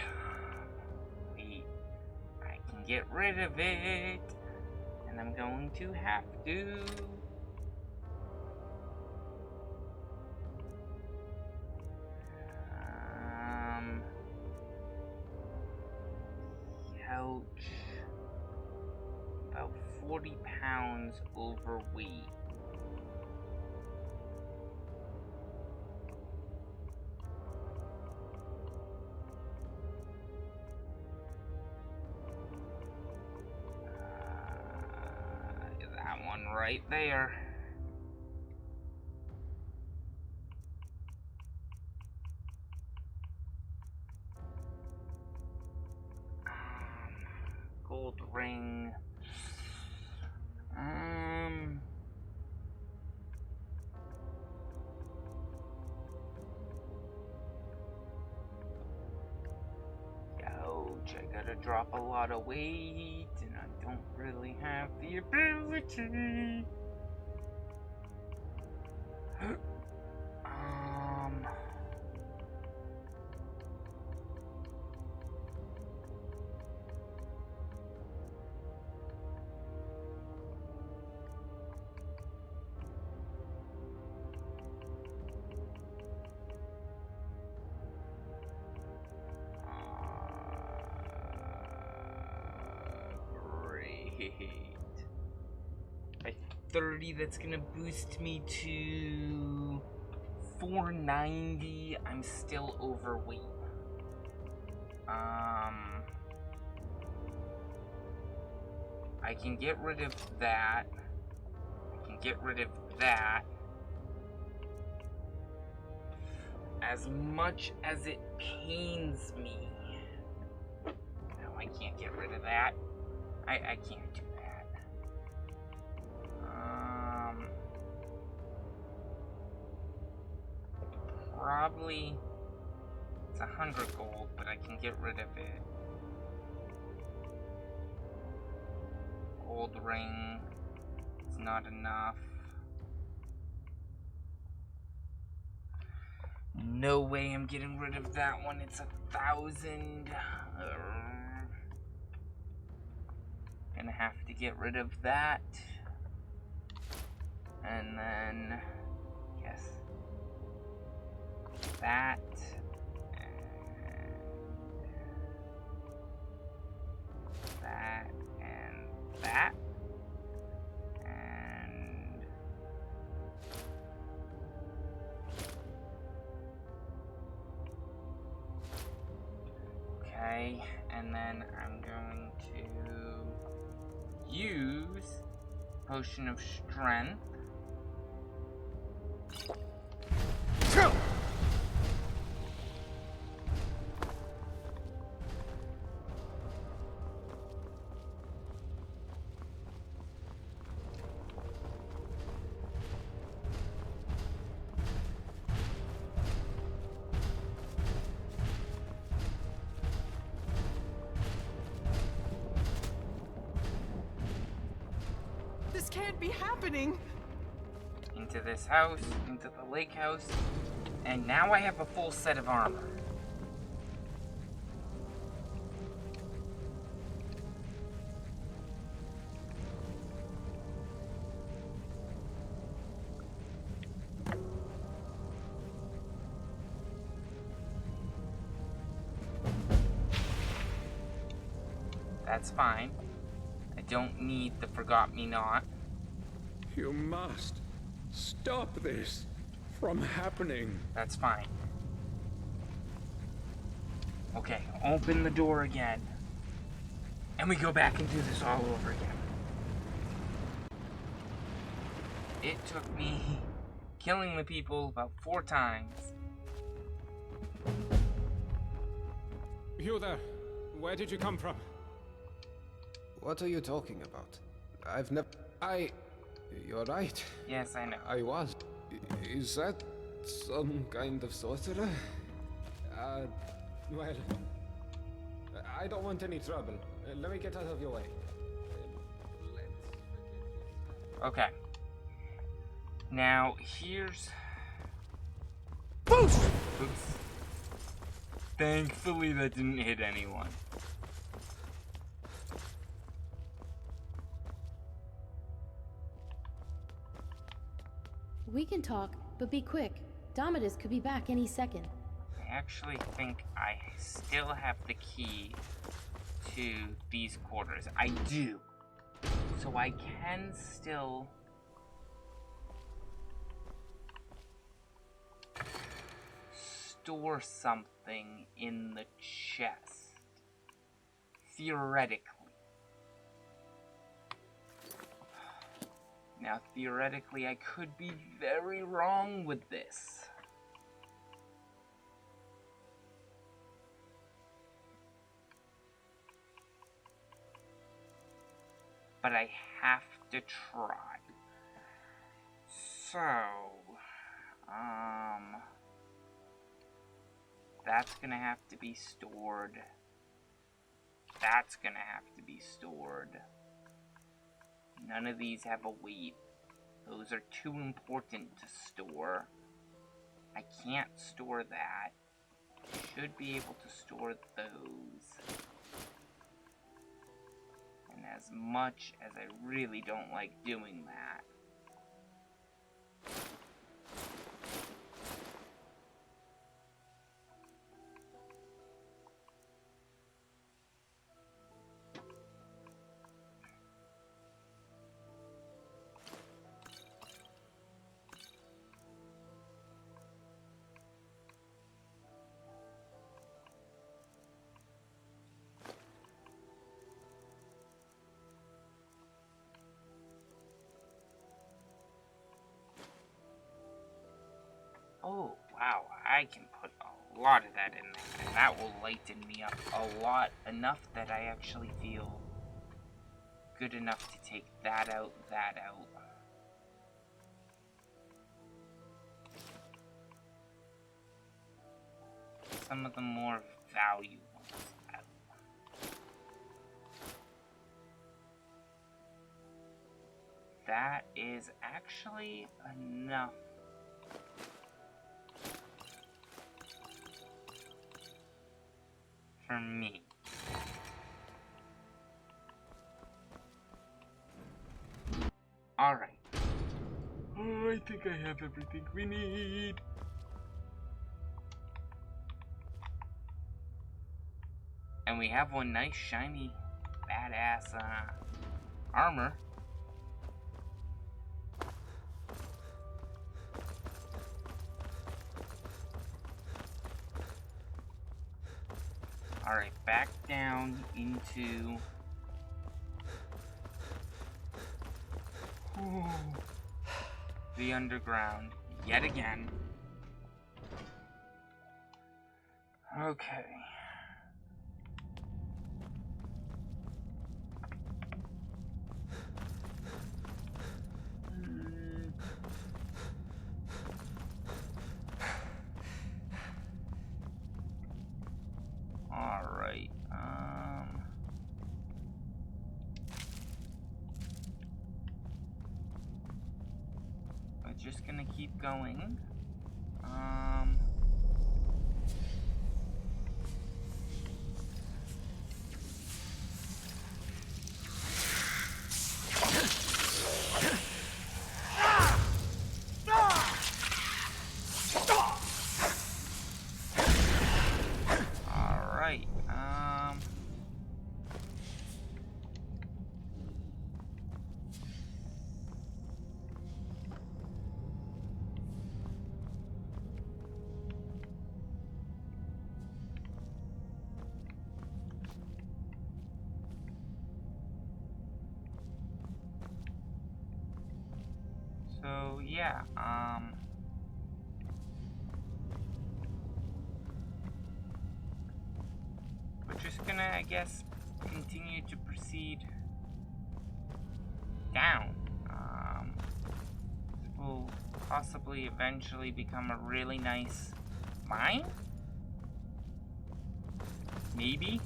I can get rid of it, and I'm going to have to. Couch. About 40 pounds overweight. right there. Gold ring. Ouch, I gotta drop a lot of weight, and I don't really have the ability. By 30, that's gonna boost me to 490. I'm still overweight. I can get rid of that. I can get rid of that. As much as it pains me. No, I can't get rid of that. I can't do that. Probably it's 100 gold, but I can get rid of it. Gold ring, it's not enough. No way I'm getting rid of that one, it's 1,000. Gonna have to get rid of that. And then, yes, that. And that. And that. And okay, and then I'm going to use Potion of Strength. This can't be happening! Into this house, into the lake house, and now I have a full set of armor. That's fine. I don't need the Forgot-Me-Not. You must stop this from happening. That's fine. Okay, open the door again. And we go back and do this all over again. It took me killing the people about 4 times. You there. Where did you come from? What are you talking about? I've never... You're right. Yes, I know. I was. Is that some kind of sorcerer? Well... I don't want any trouble. Let me get out of your way. Okay. Now, here's... Boost! Oops. Thankfully, that didn't hit anyone. We can talk, but be quick. Domitus could be back any second. I actually think I still have the key to these quarters. I do. So I can still... store something in the chest. Theoretically. Now, theoretically, I could be very wrong with this. But I have to try. So, that's gonna have to be stored. That's gonna have to be stored. None of these have a weight. Those are too important to store. I can't store that. Should be able to store those. And as much as I really don't like doing that, oh, wow, I can put a lot of that in there, and that will lighten me up a lot, enough that I actually feel good enough to take that out, that out. Some of the more value ones out. That is actually enough for me. Alright. Oh, I think I have everything we need. And we have one nice, shiny, badass, armor. Alright, back down into... the underground, yet again. Okay. Alright, we're just gonna keep going. So, yeah, we're just gonna, I guess, continue to proceed down. This will possibly eventually become a really nice mine? Maybe?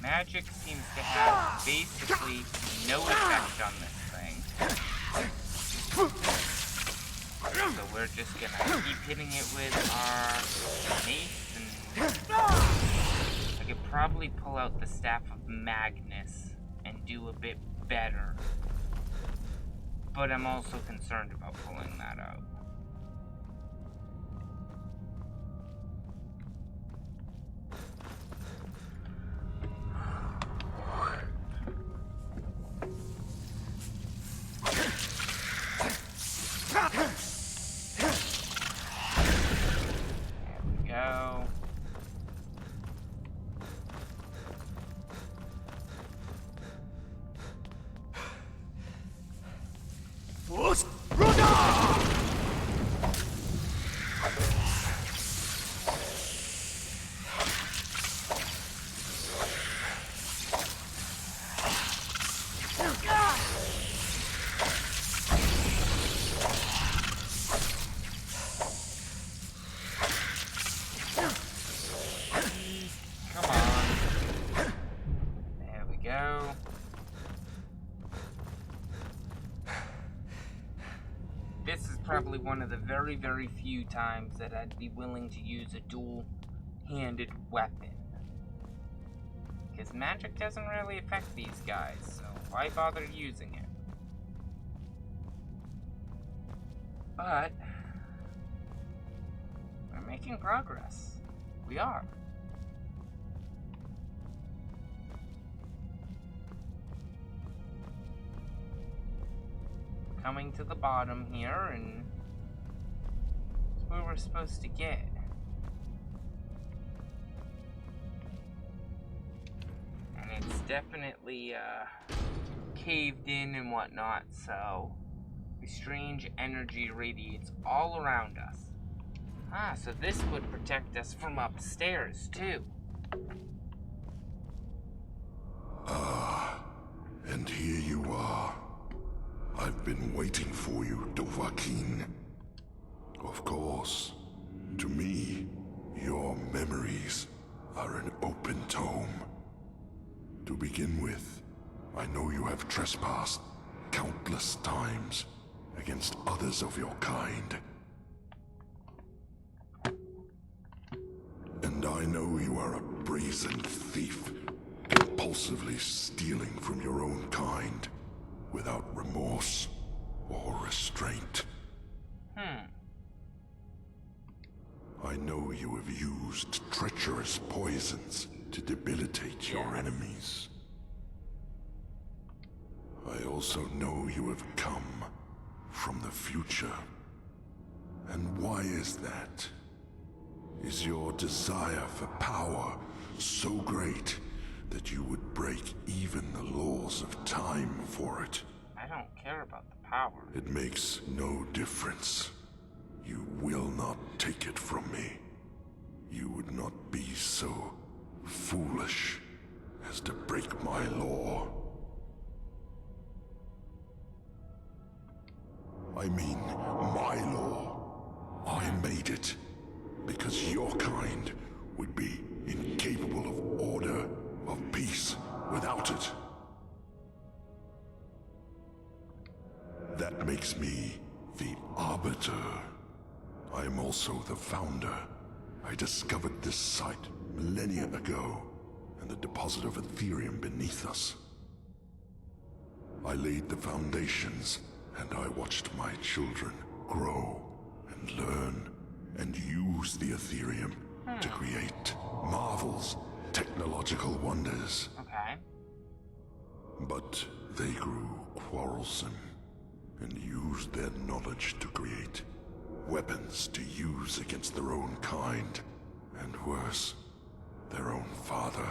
Magic seems to have basically no effect on this thing. So we're just gonna keep hitting it with our mace, and I could probably pull out the Staff of Magnus and do a bit better. But I'm also concerned about pulling that out. one of the very, very few times that I'd be willing to use a dual-handed weapon. Because magic doesn't really affect these guys, so why bother using it? But we're making progress. We are. Coming to the bottom here, and that's where we're supposed to get. And it's definitely caved in and whatnot, so the strange energy radiates all around us. Ah, so this would protect us from upstairs too. Ah, and here you are. I've been waiting for you, Dovahkiin. Of course, to me, your memories are an open tome. To begin with, I know you have trespassed countless times against others of your kind. And I know you are a brazen thief, compulsively stealing from your own kind, without remorse or restraint. I know you have used treacherous poisons to debilitate your enemies. I also know you have come from the future. And why is that? Is your desire for power so great that you would break even the laws of time for it? I don't care about the power. It makes no difference. You will not take it from me. You would not be so foolish as to break my law. I mean, my law. I made it because your kind would be incapable of order, of peace, without it. That makes me the Arbiter. I am also the founder. I discovered this site millennia ago, and the deposit of Aetherium beneath us. I laid the foundations, and I watched my children grow and learn and use the Aetherium to create marvels, technological wonders. Okay. But they grew quarrelsome and used their knowledge to create weapons to use against their own kind, and worse, their own father.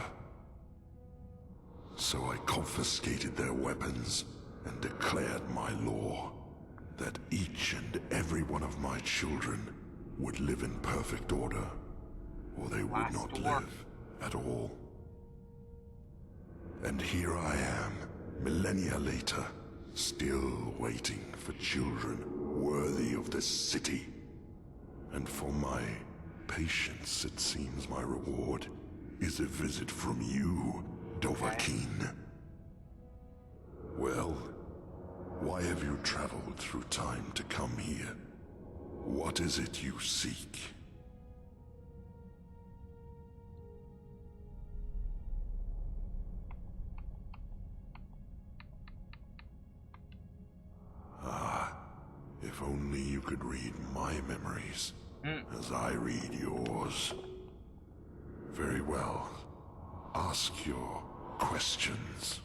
So I confiscated their weapons and declared my law that each and every one of my children would live in perfect order, or they would not live at all. And here I am, millennia later, still waiting for children worthy of this city. And for my patience, it seems my reward is a visit from you, Dovahkiin. Well, why have you traveled through time to come here? What is it you seek? Ah, if only you could read my memories as I read yours. Very well. Ask your questions.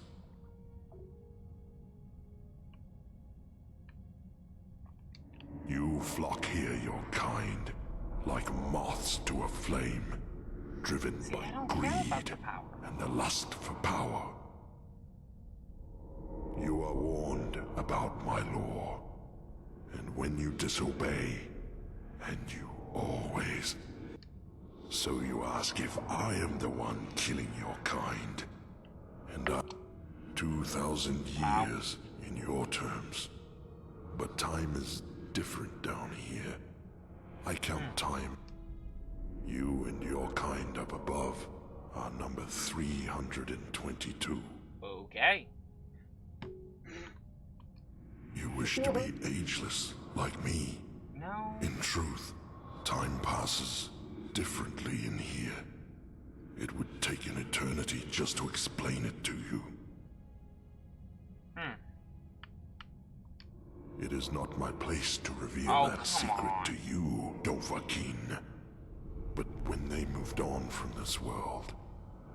You flock here, your kind, like moths to a flame, driven by greed and the lust for power. You are warned about my law, and when you disobey, and you always... So you ask if I am the one killing your kind, and 2,000 years in your terms. But time is different down here. I count time. You and your kind up above are number 322. Okay. You wish to be ageless, like me? No, No. In truth, time passes differently in here. It would take an eternity just to explain it to you. It is not my place to reveal that secret to you, Dovahkiin. But when they moved on from this world,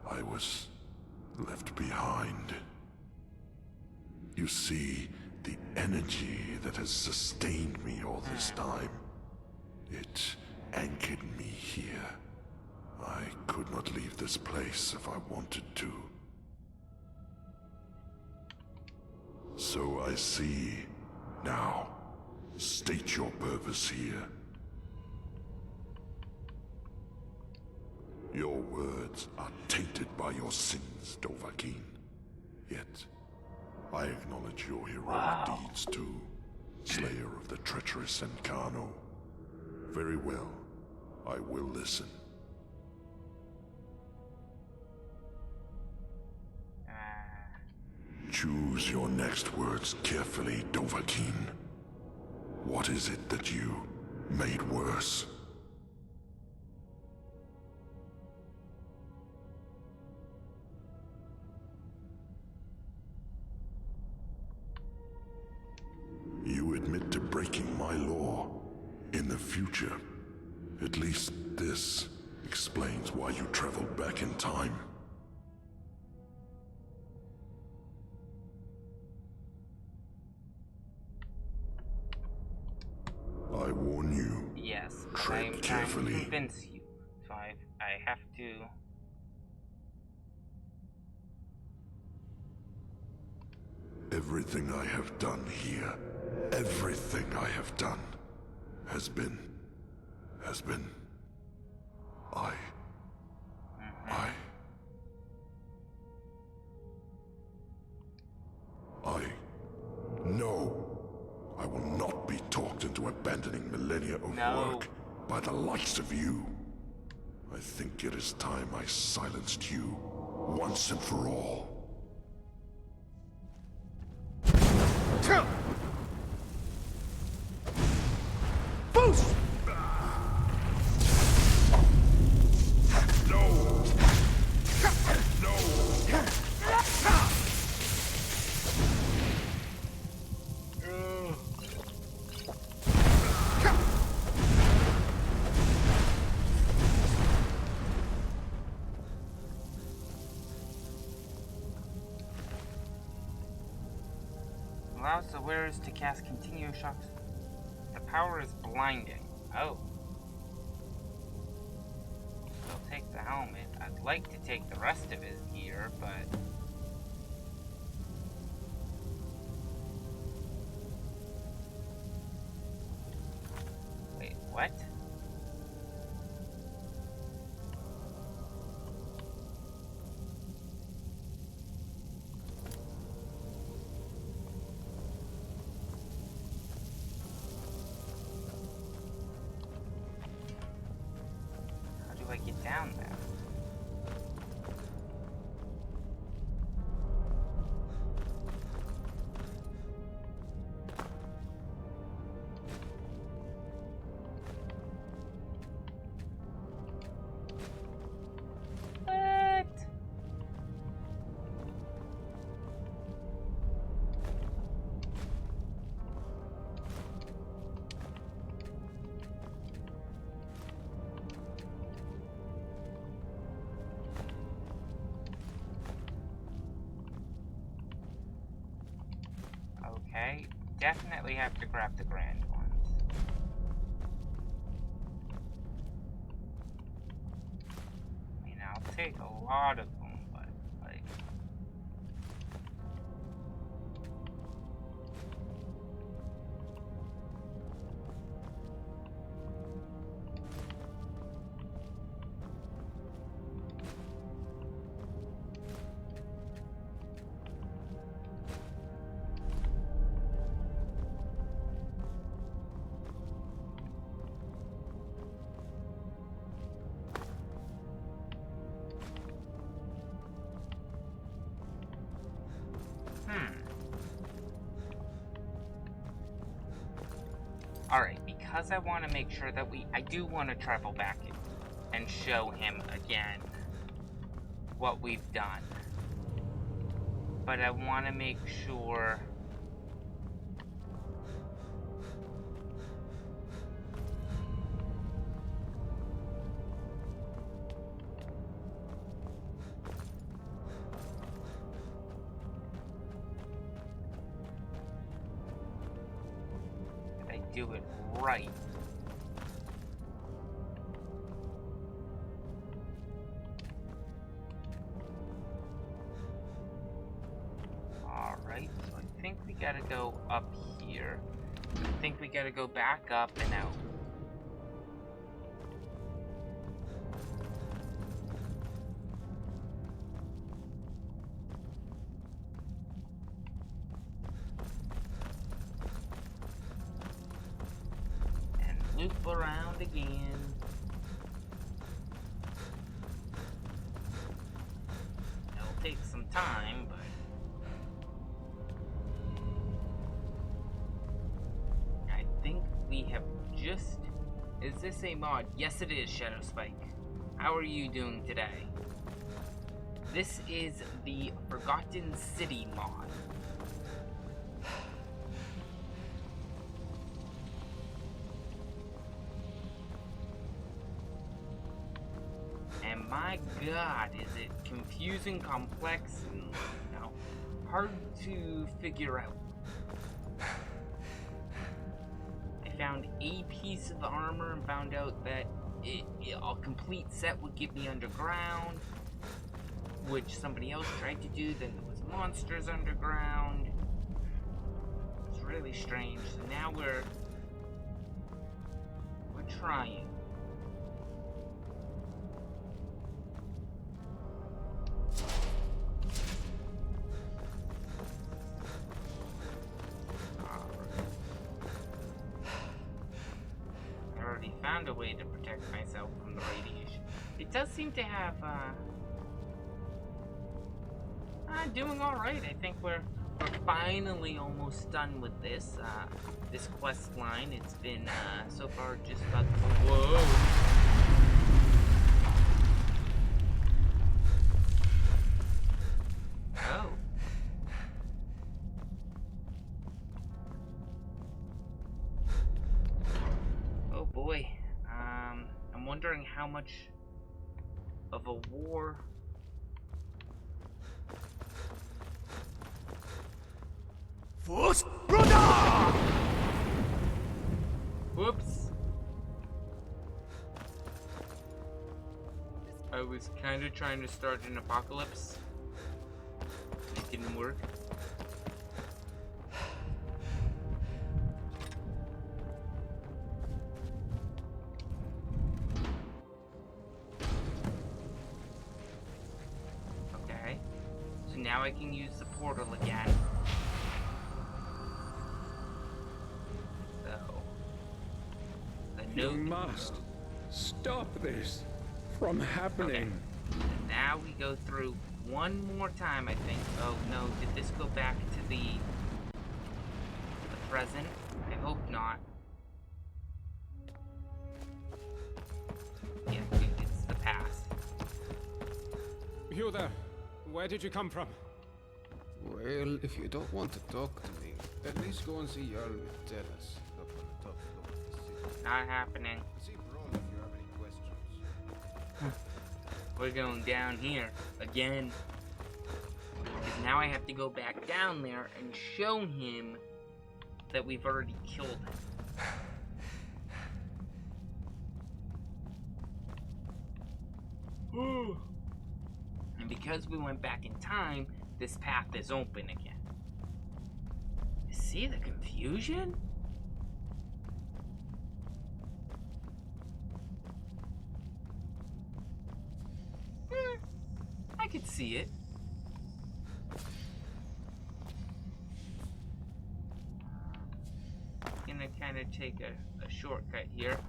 I was left behind. You see, the energy that has sustained me all this time, it anchored me here. I could not leave this place if I wanted to. So I see. Now, state your purpose here. Your words are tainted by your sins, Dovahkiin. Yet, I acknowledge your heroic deeds too, slayer of the treacherous Encano. Very well, I will listen. Choose your next words carefully, Dovahkiin. What is it that you made worse? You admit to breaking my law. In the future, at least this explains why you traveled back in time. I warn you. Yes, tread I'm carefully. trying to convince you. So I have to. Everything I have done here, everything I have done, has been. No. I will not be talked into abandoning millennia of work by the likes of you. I think it is time I silenced you, once and for all. Boost! Allows the wearers to cast continuous shocks. The power is blinding. Oh. I'll take the helmet. I'd like to take the rest of his gear, but... Wait, what? Get down there. What? Okay, definitely have to grab the grand ones. I mean, I'll take a lot of them, but, like... Alright, because because I want to make sure that I do want to travel back and show him again what we've done. But I want to make sure that I do it right. Alright, so I think we gotta go up here. I think we gotta go back up and out. And loop around again. It'll take some time, but I think we have just... Is this a mod? Yes, it is, Shadow Spike. How are you doing today? This is the Forgotten City mod. And my god, is it confusing, complex, and, you know, hard to figure out. I found a piece of armor and found out that a complete set would get me underground, which somebody else tried to do. Then there was monsters underground. It's really strange. So now we're trying. Found a way to protect myself from the radiation. It does seem to have, doing alright. I think we're finally almost done with this, this quest line. It's been, so far just about, whoa! Oh. Oh boy. I'm wondering how much of a war Force Brother! Whoops. I was kind of trying to start an apocalypse. It didn't work. Okay. So now I can use the portal again. You must stop this from happening. Okay. And now we go through one more time, I think. Oh no, did this go back to the present? I hope not. Yeah, it's the past. You there? Where did you come from? Well, if you don't want to talk to me, at least go and see Jarl with Teras up on the top floor of the city. Not happening. See Braun if you have any questions. We're going down here again. Because now I have to go back down there and show him that we've already killed him. And because we went back in time, this path is open again. You see the confusion? I could see it. Gonna kind of take a shortcut here.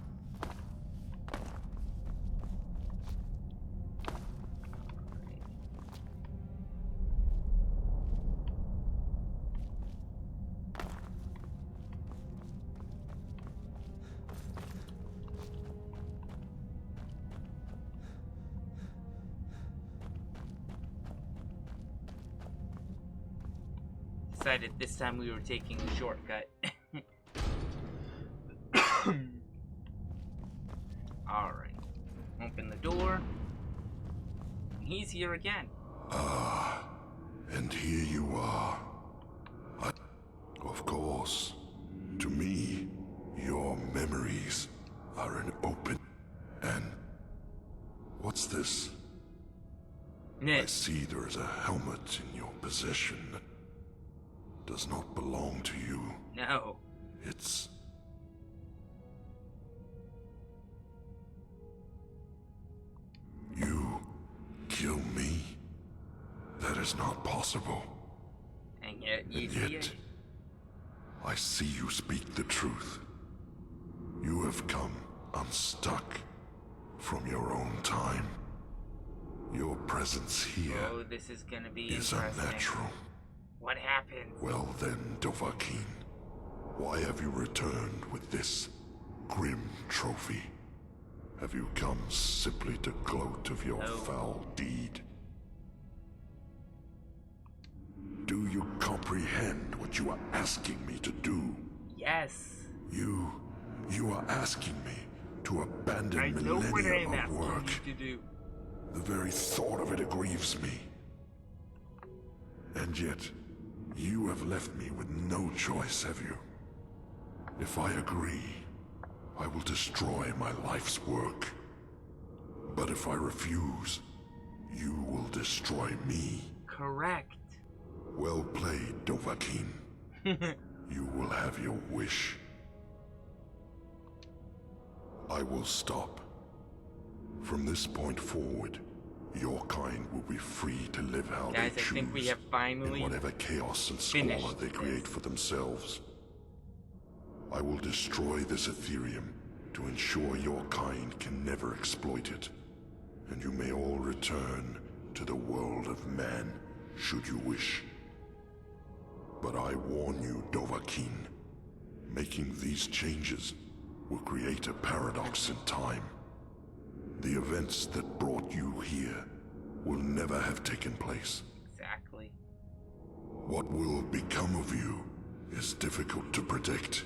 decided this time we were taking a shortcut. Alright. Open the door. He's here again. Ah, and here you are. Of course, to me, your memories are an open... And... what's this? I see there is a helmet in your possession that does not belong to you. No. It's... You kill me? That is not possible. And yet you see it. I see you speak the truth. You have come unstuck from your own time. Your presence here Oh, this is gonna be is interesting. unnatural. What happened? Well then, Dovahkiin, why have you returned with this grim trophy? Have you come simply to gloat of your foul deed? Do you comprehend what you are asking me to do? Yes. You are asking me to abandon I know what millennia I'm of asking work. you to do. The very thought of it grieves me. And yet, you have left me with no choice, have you? If I agree, I will destroy my life's work. But if I refuse, you will destroy me. Correct. Well played, Dovahkiin. You will have your wish. I will stop. From this point forward, your kind will be free to live how Guys, they choose, I think we have finally in whatever chaos and squalor finished they create for themselves. I will destroy this Ethereum to ensure your kind can never exploit it, and you may all return to the world of man, should you wish. But I warn you, Dovahkiin, making these changes will create a paradox in time. The events that brought you here will never have taken place. Exactly. What will become of you is difficult to predict,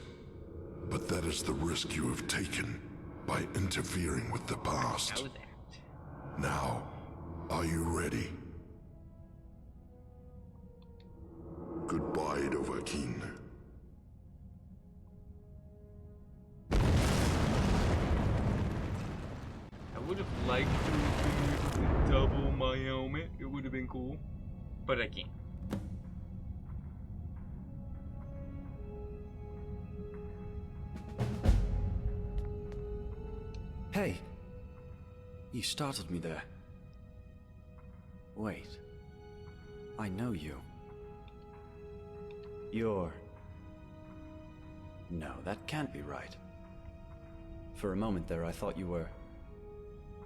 but that is the risk you have taken by interfering with the past. I know that. Now, are you ready? Goodbye, Dovahkiin. I would have liked to have been able to double my helmet. It would have been cool. But I can't. Hey! You startled me there. Wait. I know you. You're... No, that can't be right. For a moment there, I thought you were...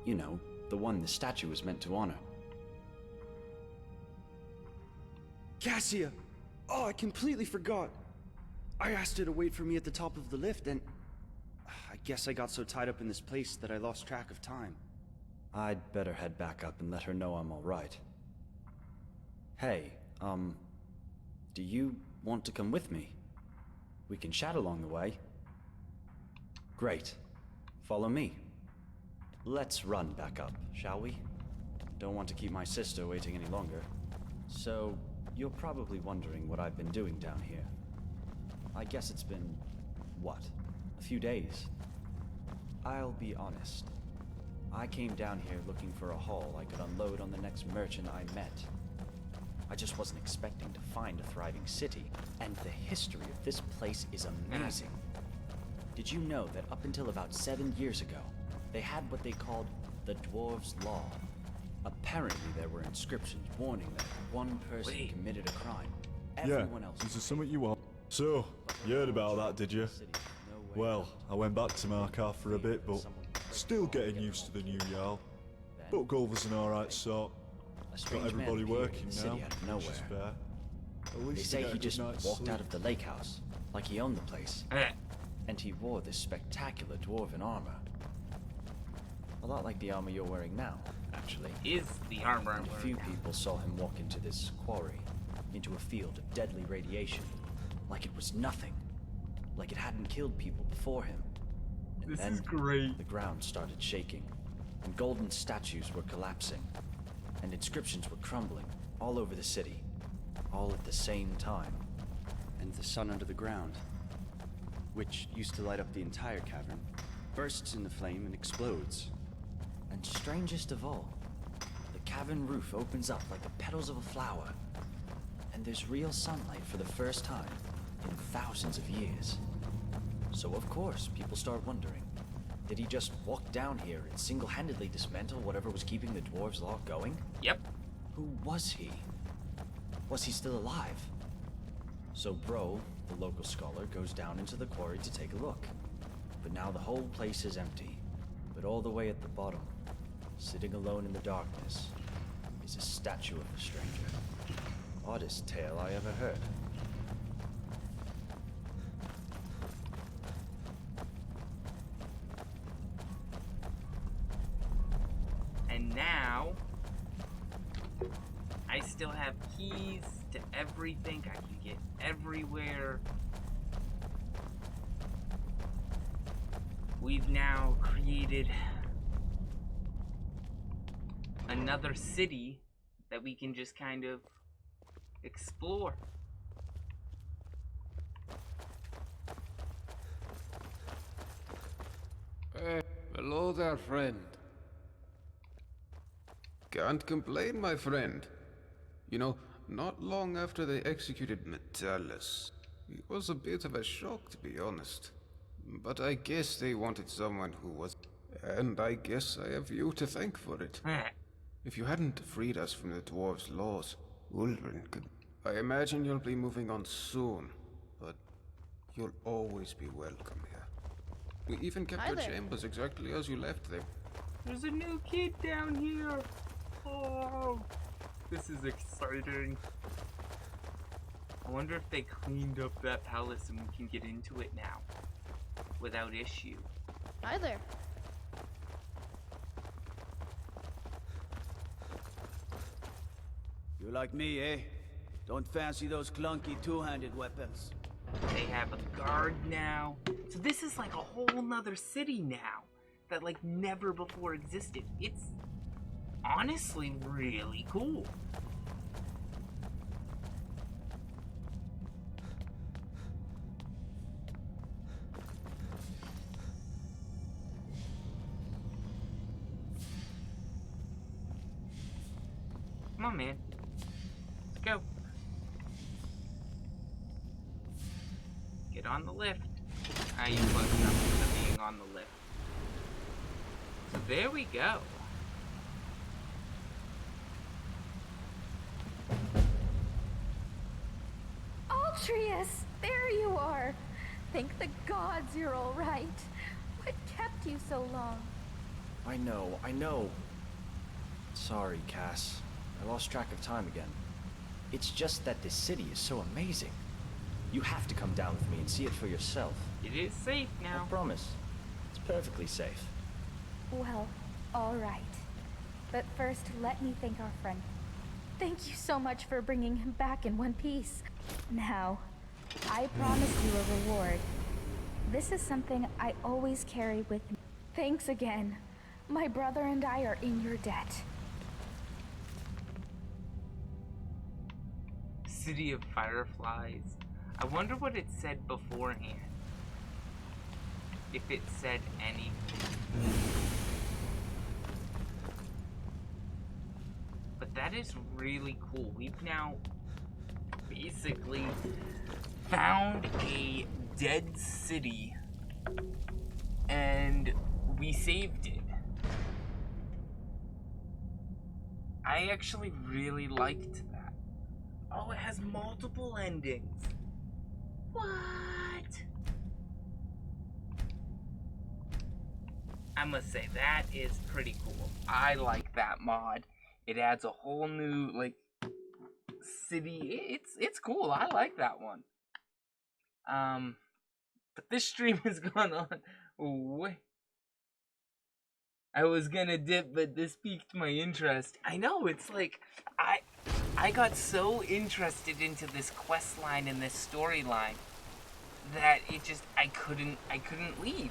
You know, the one the statue was meant to honor. Cassia! Oh, I completely forgot. I asked her to wait for me at the top of the lift and... I guess I got so tied up in this place that I lost track of time. I'd better head back up and let her know I'm alright. Hey, do you want to come with me? We can chat along the way. Great. Follow me. Let's run back up, shall we? Don't want to keep my sister waiting any longer. So, you're probably wondering what I've been doing down here. I guess it's been, what, a few days? I'll be honest. I came down here looking for a haul I could unload on the next merchant I met. I just wasn't expecting to find a thriving city, and the history of this place is amazing. Did you know that up until about 7 years ago, they had what they called the Dwarves' Law? Apparently there were inscriptions warning that if one person committed a crime, everyone else... Is there something you want? So, you heard about that, did you? Well, I went back to Markarth for a bit, but still getting used to the new Jarl. But Gulver's an alright sort. Got everybody working now, which is fair. At least They say he get a just good night's walked sleep. out of the lake house, like he owned the place. And he wore this spectacular dwarven armor. A lot like the armor you're wearing now, actually. Is the armor I'm And a wearing few now. people saw him walk into this quarry. into a field of deadly radiation, like it was nothing, like it hadn't killed people before him. And This is great. The ground started shaking, and golden statues were collapsing, and inscriptions were crumbling all over the city, all at the same time. And the sun under the ground, which used to light up the entire cavern, bursts into flame and explodes. And strangest of all, the cavern roof opens up like the petals of a flower, and there's real sunlight for the first time in thousands of years. So of course, people start wondering, did he just walk down here and single-handedly dismantle whatever was keeping the Dwarves' Law going? Yep. Who was he? Was he still alive? So Bro, the local scholar, goes down into the quarry to take a look. But now the whole place is empty. But all the way at the bottom, sitting alone in the darkness, is a statue of a stranger. Oddest tale I ever heard. And now, I still have keys to everything. I can get everywhere. We've now created another city that we can just kind of explore. Hello there, friend. Can't complain, my friend. You know, not long after they executed Metellus, it was a bit of a shock, to be honest. But I guess they wanted someone who was... And I guess I have you to thank for it. If you hadn't freed us from the dwarves' laws, Ulrin could... I imagine you'll be moving on soon, but you'll always be welcome here. We even kept your chambers exactly as you left them. There's a new kid down here. Oh, this is exciting. I wonder if they cleaned up that palace and we can get into it now without issue. Hi there. You like me, eh? Don't fancy those clunky two-handed weapons. They have a guard now. So this is like a whole nother city now that like never before existed. It's honestly really cool. Come on, man. Let's go. Get on the lift. Ah, you close enough to being on the lift. So there we go. Altreus! There you are! Thank the gods you're all right. What kept you so long? I know. Sorry, Cass. I lost track of time again. It's just that this city is so amazing. You have to come down with me and see it for yourself. It is safe now. I promise. It's perfectly safe. Well, all right. But first, let me thank our friend. Thank you so much for bringing him back in one piece. Now, I promised you a reward. This is something I always carry with me. Thanks again. My brother and I are in your debt. City of Fireflies. I wonder what it said beforehand. If it said anything. But that is really cool. We've now basically found a dead city and we saved it. I actually really liked that. Oh, it has multiple endings. What? I must say, that is pretty cool. I like that mod. It adds a whole new, like, city. It's cool. I like that one. But this stream has gone on way. I was gonna dip, but this piqued my interest. I know, it's like, I I got so interested into this quest line and this storyline that I couldn't leave.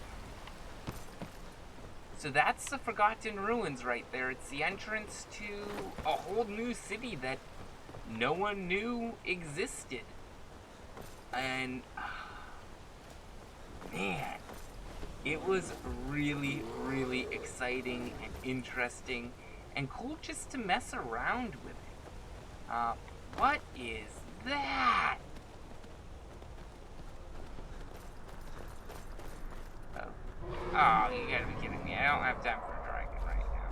So that's the Forgotten Ruins right there. It's the entrance to a whole new city that no one knew existed. And man, it was really, really exciting and interesting and cool just to mess around with it. What is that? Oh, you gotta be kidding me. I don't have time for a dragon right now.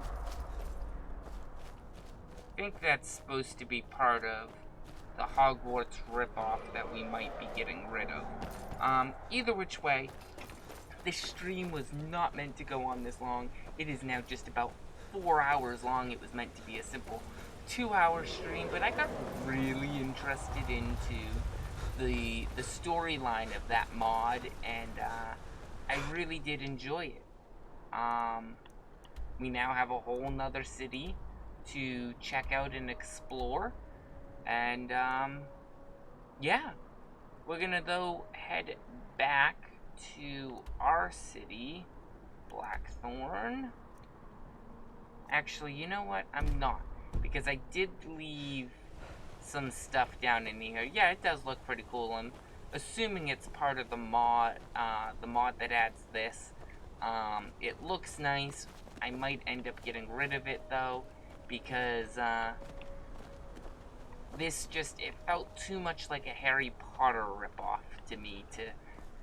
I think that's supposed to be part of the Hogwarts ripoff that we might be getting rid of. Either which way, this stream was not meant to go on this long. It is now just about 4 hours long. It was meant to be a simple 2-hour stream, but I got really interested into the storyline of that mod, and I really did enjoy it. We now have a whole nother city to check out and explore, and yeah, we're gonna though head back to our city, Blackthorn. Actually, you know what? I'm not, because I did leave some stuff down in here. Yeah, it does look pretty cool. I'm assuming it's part of the mod that adds this. It looks nice. I might end up getting rid of it though, because it felt too much like a Harry Potter ripoff to me to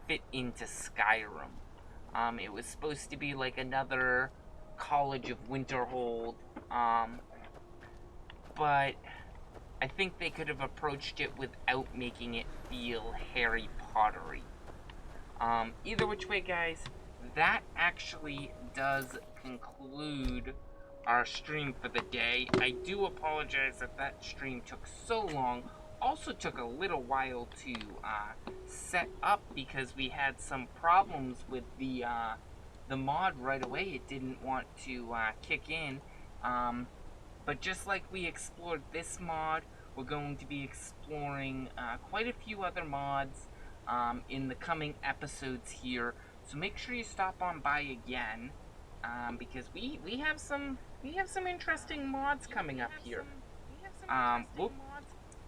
fit into Skyrim. It was supposed to be like another College of Winterhold, but I think they could have approached it without making it feel Harry Pottery. Either which way, guys, that actually does conclude our stream for the day. I do apologize that stream took so long. Also took a little while to set up because we had some problems with the mod right away. It didn't want to kick in. But just like we explored this mod, we're going to be exploring quite a few other mods in the coming episodes here. So make sure you stop on by again, because we have some interesting mods coming up here. We'll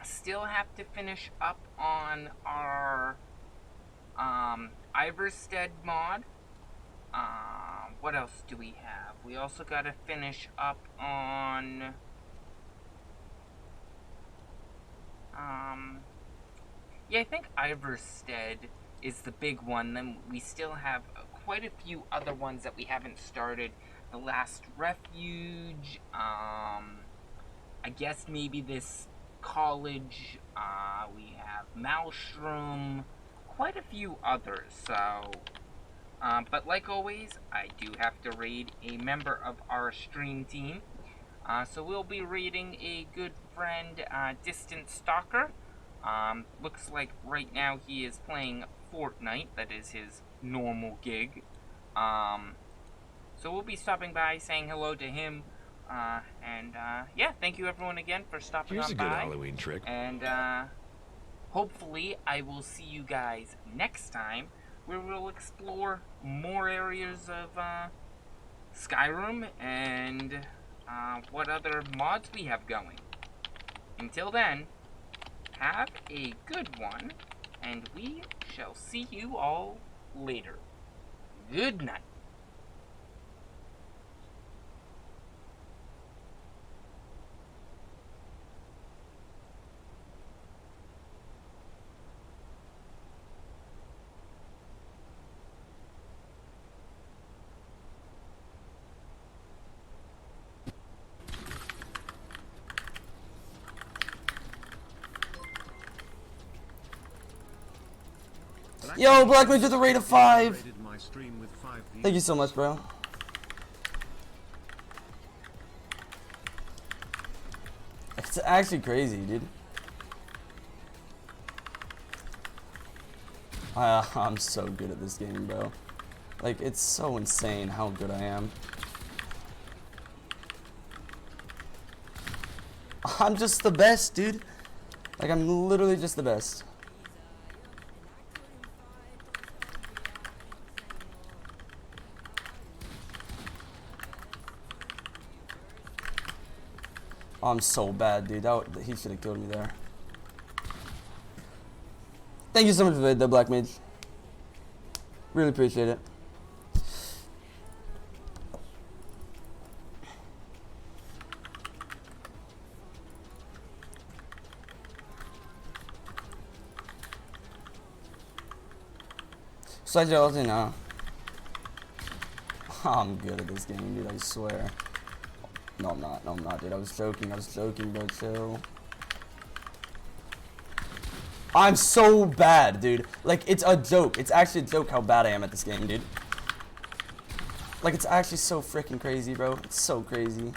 still have to finish up on our Iverstead mod. What else do we have? We also got to finish up on yeah, I think Iverstead is the big one. Then we still have quite a few other ones that we haven't started. The Last Refuge, I guess maybe this college, we have Maelstrom, quite a few others. So but like always, I do have to raid a member of our stream team. So we'll be raiding a good friend, Distant Stalker. Looks like right now he is playing Fortnite. That is his normal gig. So we'll be stopping by, saying hello to him. And yeah, thank you everyone again for stopping on by. Here's a good Halloween trick. And hopefully I will see you guys next time, where we'll explore more areas of Skyrim and what other mods we have going. Until then, have a good one, and we shall see you all later. Good night. Yo, Blackmage at the rate of 5. Thank you so much, bro. It's actually crazy, dude. I'm so good at this game, bro. Like, it's so insane how good I am. I'm just the best, dude. Like, I'm literally just the best. I'm so bad, dude. He should have killed me there. Thank you so much for the Black Mage. Really appreciate it. So now. I'm good at this game, dude. I swear. No, I'm not. No, I'm not, dude. I was joking, bro. Chill. I'm so bad, dude. Like, it's a joke. It's actually a joke how bad I am at this game, dude. Like, it's actually so freaking crazy, bro. It's so crazy.